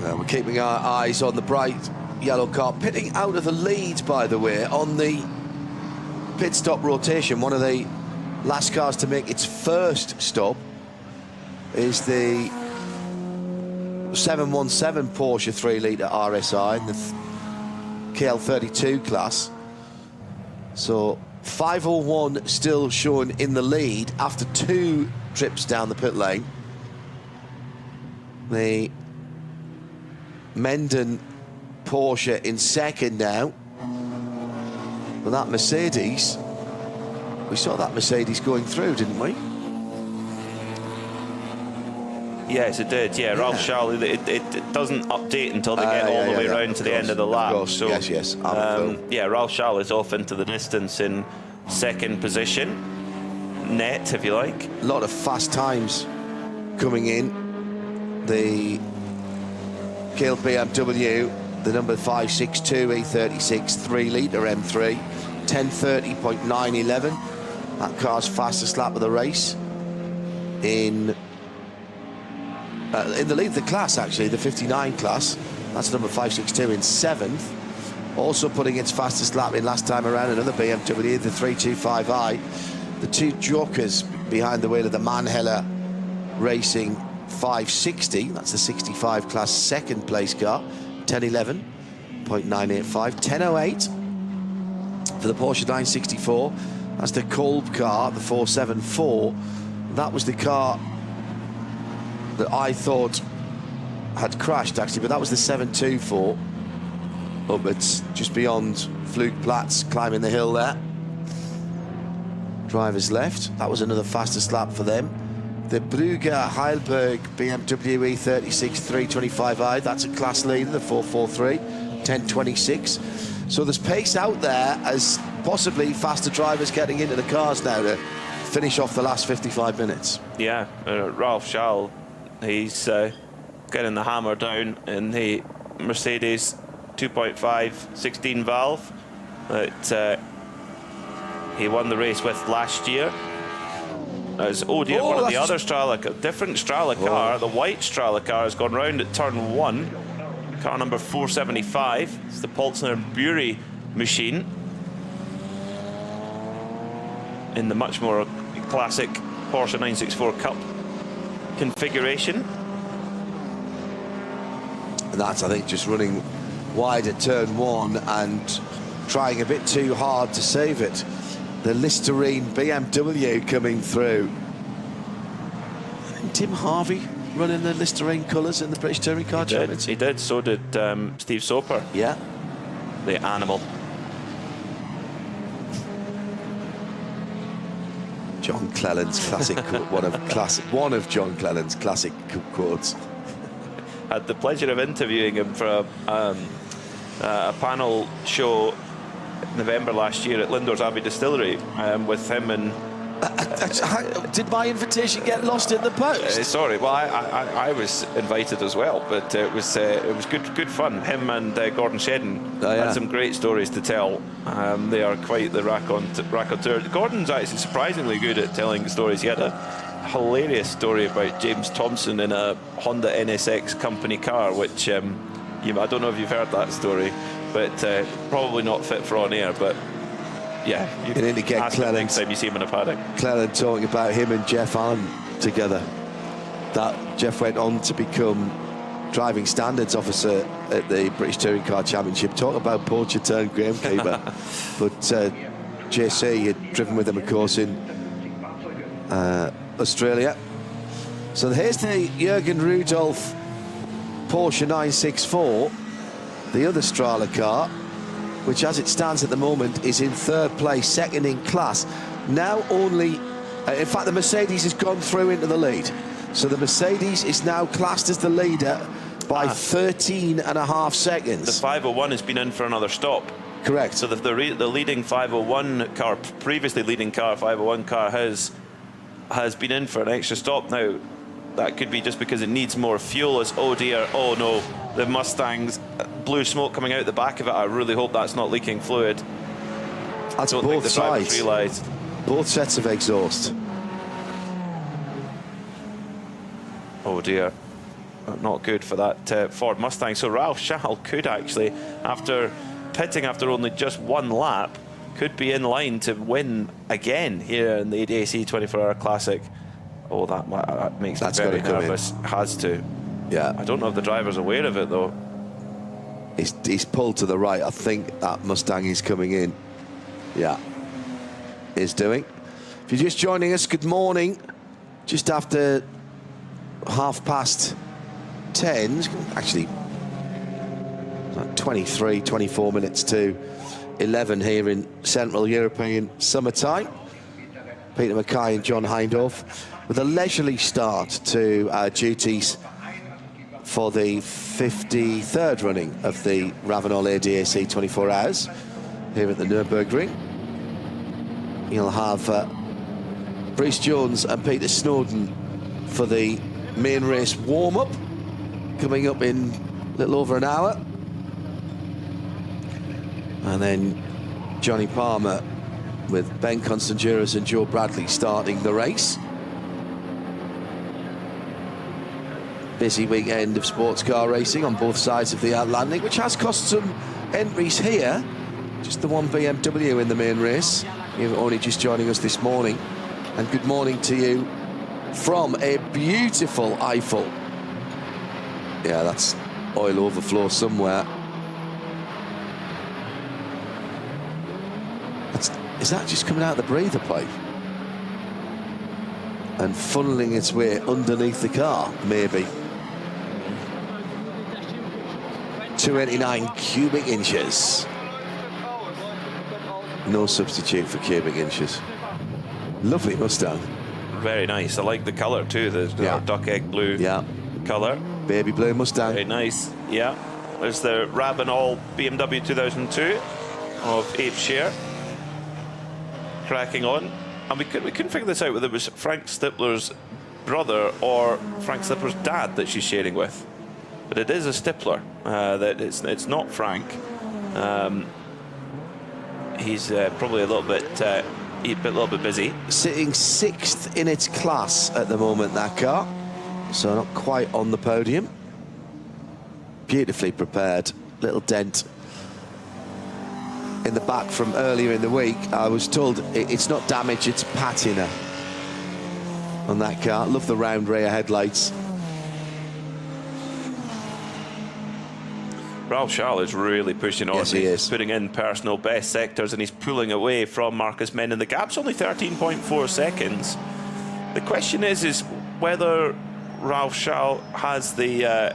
We're keeping our eyes on the bright yellow car, pitting out of the lead, by the way, on the pit stop rotation. One of the last cars to make its first stop is the 717 Porsche 3-litre RSI in the KL32 class. So 501 still showing in the lead after 2 trips down the pit lane. The Menden Porsche in second now. But that Mercedes, we saw that Mercedes going through, didn't we? Yes, it did. Yeah, Ralph Charles, it doesn't update until they get all the way around to the end of the lap. So, yes. Yeah, Ralph Charles is off into the distance in second position. Net, if you like. A lot of fast times coming in. The Kiel BMW, the number 562 E36 3-litre M3, 10:30.911. That car's fastest lap of the race. In the lead of the class, actually, the 59 class. That's number 562 in 7th. Also putting its fastest lap in last time around, another BMW, the 325i. The 2 jokers behind the wheel of the Manheller Racing 560. That's the 65 class second place car. 10:11.985. 10:08 for the Porsche 964. That's the Kolb car, the 474. That was the car that I thought had crashed, actually, but that was the 724 up at just beyond Flugplatz, climbing the hill there. Driver's left. That was another fastest lap for them. The Brugger Heilberg BMW E36 325i, that's a class leader, the 443, 10:26. So there's pace out there as possibly faster drivers getting into the cars now to finish off the last 55 minutes. Yeah, Ralph Schall, he's getting the hammer down in the Mercedes 2.5 16 valve. that he won the race with last year. As one of the other different Strala car, the white Strala car, has gone round at turn 1. Car number 475. It's the Polzner Bury machine in the much more classic Porsche 964 Cup configuration. And that's, I think, just running wide at turn 1 and trying a bit too hard to save it. The Listerine BMW coming through. And Tim Harvey running the Listerine colours in the British Touring Car Championship. He did, so did Steve Soper. Yeah. The animal. John Clelland's classic one of John Clelland's classic quotes. Had the pleasure of interviewing him for a panel show November last year at Lindor's Abbey Distillery with him and... Did my invitation get lost in the post? Sorry, well, I was invited as well, but it was good fun. Him and Gordon Shedden had some great stories to tell. They are quite the raconteur. Gordon's actually surprisingly good at telling stories. He had a hilarious story about James Thompson in a Honda NSX company car, which I don't know if you've heard that story, but probably not fit for on air, but yeah, you can only get ask him next time you see him in a paddock. Clelland talking about him and Jeff Hahn together. That Jeff went on to become driving standards officer at the British Touring Car Championship. Talk about poacher turned groundkeeper. But JC had driven with him, of course, in Australia. So here's the Jürgen Rudolph Porsche 964, the other Strala car, which as it stands at the moment is in third place, second in class. Now only, in fact, the Mercedes has gone through into the lead. So the Mercedes is now classed as the leader by 13.5 seconds. The 501 has been in for another stop. Correct. So the leading 501 car, previously leading car, 501 car has been in for an extra stop. Now, that could be just because it needs more fuel. As oh dear, oh no, the Mustang's blue smoke coming out the back of it. I really hope that's not leaking fluid. That's don't both think the drivers sides. realised. Both sets of exhaust. Oh dear, not good for that Ford Mustang. So Ralph Schall could actually, after pitting after only just one lap, could be in line to win again here in the ADAC 24-hour Classic. Oh, that makes me very nervous. Has to. Yeah. I don't know if the driver's aware of it though. He's pulled to the right. I think that Mustang is coming in. Yeah, is doing. If you're just joining us, good morning. Just after 10:30, actually 24 minutes to 11 here in Central European summertime. Peter Mackay and John Hindhaugh with a leisurely start to our duties for the 53rd running of the RAVENOL ADAC 24 hours here at the Nürburgring. You'll have Bruce Jones and Peter Snowden for the main race warm-up coming up in a little over an hour. And then Johnny Palmer with Ben Constanduras and Joe Bradley starting the race. Busy weekend of sports car racing on both sides of the Atlantic, which has cost some entries here. Just the one BMW in the main race. You're only just joining us this morning. And good morning to you from a beautiful Eiffel. Yeah, that's oil overflow somewhere. Is that just coming out of the breather pipe and funneling its way underneath the car? Maybe. 289 cubic inches. No substitute for cubic inches. Lovely Mustang. Very nice. I like the colour too. The duck egg blue colour. Baby blue Mustang. Very nice. Yeah. There's the RAVENOL BMW 2002 of Abe Share. Cracking on. And we couldn't figure this out whether it was Frank Stippler's brother or Frank Stippler's dad that she's sharing with. But it is a Stippler. That it's not Frank. He's probably a little bit busy. Sitting 6th in its class at the moment, that car. So not quite on the podium. Beautifully prepared. Little dent in the back from earlier in the week. I was told it's not damage, it's patina on that car. Love the round rear headlights. Ralph Charles is really pushing on. Yes, he is. Putting in personal best sectors, and he's pulling away from Marcus Menn, and the gap's only 13.4 seconds. The question is whether Ralph Charles has the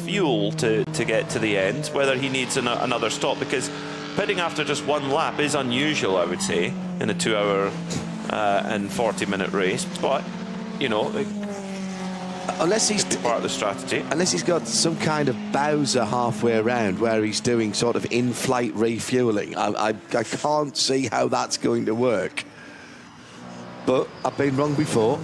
fuel to get to the end, whether he needs another stop, because pitting after just one lap is unusual, I would say, in a 2 hour and 40-minute race. But, you know, unless he's part of the strategy. Unless he's got some kind of Bowser halfway around where he's doing sort of in-flight refueling. I can't see how that's going to work. But I've been wrong before.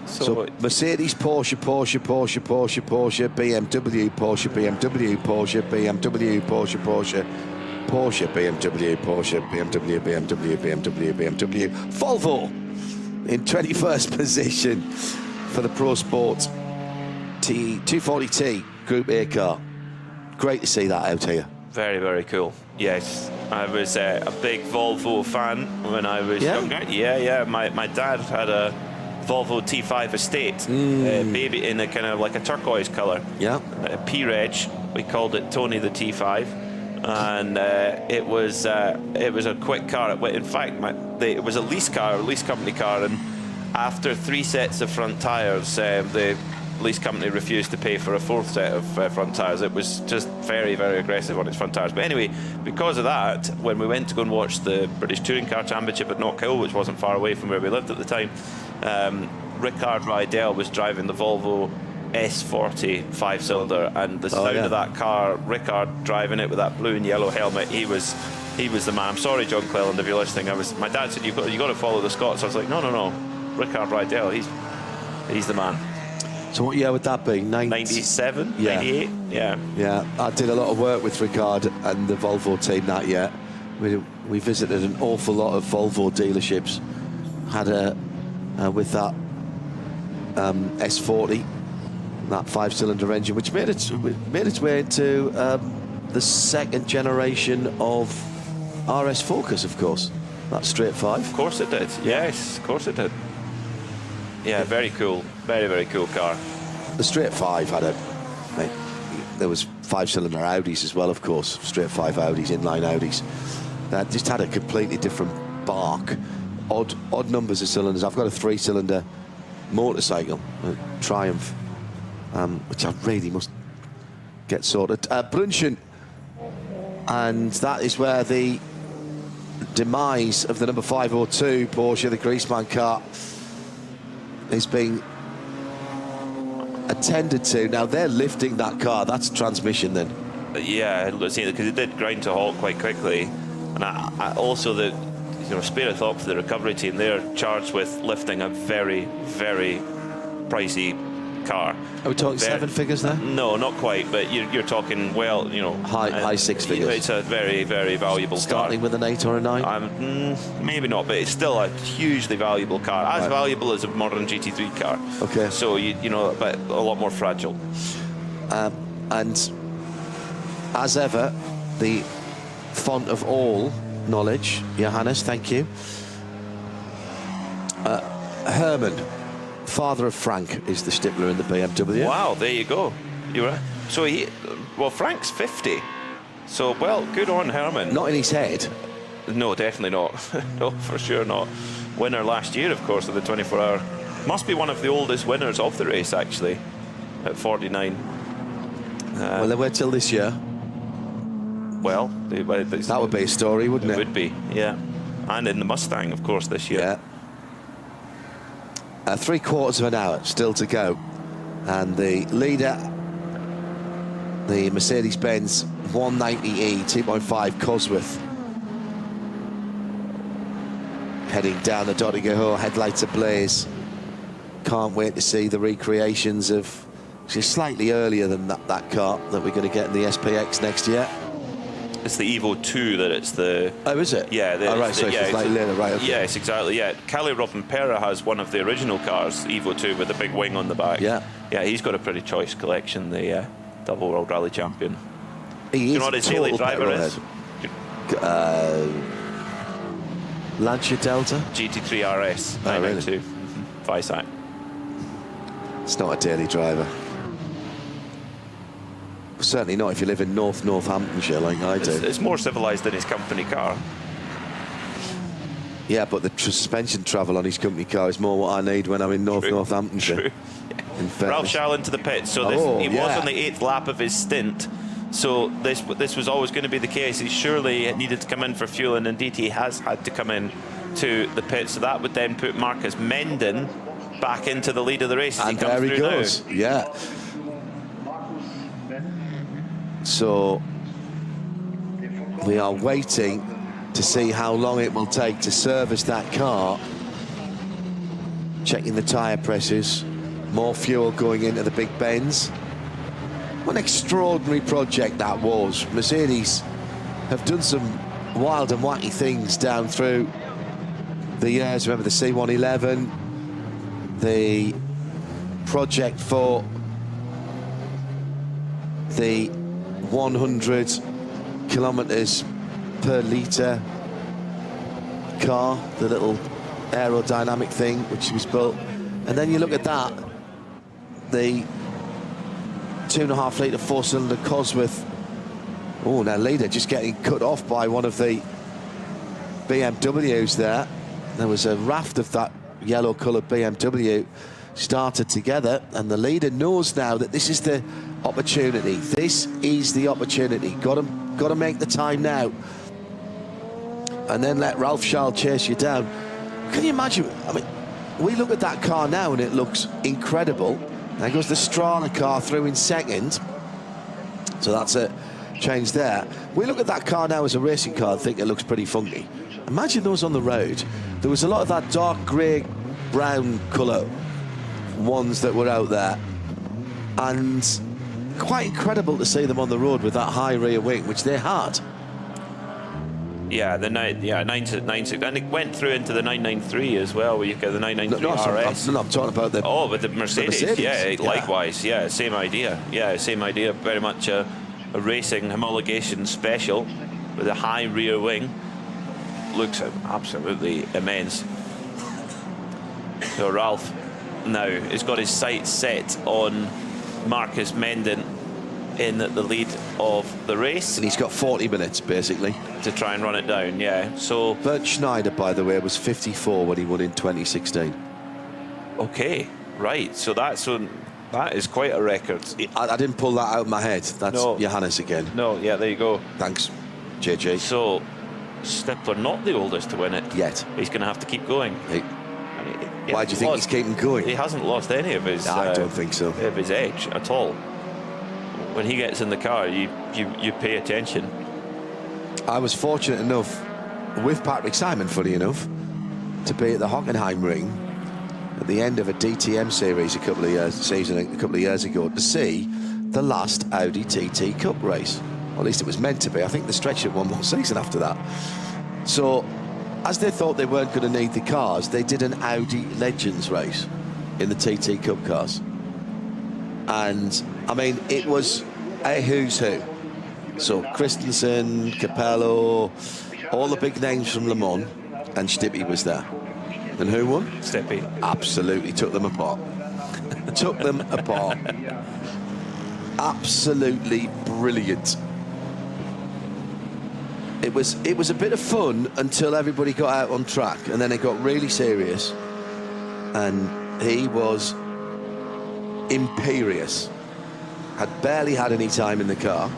So Mercedes, Porsche, Porsche, Porsche, Porsche, Porsche, BMW, Porsche, BMW, Porsche, BMW, Porsche, Porsche, Porsche, BMW, Porsche, BMW, BMW, BMW, BMW, Volvo in 21st position for the Pro Sport T240T Group A car. Great to see that out here. Very, very cool. Yes, I was a big Volvo fan when I was younger. Yeah. My dad had a Volvo T5 Estate, baby in a kind of like a turquoise colour. Yeah. P-Reg, we called it Tony the T5, and it was a quick car. In fact, it was a lease company car, and after 3 sets of front tyres, the lease company refused to pay for a 4th set of front tyres. It was just very, very aggressive on its front tyres. But anyway, because of that, when we went to go and watch the British Touring Car Championship at Knockhill, which wasn't far away from where we lived at the time, Rickard Rydell was driving the Volvo S40 5-cylinder, and the sound of that car, Rickard driving it with that blue and yellow helmet, he was the man. I'm sorry, John Cleland, if you're listening. My dad said you got to follow the Scots. I was like, no, Rickard Rydell, he's the man. So what year would that be? 97, 98? Yeah. I did a lot of work with Rickard and the Volvo team that year. We visited an awful lot of Volvo dealerships. Had with that S40, that 5-cylinder engine, which made its way into the 2nd generation of RS Focus, of course. That straight 5. Of course it did. Yes, of course it did. Yeah, very cool. Very, very cool car. The straight 5 had there was 5-cylinder Audis as well, of course. Straight 5 Audis, inline Audis. That just had a completely different bark. Odd numbers of cylinders. I've got a 3-cylinder motorcycle, a Triumph, which I really must get sorted. Brunchen, and that is where the demise of the number 502 Porsche, the Griezmann car, is being attended to. Now they're lifting that car. That's transmission then. Yeah, because it did grind to a halt quite quickly, and I also spare a thought for the recovery team. They're charged with lifting a very, very pricey car. Are we talking 7 figures there? No, not quite, but you're talking, high 6 figures. It's a very, very valuable car. Starting with an 8 or a 9? Maybe not, but it's still a hugely valuable car. As valuable as a modern GT3 car. Okay. So, but a lot more fragile. And as ever, the font of all knowledge, Johannes, thank you. Herman, father of Frank, is the stippler in the BMW. Wow, there you go. So Frank's 50. So, good on Herman. Not in his head. No, definitely not. No, for sure not. Winner last year, of course, of the 24-hour. Must be one of the oldest winners of the race, actually, at 49. Well, they wait till this year. Well, that would be a story, wouldn't it? It would be, yeah. And in the Mustang, of course, this year. Yeah. 3/4 of an hour still to go, and the leader, the Mercedes-Benz 190e 2.5 Cosworth, heading down the Dodiger Hill, headlights ablaze. Can't wait to see the recreations of She's slightly earlier than that car that we're going to get in the SPX next year. It's the Evo 2 that it's the... Oh, is it? Yeah. Right, so it's slightly later, right, okay. Yes, exactly, yeah. Callie Rovanperä has one of the original cars, Evo 2, with a big wing on the back. Yeah. Yeah, he's got a pretty choice collection, the double World Rally champion. Do you know what his daily driver is? Lancia Delta? GT3 RS 992. Visac. It's not a daily driver. Certainly not if you live in Northamptonshire like I do. It's more civilised than his company car. Yeah, but the suspension travel on his company car is more what I need when I'm in Northamptonshire. True. Ralph Schall into the pits. So he was on the 8th lap of his stint. So this was always going to be the case. He surely needed to come in for fuel, and indeed he has had to come in to the pits. So that would then put Marcus Menden back into the lead of the race as and he comes there he through goes. now. Yeah. So we are waiting to see how long it will take to service that car. Checking the tyre presses, more fuel going into the big bends. What an extraordinary project that was. Mercedes have done some wild and wacky things down through the years. Remember the C111, the project for the 100 kilometers per litre car, the little aerodynamic thing which was built. And then you look at that, the 2.5 litre 4-cylinder Cosworth. Oh, now leader just getting cut off by one of the BMWs there. There was a raft of that yellow coloured BMW started together, and the leader knows now that this is the opportunity. This is the opportunity. Got to make the time now, and then let Ralph Schall chase you down. Can you imagine? I mean, we look at that car now and it looks incredible. There goes the Strana car through in second, so that's a change there. We look at that car now as a racing car and think it looks pretty funky. Imagine those on the road. There was a lot of that dark grey brown colour ones that were out there, and quite incredible to see them on the road with that high rear wing, which they had. Yeah, the 996, and it went through into the 993 as well, where you get the 993 RS. I'm talking about the... Oh, with the Mercedes. Yeah, likewise. Yeah, same idea. Yeah, same idea. Very much a racing homologation special with a high rear wing. Looks absolutely immense. So Ralph now has got his sights set on Marcus Menden in the lead of the race, and he's got 40 minutes basically to try and run it down. Yeah. So Bert Schneider, by the way, was 54 when he won in 2016. Okay, right. So that is quite a record. I didn't pull that out of my head. That's Johannes again. No, yeah, there you go. Thanks, JJ. So Stippler not the oldest to win it yet. He's going to have to keep going. Why do you think he's keeping going? He hasn't lost any of his. I don't think so. Of his edge at all. When he gets in the car, you pay attention. I was fortunate enough with Patrick Simon, funny enough, to be at the Hockenheim Ring at the end of a DTM series a couple of years ago to see the last Audi TT Cup race. Or at least it was meant to be. I think they stretched it one more season after that. So, as they thought they weren't going to need the cars, they did an Audi Legends race in the TT Cup cars. And, I mean, it was a who's who. So, Christensen, Capello, all the big names from Le Mans, and Stippy was there. And who won? Stippy. Absolutely took them apart. Took them apart. Absolutely brilliant. It was a bit of fun until everybody got out on track, and then it got really serious, and he was imperious. Had barely had any time in the car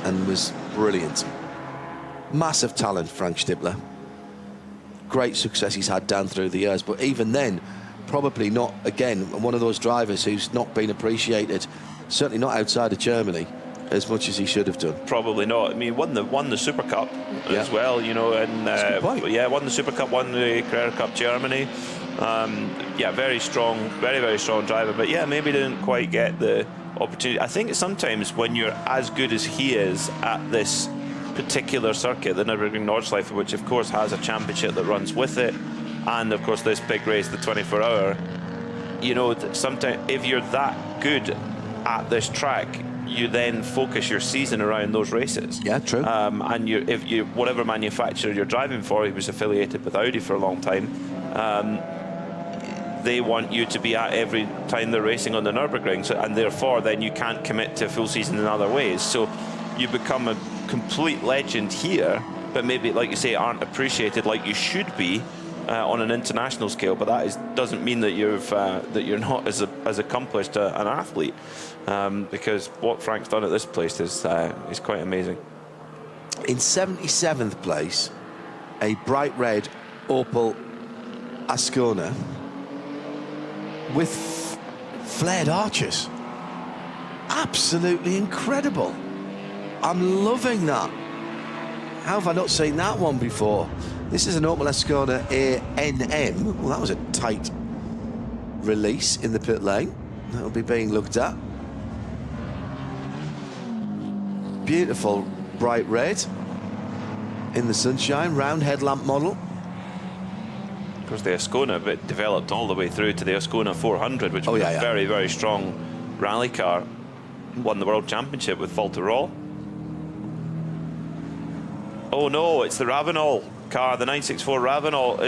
and was brilliant. Massive talent, Frank Stippler. Great success he's had down through the years, but even then, probably not, again, one of those drivers who's not been appreciated, certainly not outside of Germany, as much as he should have done. Probably not. I mean, won the Super Cup as well, you know, and won the Super Cup, won the Carrera Cup Germany. Yeah, very strong, very strong driver. But yeah, maybe didn't quite get the opportunity. I think sometimes when you're as good as he is at this particular circuit, the Nürburgring Nordschleife, which of course has a championship that runs with it, and of course this big race, the 24-hour, you know, sometimes if you're that good at this track, you then focus your season around those races. Yeah, true. And if you, whatever manufacturer you're driving for, he was affiliated with Audi for a long time, they want you to be at every time they're racing on the Nürburgring, so, and therefore then you can't commit to a full season in other ways. So you become a complete legend here, but maybe, like you say, aren't appreciated like you should be on an international scale. But that doesn't mean that you're not as accomplished an athlete, because what Frank's done at this place is quite amazing. In 77th place, a bright red Opel Ascona with flared arches. Absolutely incredible. I'm loving that. How have I not seen that one before? This is an Opel Ascona ANM. Well, that was a tight release in the pit lane. That'll be being looked at. Beautiful bright red in the sunshine, round headlamp model. Of course, the Ascona bit developed all the way through to the Ascona 400, which was a very, very strong rally car. Won the World Championship with Walter Röhrl. Oh no, it's the RAVENOL car, the 964 RAVENOL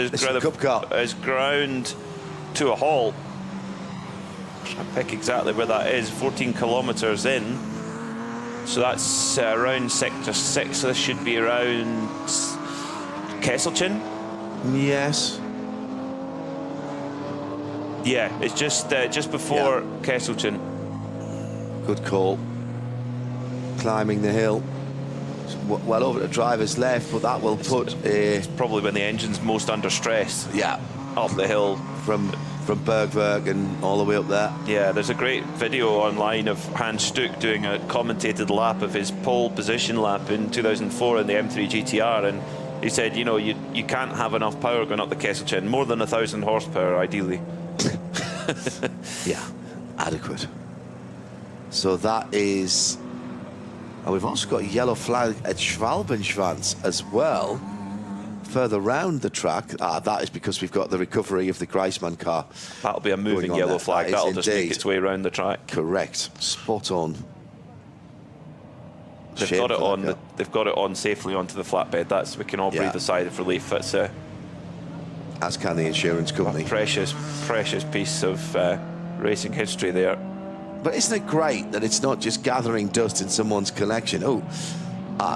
is ground to a halt. I pick exactly where that is, 14 kilometers in. So that's around sector 6, so this should be around Kesselchen? Yes. Yeah, it's just before Kesselchen. Good call. Climbing the hill. Well over the driver's left, but that will put it's probably when the engine's most under stress. Yeah. Up the hill. From Bergwerk and all the way up there. Yeah, there's a great video online of Hans Stuck doing a commentated lap of his pole position lap in 2004 in the M3 GTR, and he said, you know, you can't have enough power going up the Kesselchen, more than 1,000 horsepower ideally. Yeah, adequate. So that is, and we've also got a yellow flag at Schwalbenschwanz as well. Further round the track, that is because we've got the recovery of the Greisman car. That'll be a moving yellow flag. That'll just make its way around the track. Correct. Spot on. They've got it on. They've got it on safely onto the flatbed. We can all breathe a sigh of relief. That's as can the insurance company. A precious piece of racing history there. But isn't it great that it's not just gathering dust in someone's collection?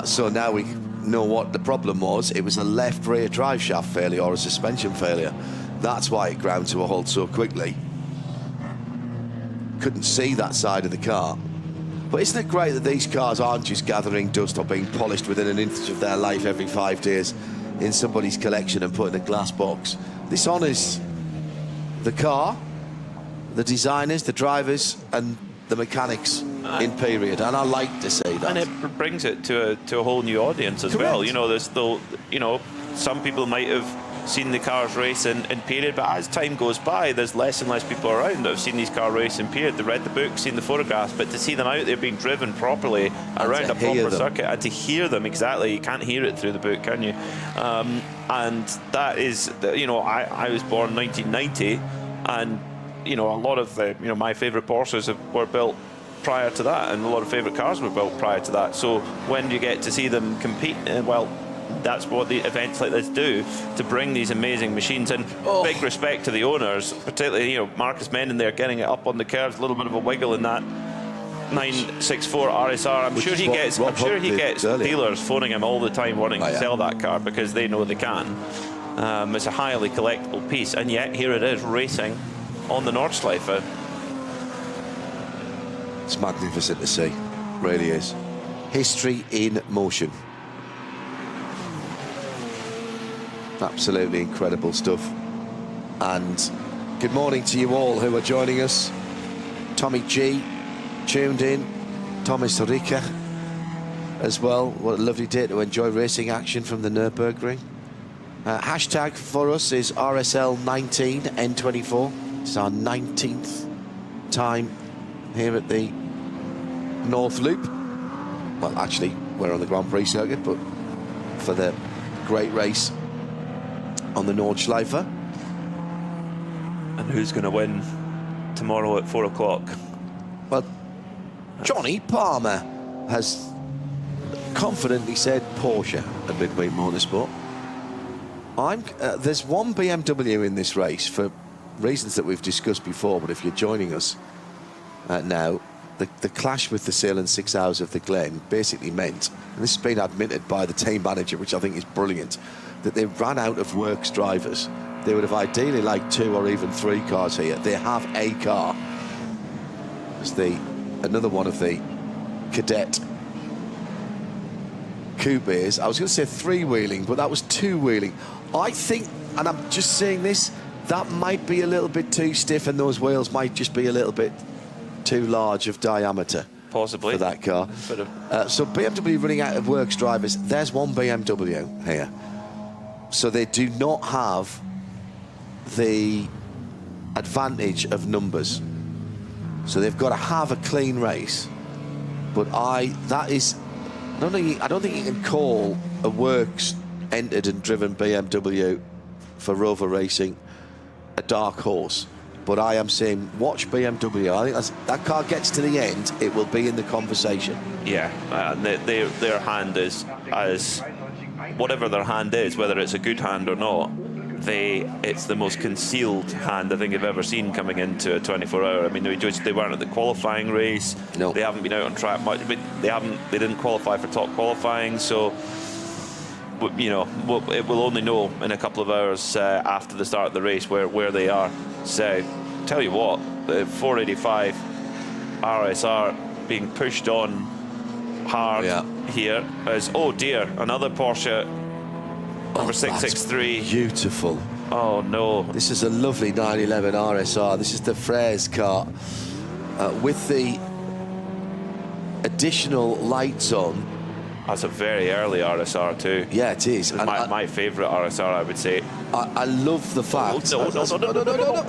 So now we know what the problem was. It was a left rear drive shaft failure or a suspension failure. That's why it ground to a halt so quickly. Couldn't see that side of the car. But isn't it great that these cars aren't just gathering dust or being polished within an inch of their life every 5 days in somebody's collection and put in a glass box? This honours the car, the designers, the drivers and the mechanics in period, and I like to see that. And it brings it to a whole new audience as well. You know, there's still, you know, some people might have seen the cars race in period, but as time goes by, there's less and less people around that have seen these cars race in period. They've read the book, seen the photographs, but to see them out there being driven properly around a proper circuit and to hear them exactly, you can't hear it through the book, can you? And that is, you know, I was born 1990, and you know, a lot of the, you know, my favourite Porsches were built prior to that, and a lot of favourite cars were built prior to that. So when you get to see them compete, well, that's what the events like this do, to bring these amazing machines. And big respect to the owners, particularly, you know, Marcus Menon there getting it up on the curves, a little bit of a wiggle in that 964 RSR. I'm sure he gets dealers phoning him all the time wanting to sell that car because they know they can. It's a highly collectible piece, and yet here it is racing on the Nordschleife. It's magnificent to see, really is. History in motion. Absolutely incredible stuff. And good morning to you all who are joining us. Tommy G tuned in, Thomas Rica as well. What a lovely day to enjoy racing action from the Nürburgring. Hashtag for us is RSL19N24. It's our 19th time here at the North Loop. Well, actually, we're on the Grand Prix circuit, but for the great race on the Nordschleife. And who's going to win tomorrow at 4 o'clock? Well, Johnny Palmer has confidently said Porsche at Midway Motorsport. There's one BMW in this race for reasons that we've discussed before, but if you're joining us now, the clash with the Salem 6 Hours of the Glen basically meant, and this has been admitted by the team manager, which I think is brilliant, that they ran out of works drivers. They would have ideally liked 2 or even 3 cars here. They have a car. It's another one of the cadet coupes. I was going to say 3-wheeling, but that was 2-wheeling. I think, and I'm just saying this, that might be a little bit too stiff, and those wheels might just be a little bit too large of diameter. Possibly. For that car. So BMW running out of works drivers. There's one BMW here. So they do not have the advantage of numbers. So they've got to have a clean race. But I don't think you can call a works entered and driven BMW for Rover Racing a dark horse. But I am saying, watch BMW. I think that car gets to the end, it will be in the conversation. Yeah, their hand is, as whatever their hand is, whether it's a good hand or not, it's the most concealed hand I think I've ever seen coming into a 24-hour. I mean, they weren't at the qualifying race. No. They haven't been out on track much. But they didn't qualify for top qualifying. So, you know, it will only know in a couple of hours after the start of the race where they are. So, tell you what, the 485 RSR being pushed on hard here as, oh dear, another Porsche. Number 663. Beautiful. Oh no. This is a lovely 911 RSR. This is the Frères car with the additional lights on. That's a very early RSR too. Yeah, it is. My favourite RSR, I would say. I love the fact. No.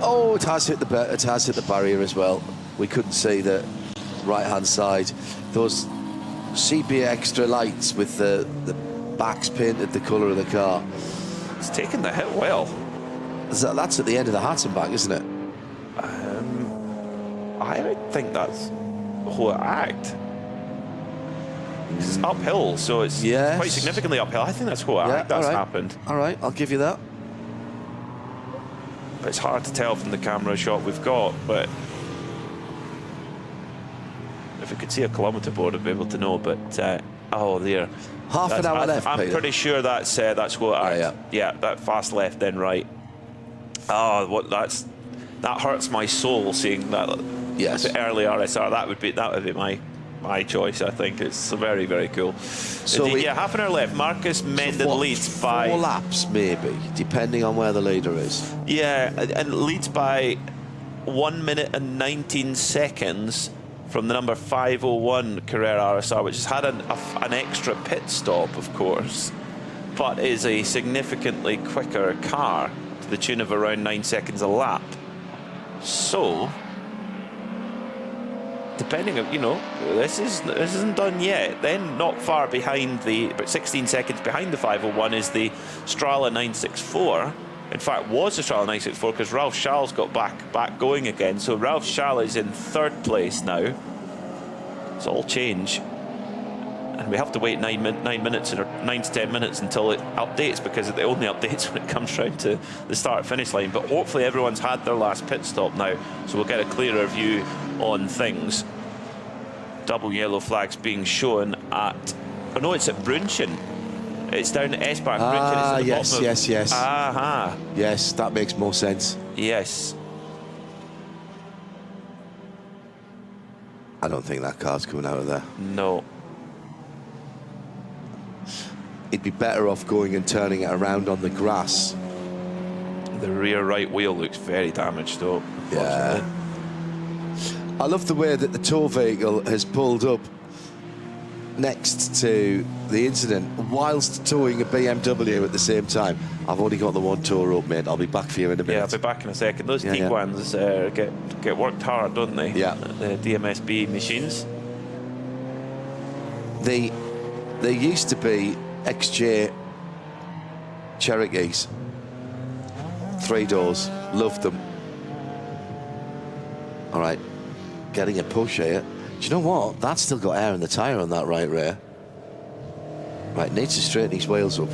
Oh, it has hit the barrier as well. We couldn't see the right-hand side. Those sepia extra lights with the backs painted the colour of the car. It's taken the hit well. That's at the end of the Hatzenbach, isn't it? I think that's the whole act. It's uphill, so it's quite significantly uphill. I think that's whole act that's happened. All right, I'll give you that. But it's hard to tell from the camera shot we've got, but if we could see a kilometre board, I'd be able to know. But oh, there. Half an hour left, I'm Peter. pretty sure that's what yeah, that fast left then right. Oh, that hurts my soul seeing that. Yes. The early RSR. That would be my choice. I think it's very, very cool. So indeed, half an hour left. Marcus Menden leads by 4 laps, maybe, depending on where the leader is. Yeah, and leads by 1 minute and 19 seconds. From the number 501 Carrera RSR, which has had an extra pit stop, of course, but is a significantly quicker car to the tune of around 9 seconds a lap. So, depending on, this isn't done yet. Then not far behind about 16 seconds behind the 501 is the Strala 964. In fact, was the Strala 964 because Ralph Schall's got back going again. So Ralph Schall is in 3rd place now. It's all change. And we have to wait 9 minutes or 9 to 10 minutes until it updates, because it only updates when it comes round to the start-finish line. But hopefully everyone's had their last pit stop now, so we'll get a clearer view on things. Double yellow flags being shown at... Oh no, it's at Brunchen. It's down at Esbach. Yes. Aha. Yes, that makes more sense. Yes. I don't think that car's coming out of there. No. It'd be better off going and turning it around on the grass. The rear right wheel looks very damaged though. Yeah. I love the way that the tow vehicle has pulled up next to the incident whilst towing a BMW at the same time. I've only got the one tour up, mate. I'll be back for you in a minute. Yeah, I'll be back in a second. Those Yeah, Tiguan's get worked hard, don't they? Yeah. The DMSB machines. There used to be XJ Cherokees. 3 doors. Loved them. All right. Getting a push here. Do you know what? That's still got air in the tyre on that right rear. Right, needs to straighten his wheels up.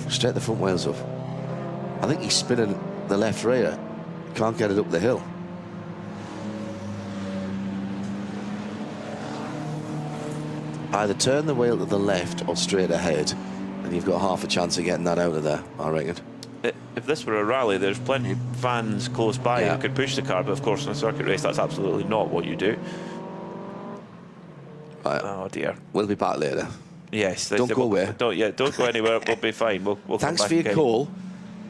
Straighten the front wheels up. I think he's spinning the left rear. Can't get it up the hill. Either turn the wheel to the left or straight ahead, and you've got half a chance of getting that out of there, I reckon. If this were a rally, there's plenty of fans close by who could push the car, but of course in a circuit race that's absolutely not what you do. Right. Oh dear. We'll be back later. Yes. Don't go away. Don't go anywhere. We'll be fine. We'll Thanks come back for your again. call.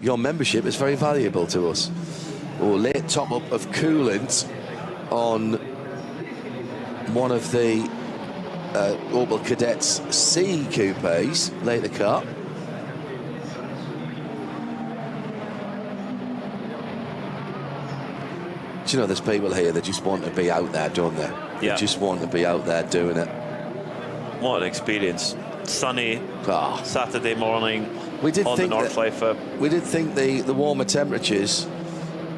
Your membership is very valuable to us. Oh, late top up of coolant on one of the Opel Cadets C coupes, later car. Do you know, there's people here that just want to be out there, don't they? Yeah. They just want to be out there doing it. What an experience. Sunny Saturday morning we did on the think Nordschleife. We did think the warmer temperatures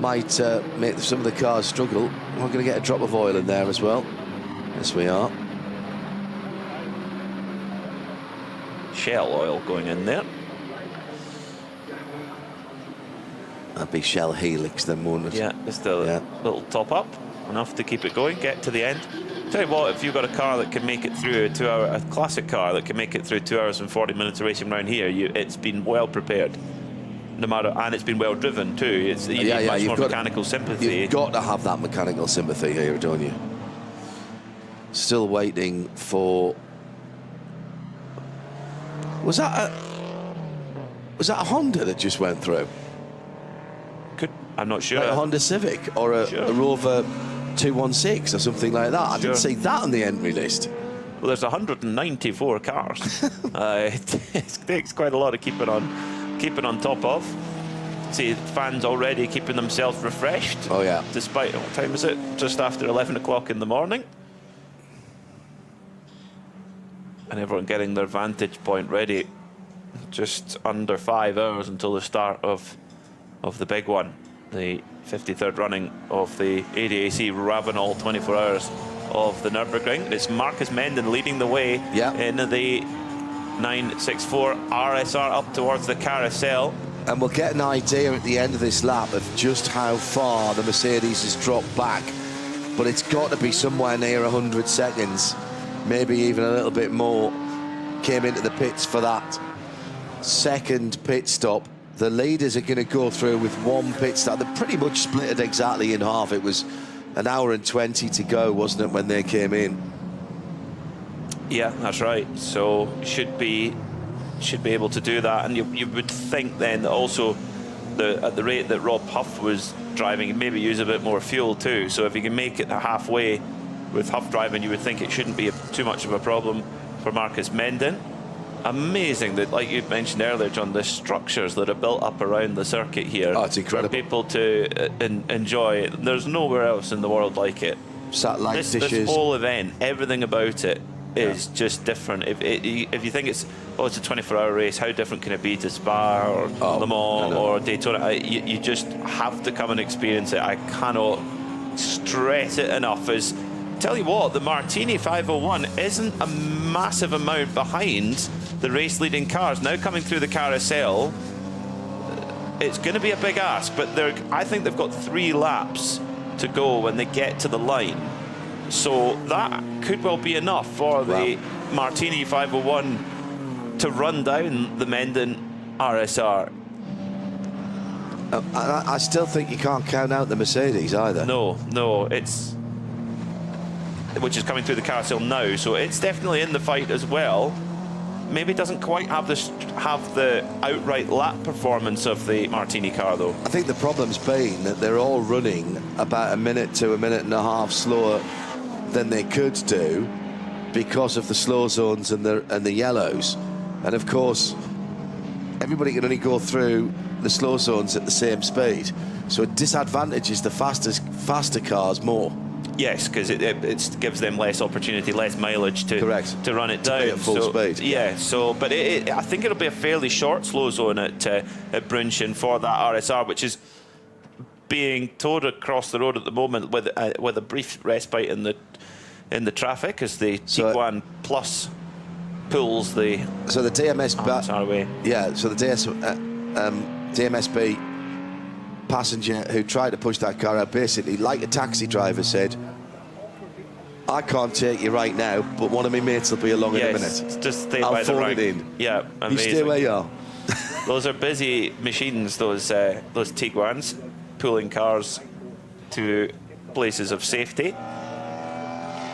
might make some of the cars struggle. We're going to get a drop of oil in there as well. Yes, we are. Shell oil going in there. That'd be Shell Helix then, wouldn't it? Yeah, just a little top up, enough to keep it going, get to the end. Tell you what, if you've got a car that can make it through a classic car that can make it through 2 hours and 40 minutes of racing around here, it's been well prepared. No matter, and it's been well driven too. You need much more mechanical sympathy. You've got to have that mechanical sympathy here, don't you? Still waiting for. Was that a Honda that just went through? I'm not sure. Like a Honda Civic or a Rover 216 or something like that. I didn't see that on the entry list. Well, there's 194 cars. It takes quite a lot of keeping on top of. See, fans already keeping themselves refreshed. Oh yeah. Despite, what time is it? Just after 11 o'clock in the morning. And everyone getting their vantage point ready. Just under 5 hours until the start of the big one. The 53rd running of the ADAC RAVENOL 24 hours of the Nürburgring. It's Marcus Menden leading the way in the 964 RSR up towards the carousel. And we'll get an idea at the end of this lap of just how far the Mercedes has dropped back. But it's got to be somewhere near 100 seconds, maybe even a little bit more. Came into the pits for that second pit stop. The leaders are going to go through with one pit stop. They're pretty much split it exactly in half. It was an hour and 20 to go, wasn't it, when they came in? Yeah, that's right. So should be able to do that. And you would think then that also at the rate that Rob Huff was driving, he'd maybe use a bit more fuel too. So if you can make it halfway with Huff driving, you would think it shouldn't be too much of a problem for Marcus Menden. Amazing that, like you mentioned earlier, John, the structures that are built up around the circuit here. Oh, it's incredible. For people to enjoy. There's nowhere else in the world like it. Satellite dishes. This whole event, everything about it is just different. If you think it's a 24-hour race, how different can it be to Spa or Le Mans or Daytona? You just have to come and experience it. I cannot stress it enough. Tell you what, the Martini 501 isn't a massive amount behind the race-leading cars. Now coming through the carousel, it's going to be a big ask, but I think they've got 3 laps to go when they get to the line. So that could well be enough for the Martini 501 to run down the Menden RSR. I still think you can't count out the Mercedes either. No, which is coming through the carousel now, so it's definitely in the fight as well. Maybe doesn't quite have the outright lap performance of the Martini car though. I think the problem's been that they're all running about a minute to a minute and a half slower than they could do, because of the slow zones and the yellows, and of course everybody can only go through the slow zones at the same speed, so it disadvantages the faster cars more. Yes, because it gives them less opportunity, less mileage to run it down at full speed. Yeah, so but I think it'll be a fairly short slow zone at Brünnchen for that RSR, which is being towed across the road at the moment with a brief respite in the traffic as the Tiguan Plus pulls the DMS away. Yeah, so the DMSB passenger who tried to push that car out, basically, like a taxi driver said, I can't take you right now, but one of my mates will be along in a minute. Just stay I'll by the phone rank. it in. Yeah, amazing. You stay where you are. Those are busy machines, those Tiguans, pulling cars to places of safety.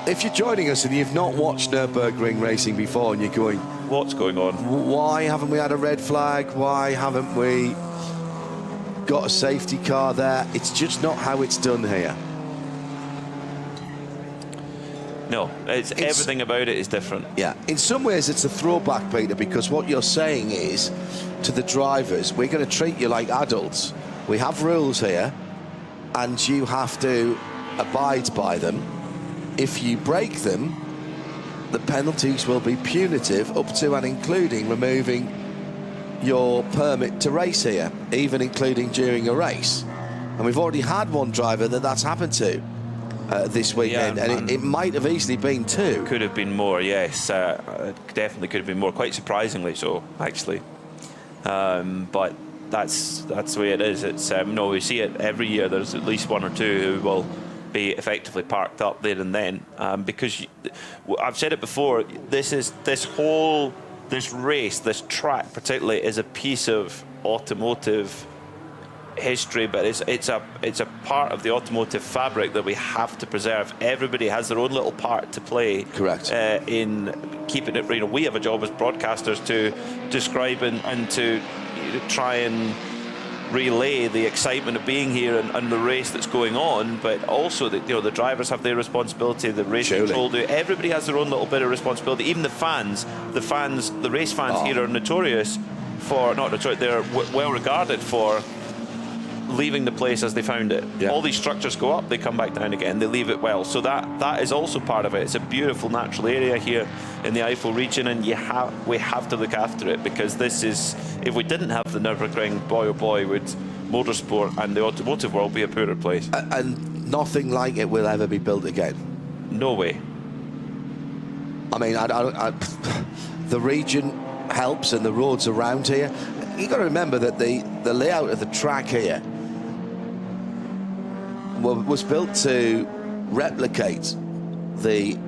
If you're joining us and you've not watched Nürburgring racing before and you're going, what's going on? Why haven't we had a red flag? Why haven't we got a safety car there? It's just not how it's done here. No, it's everything about it is different. Yeah, in some ways it's a throwback, Peter, because what you're saying is to the drivers, we're going to treat you like adults. We have rules here and you have to abide by them. If you break them, the penalties will be punitive, up to and including removing your permit to race here, even including during a race. And we've already had one driver that's happened to this weekend, and it might have easily been two. Could have been more, yes. Definitely could have been more, quite surprisingly so, actually. But that's the way it is. It's no, we see it every year. There's at least one or two who will be effectively parked up there and then, because I've said it before, this race, this track particularly, is a piece of automotive history, but it's a part of the automotive fabric that we have to preserve. Everybody has their own little part to play. Correct. In keeping it, we have a job as broadcasters to describe and to try and relay the excitement of being here and the race that's going on, but also that the drivers have their responsibility, the race control do. Everybody has their own little bit of responsibility. Even the race fans here are notorious for, not notorious, they're well regarded for leaving the place as they found it. Yeah. All these structures go up, they come back down again, they leave it well. So that is also part of it. It's a beautiful natural area here in the Eifel region, and we have to look after it, because this is, if we didn't have the Nürburgring, boy oh boy, would motorsport and the automotive world be a poorer place. And nothing like it will ever be built again. No way. I mean, the region helps, and the roads around here. You got to remember that the layout of the track here was built to replicate the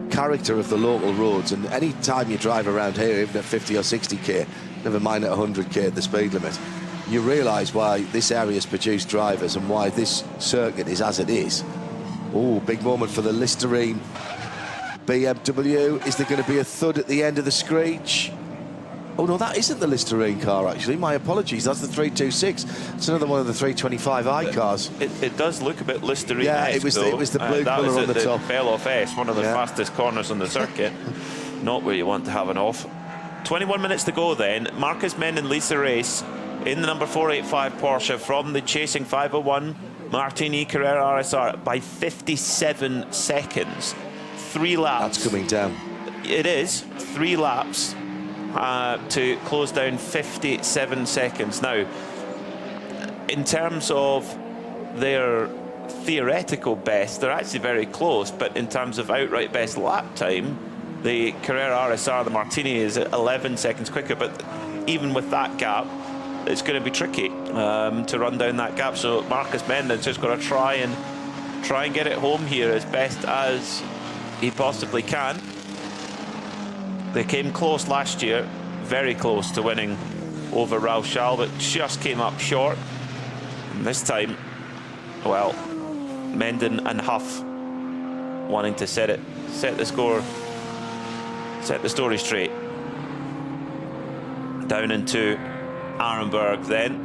character of the local roads, and any time you drive around here, even at 50 or 60k, never mind at 100k at the speed limit, you realise why this area has produced drivers and why this circuit is as it is. Oh, big moment for the Listerine BMW. Is there going to be a thud at the end of the screech? Oh no, that isn't the Listerine car, actually. My apologies, that's the 326. It's another one of the 325i cars. It does look a bit Listerine. Yeah, it was the blue colour on the top. Fell off S, one of the fastest corners on the circuit. Not where you want to have an off. 21 minutes to go then. Marcus Menden leads the race in the number 485 Porsche from the chasing 501 Martini Carrera RSR by 57 seconds. 3 laps. That's coming down. It is. 3 laps. To close down 57 seconds. Now, in terms of their theoretical best, they're actually very close, but in terms of outright best lap time, the Carrera RSR, the Martini, is 11 seconds quicker, but even with that gap, it's going to be tricky to run down that gap. So Marcus Menden's just got to try and get it home here as best as he possibly can. They came close last year, very close to winning over Ralph Schall, but just came up short. And this time, well, Menden and Huff wanting to set the score, set the story straight. Down into Arenberg then.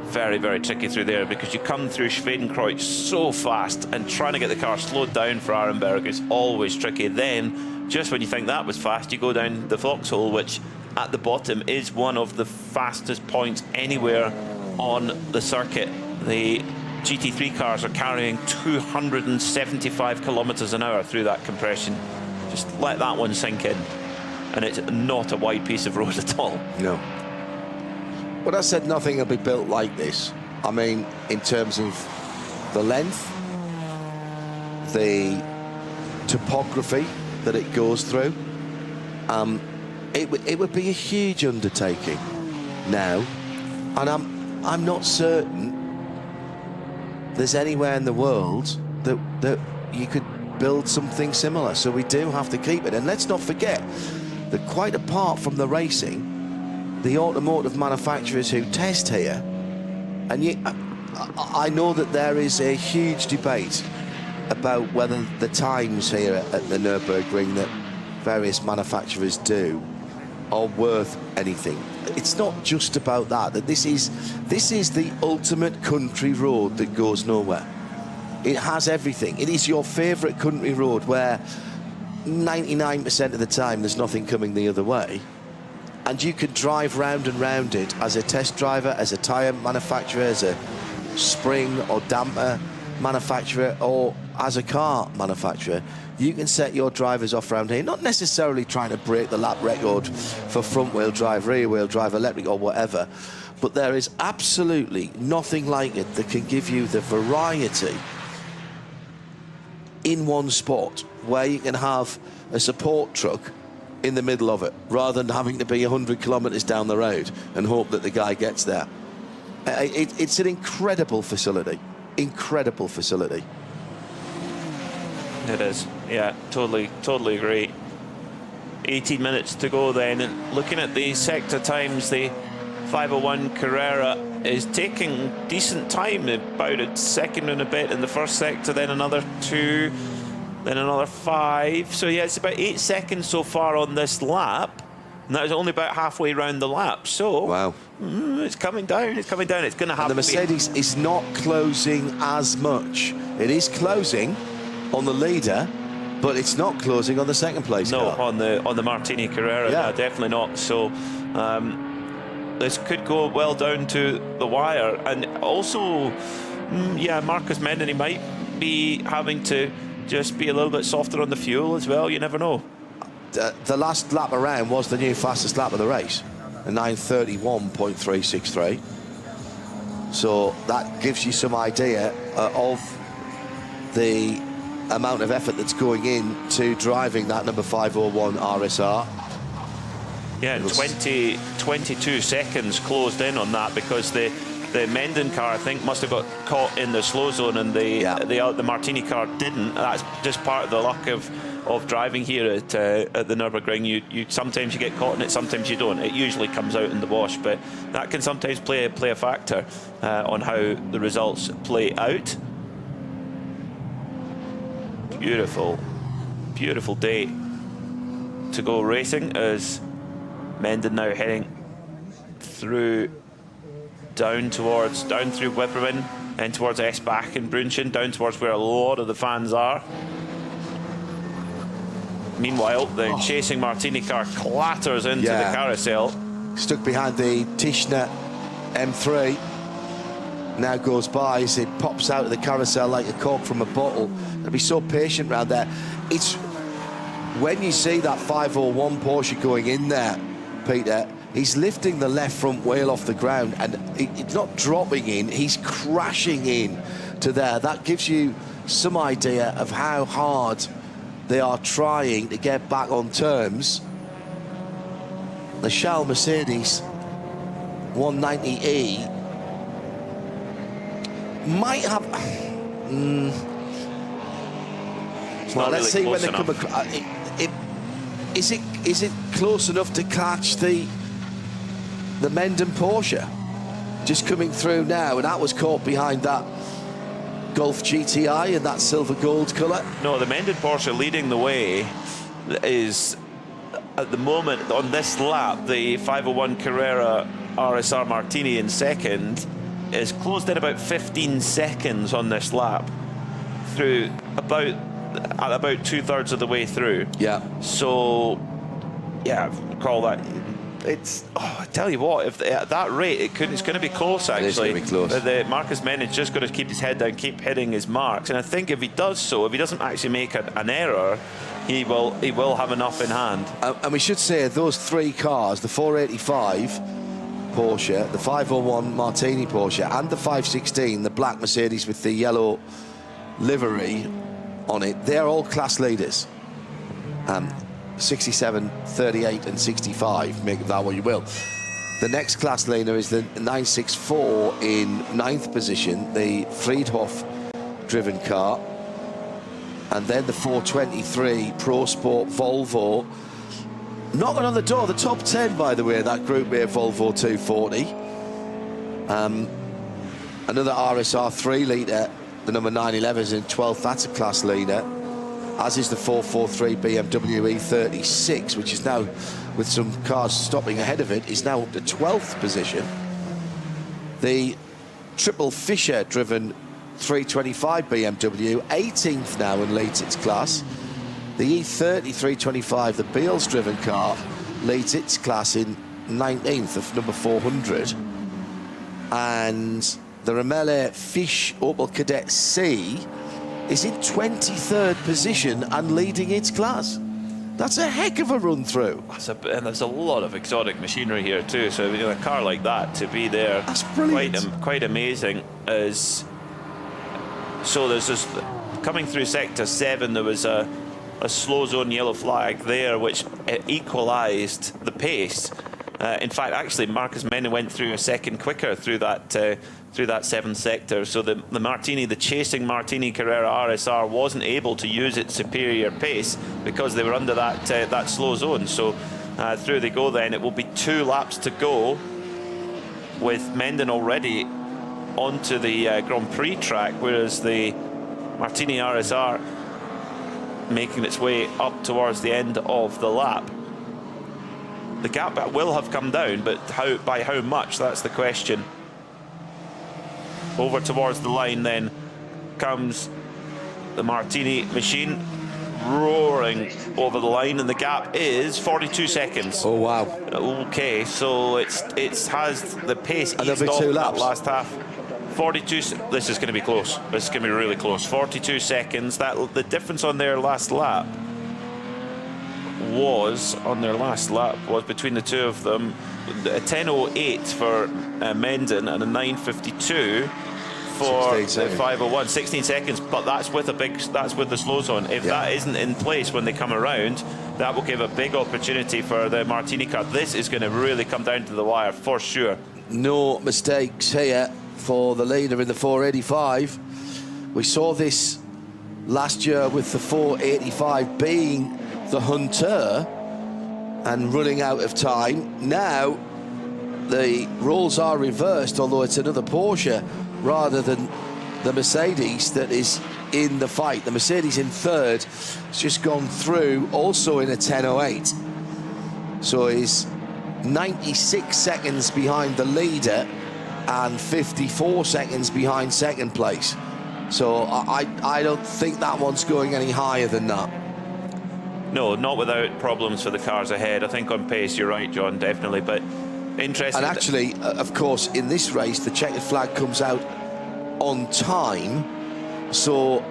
very, very tricky through there, because you come through Schwedenkreuz so fast, and trying to get the car slowed down for Arenberg is always tricky. Then, just when you think that was fast, you go down the Vauxhall, which at the bottom is one of the fastest points anywhere on the circuit. The GT3 cars are carrying 275 kilometers an hour through that compression. Just let that one sink in. And it's not a wide piece of road at all. No. But I said nothing will be built like this. I mean, in terms of the length, the topography that it goes through, it would be a huge undertaking now, and I'm not certain there's anywhere in the world that you could build something similar. So we do have to keep it. And let's not forget that quite apart from the racing, the automotive manufacturers who test here, and I know that there is a huge debate about whether the times here at the Nürburgring that various manufacturers do are worth anything. It's not just about that this is the ultimate country road that goes nowhere. It has everything. It is your favourite country road where 99% of the time there's nothing coming the other way, and you can drive round and round it as a test driver, as a tyre manufacturer, as a spring or damper manufacturer, or as a car manufacturer. You can set your drivers off around here, not necessarily trying to break the lap record for front-wheel drive, rear-wheel drive, electric or whatever, but there is absolutely nothing like it that can give you the variety in one spot, where you can have a support truck in the middle of it, rather than having to be 100 kilometres down the road and hope that the guy gets there. It's an incredible facility. Incredible facility. It is, yeah, totally agree. 18 minutes to go then, and looking at the sector times, the 501 Carrera is taking decent time, about a second and a bit in the first sector, then another 2, then another 5. So yeah, it's about 8 seconds so far on this lap, and that was only about halfway around the lap. So wow, it's coming down, it's coming down. It's going to have the Mercedes is not closing as much. It is closing on the leader, but it's not closing on the second place car. On the Martini Carrera, yeah. No, definitely not. So this could go well down to the wire, and also yeah, Marcus Menden, he might be having to just be a little bit softer on the fuel as well. You never know. The last lap around was the new fastest lap of the race, a 9:31.363. So that gives you some idea of the amount of effort that's going into driving that number 501 RSR. Yeah, 22 seconds closed in on that, because the Menden car, I think, must have got caught in the slow zone, and the Martini car didn't. That's just part of the luck of driving here at the Nürburgring. You sometimes you get caught in it, sometimes you don't. It usually comes out in the wash, but that can sometimes play a factor on how the results play out. Beautiful day to go racing, as Menden now heading through down through Wipperman and towards Esbach and Brunchen, down towards where a lot of the fans are. Meanwhile, the chasing Martini car clatters into the carousel. Stuck behind the Tischner M3. Now goes by as it pops out of the carousel like a cork from a bottle. Gotta be so patient around there. It's when you see that 501 Porsche going in there, Peter, he's lifting the left front wheel off the ground, and it's not dropping in, he's crashing in to there. That gives you some idea of how hard they are trying to get back on terms. The Shell Mercedes 190E might have well, let's see when they come across. Is it close enough to catch the Menden Porsche just coming through now? And that was caught behind that Golf GTI in that silver gold colour. No, the Menden Porsche leading the way is, at the moment on this lap, the 501 Carrera RSR Martini in second is closed in about 15 seconds on this lap through about 2/3 of the way through. Yeah. So, yeah, call that. It's. Oh, I tell you what, if at that rate, it's going to be close. Actually, it's going to be close. The Marcus Men is just going to keep his head down, keep hitting his marks, and I think if he does so, if he doesn't actually make an error, he will have enough in hand. And we should say those three cars, the 485 Porsche, the 501 Martini Porsche, and the 516, the black Mercedes with the yellow livery on it, they're all class leaders. 67, 38 and 65, make of that what you will. The next class leader is the 964 in 9th position, the Friedhof driven car, and then the 423 Pro Sport Volvo. Knocking on the door, the top 10, by the way, that Group A Volvo 240. Another RSR 3 litre, the number 911 is in 12th, that's a class leader, as is the 443 BMW E36, which is now, with some cars stopping ahead of it, is now up to 12th position. The triple Fisher driven 325 BMW, 18th now and leads its class. The E30 325, the Beals driven car, leads its class in 19th of number 400. And the Remele Fish Opel Kadett C is in 23rd position and leading its class. That's a heck of a run through. And there's a lot of exotic machinery here too. So a car like that to be there, that's brilliant. Quite amazing. So there's this coming through sector 7. There was a slow zone yellow flag there, which equalised the pace. In fact, actually, Marcus Menne went through a second quicker through that 7th sector. So the chasing Martini Carrera RSR wasn't able to use its superior pace because they were under that slow zone. So through they go. Then it will be 2 laps to go, with Menden already onto the Grand Prix track, whereas the Martini RSR making its way up towards the end of the lap. The gap will have come down, but by how much, that's the question. Over towards the line then comes the Martini machine, roaring over the line, and the gap is 42 seconds. Oh wow. Okay, so it has the pace eased off that last half. 42, this is going to be close. This is going to be really close. 42 seconds. The difference on their last lap was between the two of them a 10:08 for Menden and a 9:52 for the 501. 16 seconds, but that's with the slow zone. If that isn't in place when they come around, that will give a big opportunity for the Martini car. This is going to really come down to the wire for sure. No mistakes here for the leader in the 485. We saw this last year with the 485 being the hunter and running out of time. Now the roles are reversed, although it's another Porsche rather than the Mercedes that is in the fight. The Mercedes in third has just gone through, also in a 10:08, so is 96 seconds behind the leader and 54 seconds behind second place. So I don't think that one's going any higher than that. No, not without problems for the cars ahead. I think on pace, you're right, John, definitely. But interesting. And actually, of course, in this race, the checkered flag comes out on time. So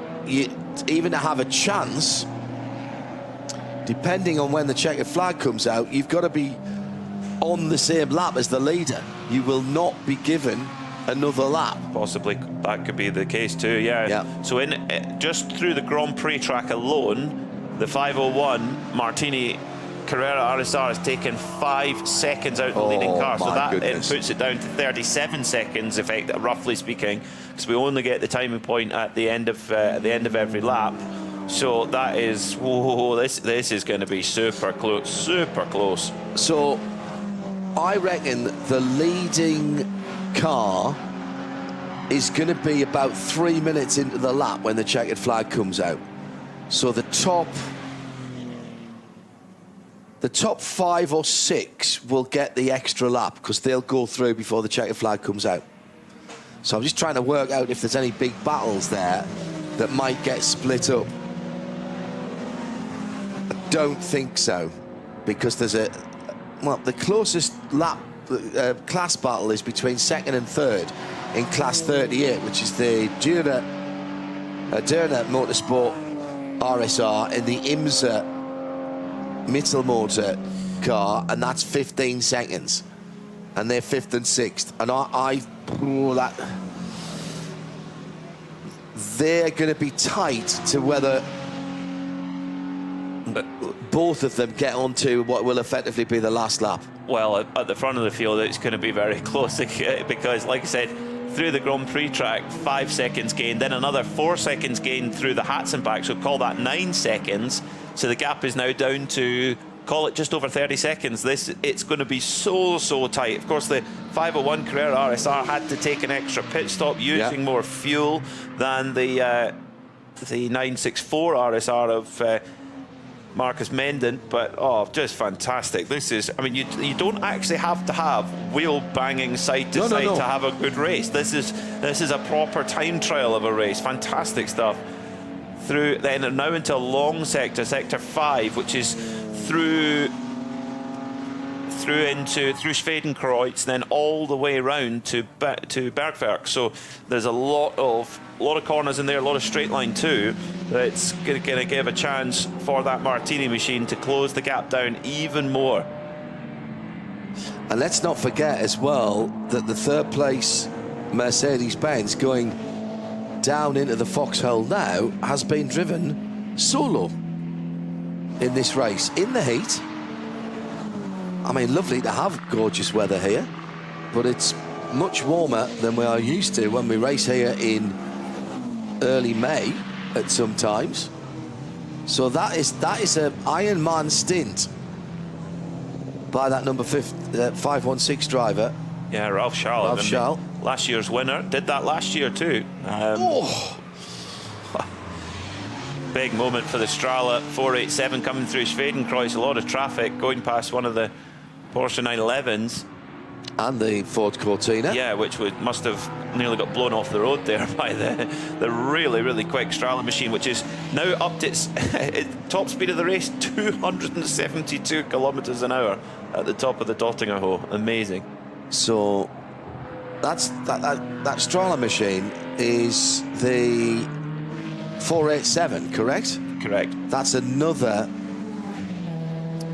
even to have a chance, depending on when the checkered flag comes out, you've got to be on the same lap as the leader. You will not be given another lap. Possibly that could be the case too, yeah. So just through the Grand Prix track alone, the 501 Martini Carrera RSR has taken 5 seconds out of the leading car. So that puts it down to 37 seconds, roughly speaking, because we only get the timing point at the end of every lap. So that is, this is going to be super close, super close. So I reckon the leading car is going to be about 3 minutes into the lap when the checkered flag comes out. So the top 5 or 6 will get the extra lap because they'll go through before the checkered flag comes out. So I'm just trying to work out if there's any big battles there that might get split up. I don't think so, because there's well, the closest lap class battle is between second and third in class 38, which is the Derna Motorsport RSR in the IMSA Mittelmotor car, and that's 15 seconds, and they're 5th and 6th, and they're going to be tight to whether both of them get onto what will effectively be the last lap. Well, at the front of the field, it's going to be very close because, like I said, through the Grand Prix track, 5 seconds gained, then another 4 seconds gained through the Hatzenbach, so call that 9 seconds. So the gap is now down to, call it just over 30 seconds. It's going to be so tight. Of course, the 501 Carrera RSR had to take an extra pit stop using more fuel than the 964 RSR of Marcus Menden, but just fantastic. This is, I mean, you don't actually have to have wheel banging side to side to have a good race. This is a proper time trial of a race. Fantastic stuff. Through then now into a long sector 5, which is through Schwedenkreuz, then all the way around to Bergwerk. So there's a lot of corners in there, a lot of straight line too. That's going to give a chance for that Martini machine to close the gap down even more. And let's not forget as well that the third place Mercedes-Benz going down into the foxhole now has been driven solo in this race in the heat. I mean, lovely to have gorgeous weather here, but it's much warmer than we are used to when we race here in early May at some times. So that is an Ironman stint by that number 516 driver. Yeah, Ralph Schall. Last year's winner. Did that last year too. Big moment for the Strala 487 coming through Schwedenkreuz. A lot of traffic going past one of the Porsche 911s. And the Ford Cortina. Yeah, which must have nearly got blown off the road there by the really quick Strala machine, which is now up to its top speed of the race, 272 kilometers an hour at the top of the Dottinger Ho. Amazing. So that Strala machine is the 487, correct? Correct. That's another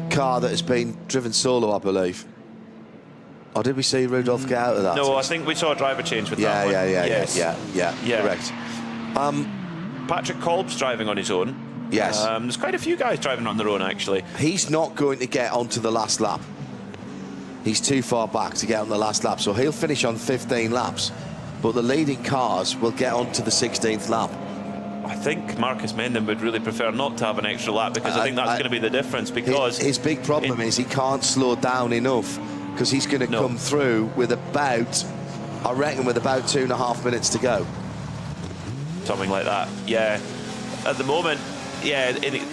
car that has been driven solo, I believe. Or did we see Rudolph get out of that? No, I think we saw a driver change with that one. Yeah, correct. Patrick Kolb's driving on his own. Yes. There's quite a few guys driving on their own, actually. He's not going to get onto the last lap. He's too far back to get on the last lap, so he'll finish on 15 laps. But the leading cars will get onto the 16th lap. I think Marcus Menden would really prefer not to have an extra lap, because I think that's going to be the difference. Because his big problem is he can't slow down enough, because he's going to come through with about, I reckon, with about 2.5 minutes to go. Something like that, yeah. At the moment,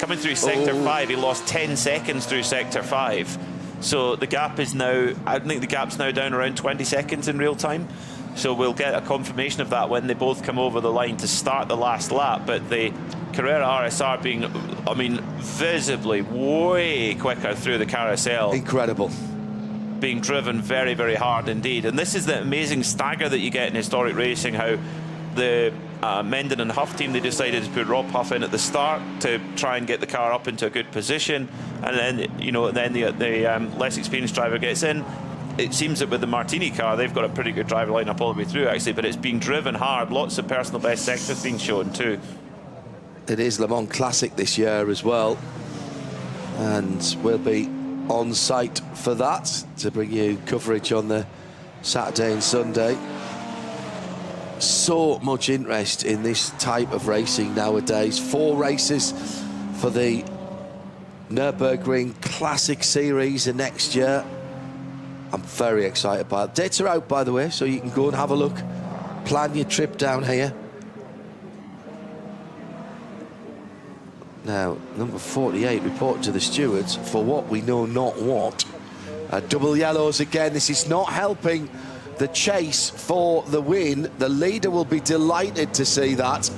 coming through Sector 5, he lost 10 seconds through Sector 5. So the gap is now, I think the gap's now down around 20 seconds in real time. So we'll get a confirmation of that when they both come over the line to start the last lap. But the Carrera RSR being, I mean, visibly way quicker through the carousel. Incredible. Being driven very hard indeed. And this is the amazing stagger that you get in historic racing, how the Menden and Huff team, they decided to put Rob Huff in at the start to try and get the car up into a good position, and then the less experienced driver gets in. It seems that with the Martini car, they've got a pretty good driver lineup all the way through, actually, but it's being driven hard. Lots of personal best sectors being shown too. It is Le Mans Classic this year as well, and we'll be on site for that to bring you coverage on the Saturday and Sunday. So much interest in this type of racing nowadays. 4 races for the Nürburgring Classic Series next year. I'm very excited by it. Dates are out, by the way, so you can go and have a look. Plan your trip down here. Now, number 48 reported to the stewards for what we know not what. Double yellows again. This is not helping the chase for the win. The leader will be delighted to see that.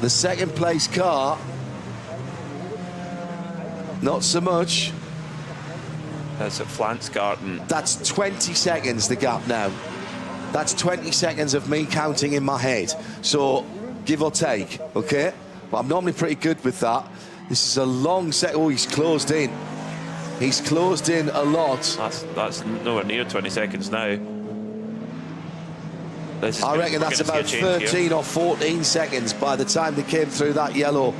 The second place car, not so much. That's at Flansgarten. That's 20 seconds, the gap now. That's 20 seconds of me counting in my head. So, give or take, okay? But I'm normally pretty good with that. This is a long set. Oh, he's closed in. He's closed in a lot. That's nowhere near 20 seconds now. I reckon that's about 13 or 14 seconds by the time they came through that yellow.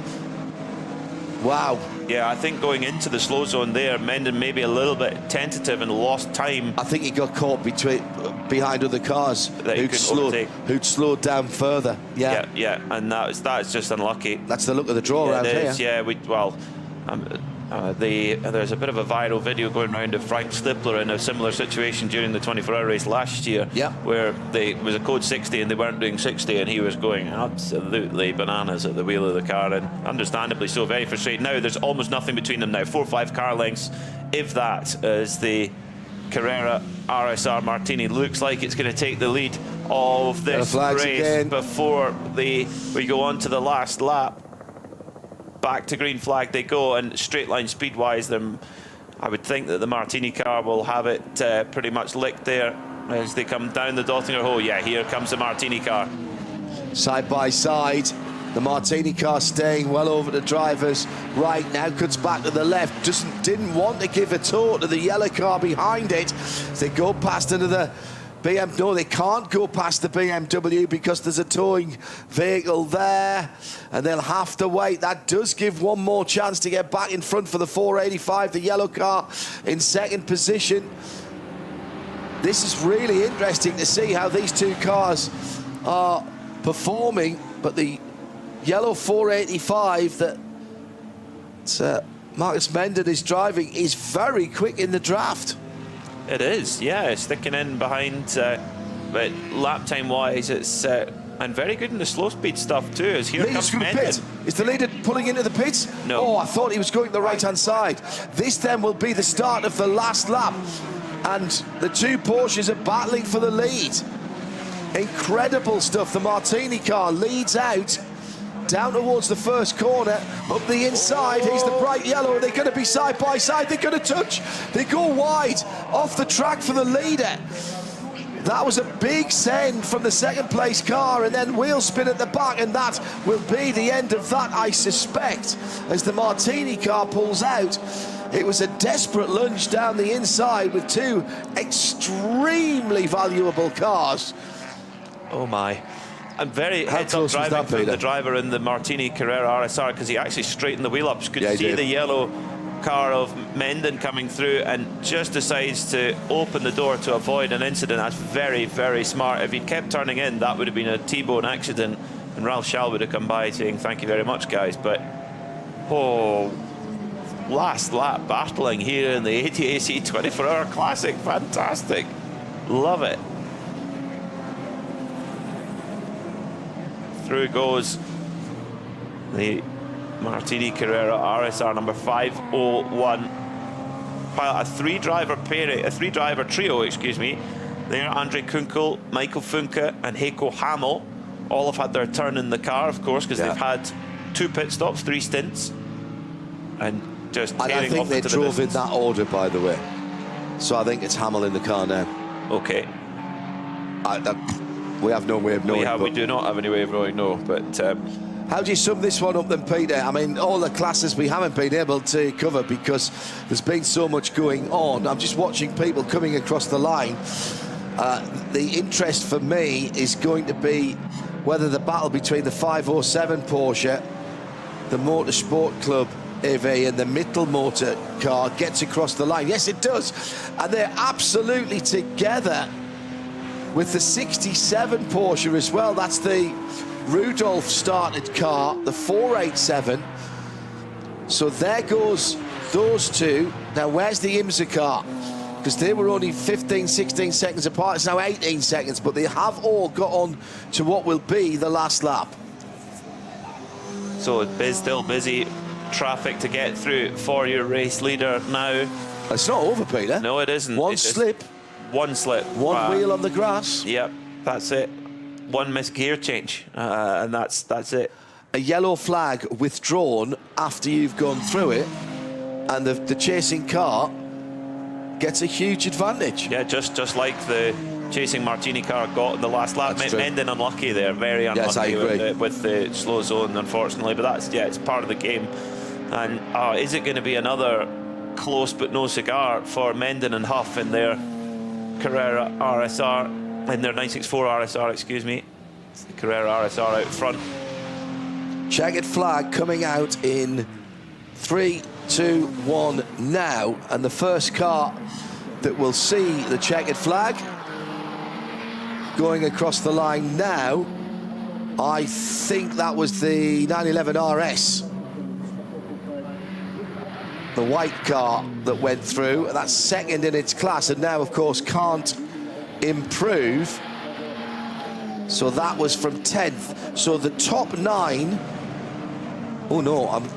Wow. Yeah, I think going into the slow zone there, Menden maybe a little bit tentative and lost time. I think he got caught behind other cars who'd slowed down further. Yeah, and that's just unlucky. That's the look of the draw around here. Yeah, there's a bit of a viral video going around of Frank Stippler in a similar situation during the 24-hour race last year, where it was a code 60 and they weren't doing 60, and he was going absolutely bananas at the wheel of the car, and understandably so, very frustrated. Now there's almost nothing between them now, 4 or 5 car lengths, if that, as the Carrera RSR Martini looks like it's going to take the lead of this race again before we go on to the last lap. Back to green flag they go, and straight line speed wise, I would think that the Martini car will have it pretty much licked there as they come down the Dottinger hole. Yeah, here comes the Martini car. Side by side, the Martini car staying well over the drivers. Right now cuts back to the left, didn't want to give a tow to the yellow car behind it. They go past another BMW. No, they can't go past the BMW because there's a towing vehicle there, and they'll have to wait. That does give one more chance to get back in front for the 485, the yellow car in second position. This is really interesting to see how these two cars are performing, but the yellow 485 that Marcus Menden is driving is very quick in the draft. It is, yeah, sticking in behind, but lap time wise, it's and very good in the slow speed stuff too. As here comes Menden. Is the leader pulling into the pits? No. Oh, I thought he was going to the right-hand side. This then will be the start of the last lap, and the two Porsches are battling for the lead. Incredible stuff. The Martini car leads out down towards the first corner, up the inside. He's the bright yellow. They're going to be side by side. They're going to touch. They go wide off the track for the leader. That was a big send from the second place car, and then wheel spin at the back, and that will be the end of that, I suspect, as the Martini car pulls out. It was a desperate lunge down the inside with two extremely valuable cars. Oh my. I'm very heads-up driving from the driver in the Martini Carrera RSR, because he actually straightened the wheel up. You could see the yellow car of Menden coming through and just decides to open the door to avoid an incident. That's very, very smart. If he'd kept turning in, that would have been a T-bone accident, and Ralph Schall would have come by saying, thank you very much, guys. But, oh, last lap battling here in the ADAC 24-hour Classic. Fantastic. Love it. Through goes the Martini Carrera RSR number 501. A three-driver trio, excuse me. There, Andre Kunkel, Michael Funke, and Heiko Hamel all have had their turn in the car, of course, because they've had 2 pit stops, 3 stints, and just tearing off into the distance. I think they drove in that order, by the way. So I think it's Hamel in the car now. Okay. We have no way of knowing. We do not have any way of knowing, no. But how do you sum this one up then, Peter? I mean, all the classes we haven't been able to cover because there's been so much going on. I'm just watching people coming across the line. The interest for me is going to be whether the battle between the 507 Porsche, the Motorsport Club EV, and the Mittel motor car gets across the line. Yes, it does. And they're absolutely together with the 67 Porsche as well. That's the Rudolph started car, the 487. So there goes those two. Now, where's the IMSA car? Because they were only 15, 16 seconds apart. It's now 18 seconds, but they have all got on to what will be the last lap. So it's still busy traffic to get through for your race leader now. It's not over, Peter. No, it isn't. One slip one slip. One wheel on the grass. Yep, that's it. One missed gear change, and that's it. A yellow flag withdrawn after you've gone through it, and the chasing car gets a huge advantage. Yeah, just like the chasing Martini car got in the last lap. Menden unlucky there, very unlucky. Yes, I agree. With the slow zone, unfortunately. But that's, yeah, it's part of the game. And is it going to be another close but no cigar for Menden and Huff in their Carrera RSR, in their 964 RSR, excuse me. It's the Carrera RSR out front. Checkered flag coming out in 3, 2, 1 now, and the first car that will see the checkered flag going across the line now, I think that was the 911 RS, the white car that went through. That's second in its class, and now of course can't improve, so that was from 10th. So the top 9, oh no, I'm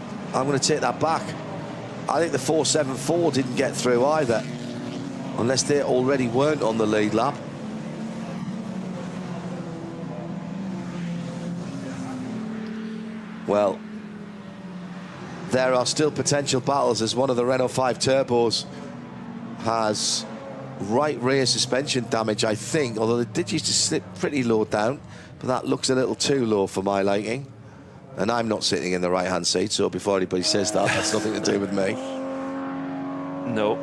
going to take that back. I think the 474 didn't get through either, unless they already weren't on the lead lap. Well, there are still potential battles, as one of the Renault 5 turbos has right rear suspension damage, I think, although they did used to slip pretty low down, but that looks a little too low for my liking. And I'm not sitting in the right-hand seat, so before anybody says that, that's nothing to do with me. No.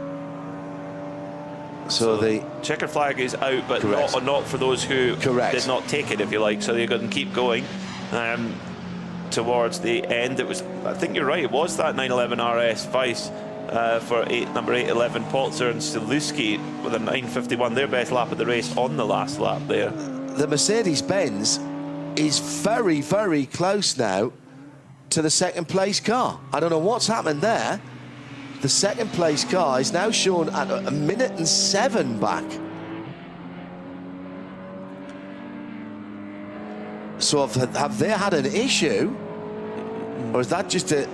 So the checker flag is out, but not for those who did not take it, if you like. So they're going to keep going towards the end. It was, I think you're right, it was that 911 RS Vice for number 811 Polzer and Stiluski with a 951, their best lap of the race on the last lap there. The Mercedes-Benz is very, very close now to the second place car. I don't know what's happened there. The second place car is now shown at a minute and 7 back. So have they had an issue, or is that just a...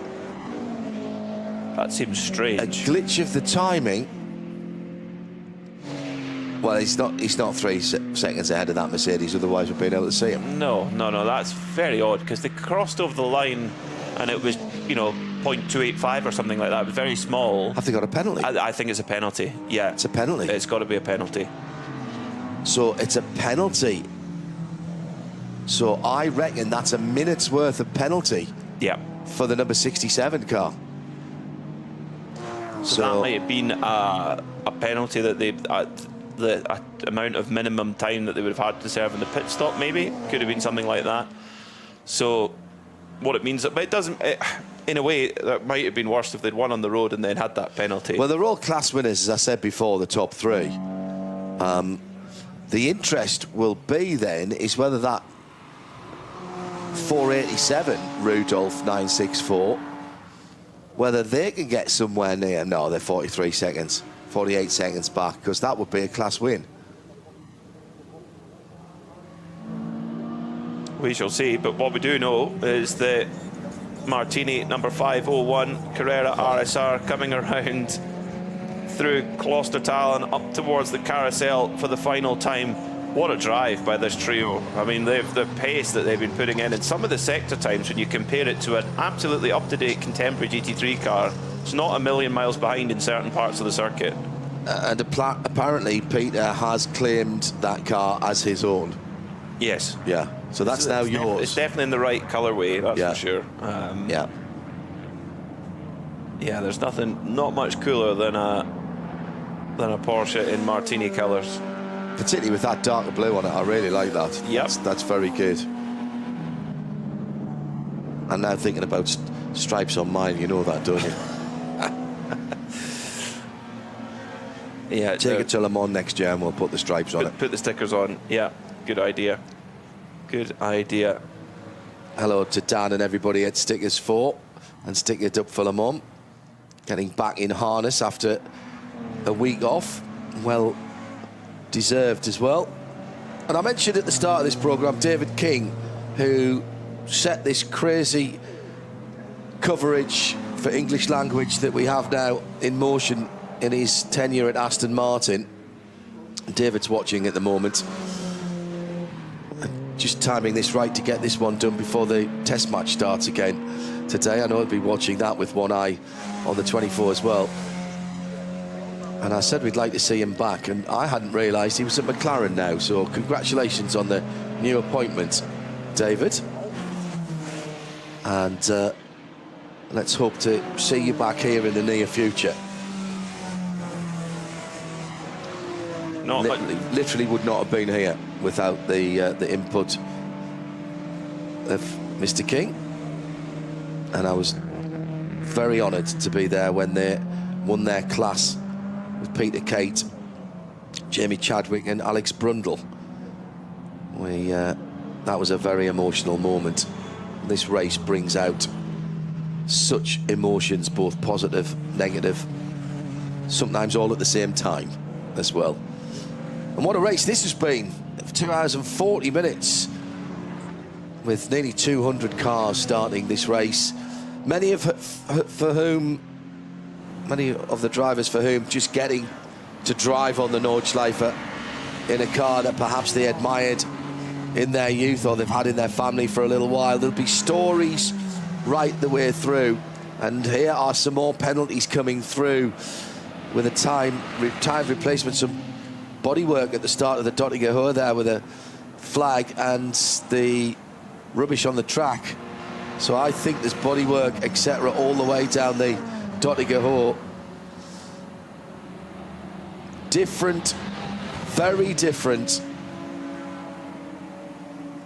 That seems strange. A glitch of the timing? Well, he's not 3 seconds ahead of that Mercedes, otherwise we'd been able to see him. No, that's very odd, because they crossed over the line and it was, 0.285 or something like that. It was very small. Have they got a penalty? I think it's a penalty, yeah. It's a penalty? It's got to be a penalty. So it's a penalty. So I reckon that's a minute's worth of penalty. Yeah. For the number 67 car. So that might have been a penalty that they... the amount of minimum time that they would have had to serve in the pit stop, maybe. Could have been something like that. So what it means, but it doesn't... in a way, that might have been worse if they'd won on the road and then had that penalty. Well, they're all class winners, as I said before, the top 3. The interest will be then is whether that 487 Rudolph 964, whether they can get somewhere near. No, they're 43 seconds, 48 seconds back, because that would be a class win. We shall see, but what we do know is that Martini number 501 Carrera RSR coming around through Klostertal and up towards the carousel for the final time. What a drive by this trio. I mean, the pace that they've been putting in, and some of the sector times, when you compare it to an absolutely up-to-date contemporary GT3 car, it's not a million miles behind in certain parts of the circuit. And apparently Peter has claimed that car as his own. Yes. Yeah. So that's now yours. It's definitely in the right colourway, that's for sure. Yeah. Yeah, there's not much cooler than a Porsche in Martini colours. Particularly with that darker blue on it, I really like that. Yep. That's very good. I'm now thinking about stripes on mine, you know that, don't you? Yeah. Take it to Le Mans next year and we'll put the stripes on it. Put the stickers on, yeah. Good idea. Good idea. Hello to Dan and everybody at Stickers 4 and Stick It Up for Le Mans. Getting back in harness after a week off. Well deserved as well. And I mentioned at the start of this programme David King, who set this crazy coverage for English language that we have now in motion in his tenure at Aston Martin. David's watching at the moment. Just timing this right to get this one done before the test match starts again today. I know he'll be watching that with one eye on the 24 as well. And I said we'd like to see him back, and I hadn't realised he was at McLaren now, so congratulations on the new appointment, David. And let's hope to see you back here in the near future. Literally would not have been here without the input of Mr. King, and I was very honoured to be there when they won their class with Peter Kate, Jamie Chadwick and Alex Brundle. That was a very emotional moment. This race brings out such emotions, both positive, negative, sometimes all at the same time as well. And what a race this has been. 2 hours and 40 minutes with nearly 200 cars starting this race. Many of the drivers for whom just getting to drive on the Nordschleife in a car that perhaps they admired in their youth or they've had in their family for a little while. There'll be stories right the way through. And here are some more penalties coming through with a time replacement, some bodywork at the start of the Dottinger there with a flag and the rubbish on the track. So I think there's bodywork, etc., all the way down the Dottinger. Different, very different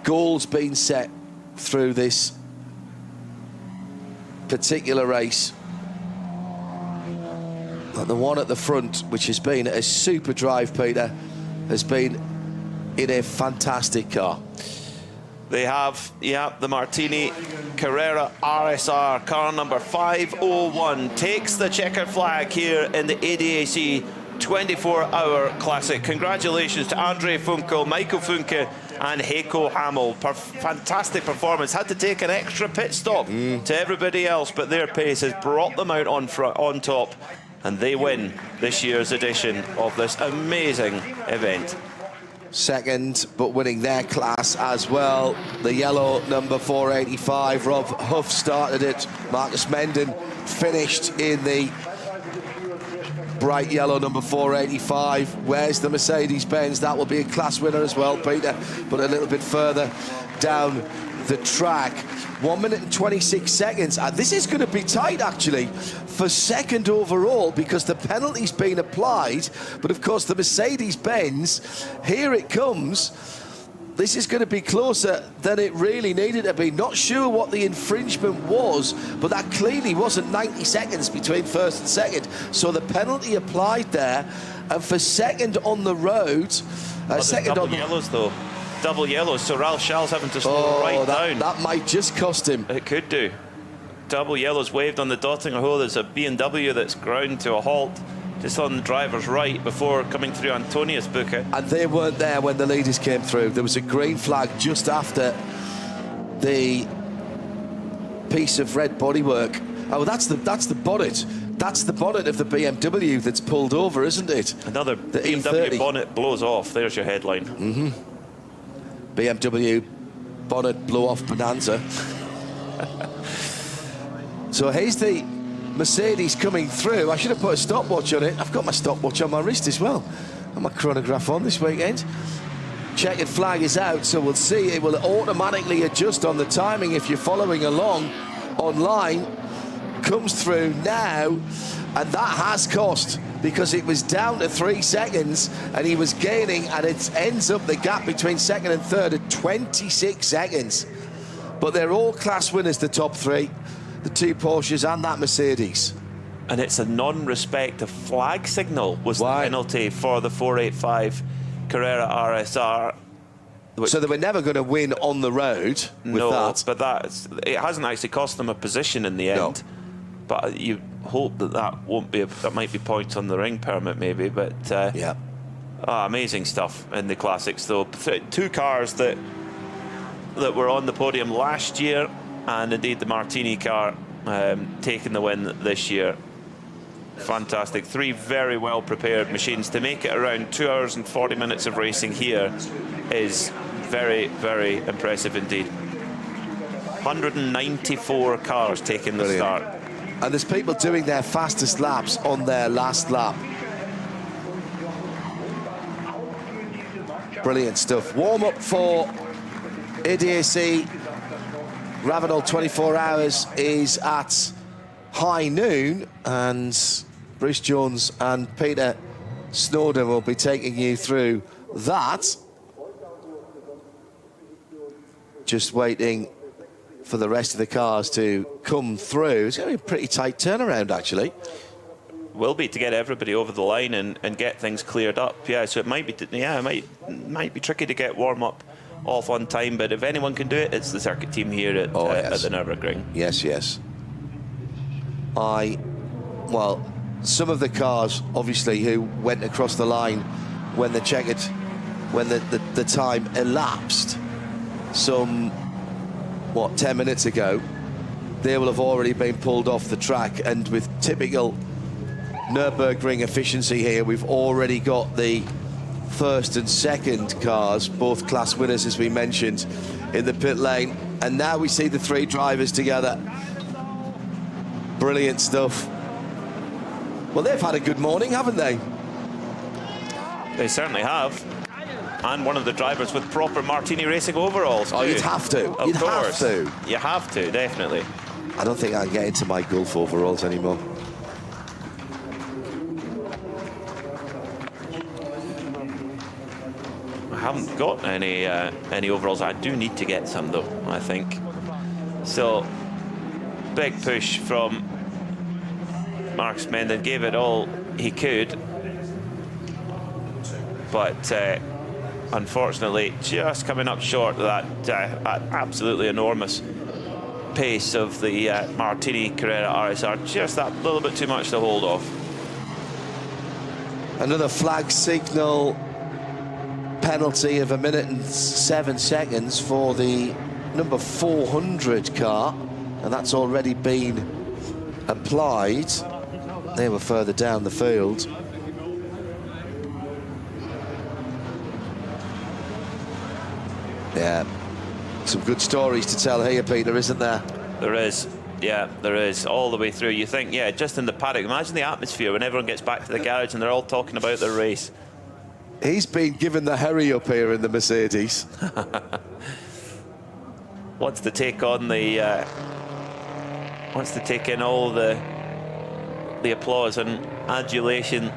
goals being set through this particular race. And the one at the front, which has been a super drive, Peter, has been in a fantastic car. They have, the Martini Carrera RSR, car number 501, takes the checkered flag here in the ADAC 24-hour classic. Congratulations to Andre Funkel, Michael Funke and Heiko Hamel. Fantastic performance. Had to take an extra pit stop to everybody else, but their pace has brought them out on top, and they win this year's edition of this amazing event. Second, but winning their class as well. The yellow number 485, Rob Huff started it. Marcus Menden finished in the bright yellow number 485. Where's the Mercedes-Benz? That will be a class winner as well, Peter, but a little bit further down the track. 1 minute and 26 seconds. This is going to be tight, actually, for second overall, because the penalty's been applied. But, of course, the Mercedes-Benz, here it comes. This is going to be closer than it really needed to be. Not sure what the infringement was, but that clearly wasn't 90 seconds between first and second. So the penalty applied there. And for second on the road... second on the yellows, though. Double yellows, so Ralph Schall's having to slow down. That might just cost him. It could do. Double yellows waved on the Dottinger hole. There's a BMW that's ground to a halt just on the driver's right before coming through Antonius Bucke. And they weren't there when the leaders came through. There was a green flag just after the piece of red bodywork. Oh, that's the bonnet. That's the bonnet of the BMW that's pulled over, isn't it? Another BMW bonnet blows off. There's your headline. BMW bonnet blow off bonanza. So here's the Mercedes coming through. I should have put a stopwatch on it. I've got my stopwatch on my wrist as well. And my chronograph on this weekend. Checkered flag is out, so we'll see. It will automatically adjust on the timing if you're following along online. Comes through now, and that has cost, because it was down to 3 seconds and he was gaining, and it ends up the gap between second and third at 26 seconds. But they're all class winners, the top three, the two Porsches and that Mercedes. And it's a non-respect of flag signal was the penalty for the 485 Carrera RSR. So they were never going to win on the road with that. But it hasn't actually cost them a position in the end. No. But you hope that won't be. That might be points on the ring permit, maybe. But amazing stuff in the classics, though. Two cars that were on the podium last year, and indeed the Martini car taking the win this year. Fantastic. 3 very well prepared machines. To make it around 2 hours and 40 minutes of racing here is very, very impressive indeed. 194 cars taking the start. And there's people doing their fastest laps on their last lap. Brilliant stuff. Warm up for ADAC RAVENOL 24 hours is at high noon, and Bruce Jones and Peter Snowden will be taking you through that. Just waiting for the rest of the cars to come through. It's going to be a pretty tight turnaround, actually. Will be, to get everybody over the line and get things cleared up. Yeah, so it might be, it might be tricky to get warm up off on time, but if anyone can do it, it's the circuit team here at the Nürburgring. Yes, yes. Well, some of the cars, obviously, who went across the line when the the time elapsed, some, 10 minutes ago, they will have already been pulled off the track, and with typical Nürburgring efficiency here, we've already got the first and second cars, both class winners, as we mentioned, in the pit lane, and now we see the 3 drivers together. Brilliant stuff. Well, they've had a good morning, haven't they? They certainly have. And one of the drivers with proper Martini Racing overalls. Oh, you'd have to. Of course. You have to, definitely. I don't think I can get into my Gulf overalls anymore. I haven't got any overalls. I do need to get some, though, I think. So, big push from Mark Smendon. Gave it all he could. But unfortunately, just coming up short of that absolutely enormous pace of the Martini Carrera RSR. Just that little bit too much to hold off. Another flag signal penalty of 1 minute and 7 seconds for the number 400 car, and that's already been applied. They were further down the field. Yeah, some good stories to tell here, Peter, isn't there? There is. Yeah, there is, all the way through. You think, yeah, just in the paddock, imagine the atmosphere when everyone gets back to the garage and they're all talking about the race. He's been given the hurry up here in the Mercedes. Wants to take on the wants to take in all the applause and adulation,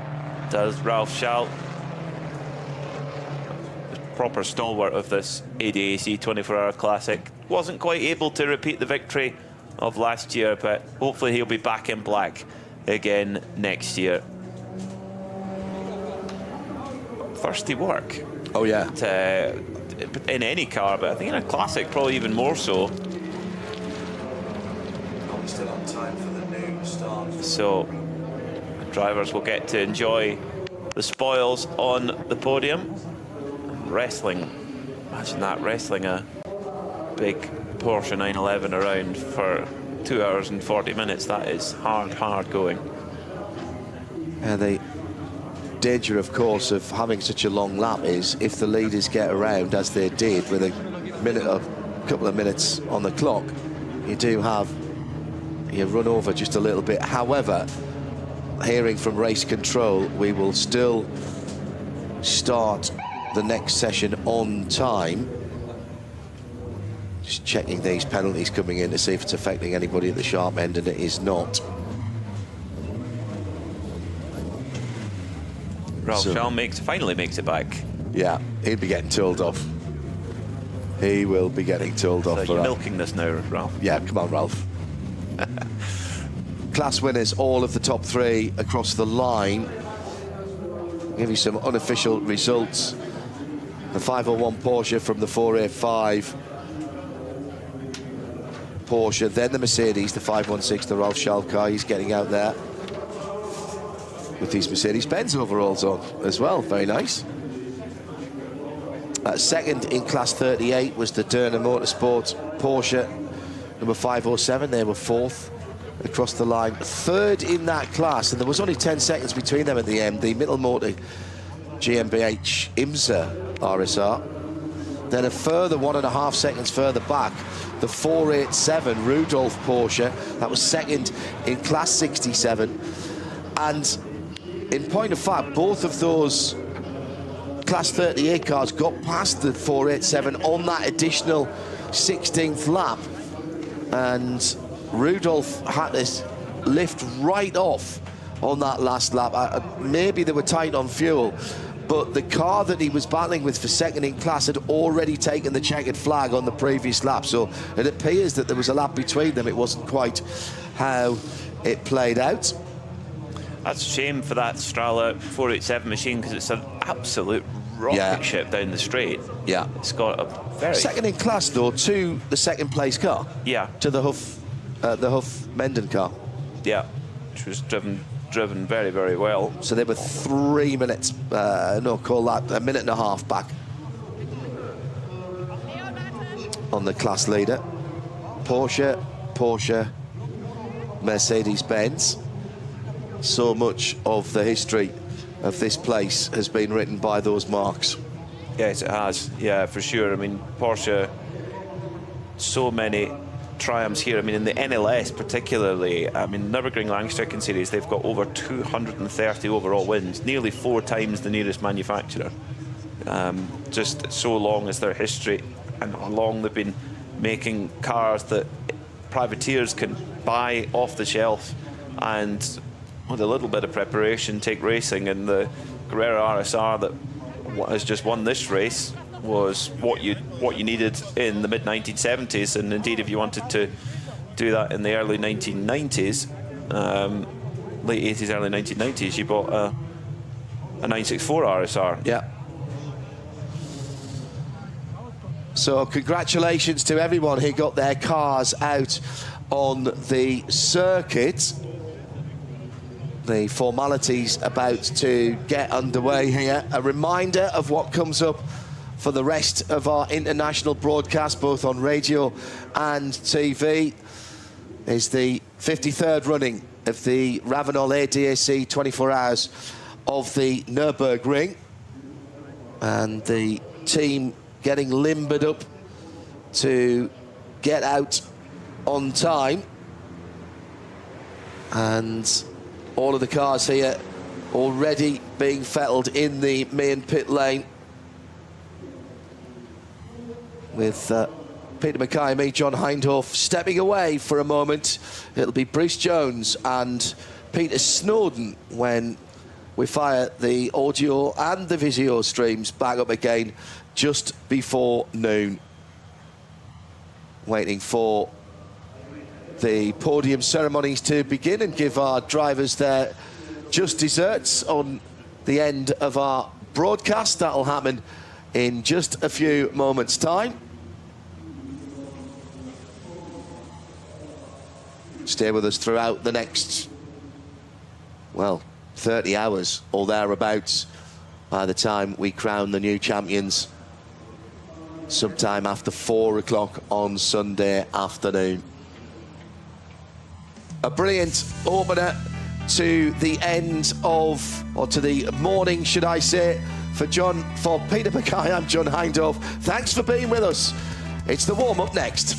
does Ralph Schall, the proper stalwart of this ADAC 24-hour classic. Wasn't quite able to repeat the victory of last year, but hopefully he'll be back in black again next year. Thirsty work. Oh yeah. In any car, but I think in a classic probably even more so. Are we still on time for the new start? So drivers will get to enjoy the spoils on the podium. Wrestling, imagine that, wrestling a big Porsche 911 around for 2 hours and 40 minutes. That is hard going. The danger, of course, of having such a long lap is if the leaders get around, as they did, with a couple of minutes on the clock, you run over just a little bit. However, hearing from race control, we will still start the next session on time. Just checking these penalties coming in to see if it's affecting anybody at the sharp end, and it is not. Ralph Schall finally makes it back. Yeah, he'll be getting told off. He will be getting told off. So you're milking this now, Ralph? Yeah, come on, Ralph. Class winners, all of the top 3 across the line. I'll give you some unofficial results. The 501 Porsche from the 485 Porsche, then the Mercedes, the 516, the Ralph Schall car. He's getting out there with these Mercedes-Benz overalls on as well. Very nice. Second in class 38 was the Derner Motorsport Porsche number 507. They were 4th. across the line. Third in that class, and there was only 10 seconds between them at the end. The middle motor GmbH IMSA RSR. Then a further 1.5 seconds further back, the 487 Rudolf Porsche. That was second in class 67. And in point of fact, both of those class 38 cars got past the 487 on that additional 16th lap. And Rudolf had this lift right off on that last lap. Maybe they were tight on fuel, but the car that he was battling with for second in class had already taken the checkered flag on the previous lap. So it appears that there was a lap between them. It wasn't quite how it played out. That's a shame for that Strala 487 machine, because it's an absolute rocket ship down the straight. Yeah. It's got a very... Second in class, though, to the second place car. Yeah. To the Huff Menden car. Yeah, which was driven very, very well. So they were 3 minutes, call that a minute and a half back on the class leader. Porsche, Mercedes-Benz. So much of the history of this place has been written by those marks. Yes, it has. Yeah, for sure. I mean, Porsche, so many triumphs here. I mean, in the NLS particularly, I mean, Nürburgring Langstrecken series, they've got over 230 overall wins, nearly 4 times the nearest manufacturer. Just so long as their history, and how long they've been making cars that privateers can buy off the shelf, and with a little bit of preparation take racing. And the Carrera RSR that has just won this race was what you needed in the mid-1970s, and indeed if you wanted to do that in the early 1990s, late 80s, early 1990s, you bought a 964 RSR. Yeah. So congratulations to everyone who got their cars out on the circuit. The formalities about to get underway here. A reminder of what comes up for the rest of our international broadcast, both on radio and TV, is the 53rd running of the RAVENOL ADAC 24 Hours of the Nürburgring. And the team getting limbered up to get out on time. And all of the cars here already being fettled in the main pit lane, with Peter Mackay and me, John Hindhoff, stepping away for a moment. It'll be Bruce Jones and Peter Snowden when we fire the audio and the video streams back up again just before noon. Waiting for the podium ceremonies to begin and give our drivers their just desserts on the end of our broadcast. That'll happen in just a few moments' time. Stay with us throughout the next, well, 30 hours or thereabouts by the time we crown the new champions sometime after 4 o'clock on Sunday afternoon. A brilliant opener to the end of, or to the morning, should I say, for Peter Mackay. I'm John Hindhoff. Thanks for being with us. It's the warm-up next.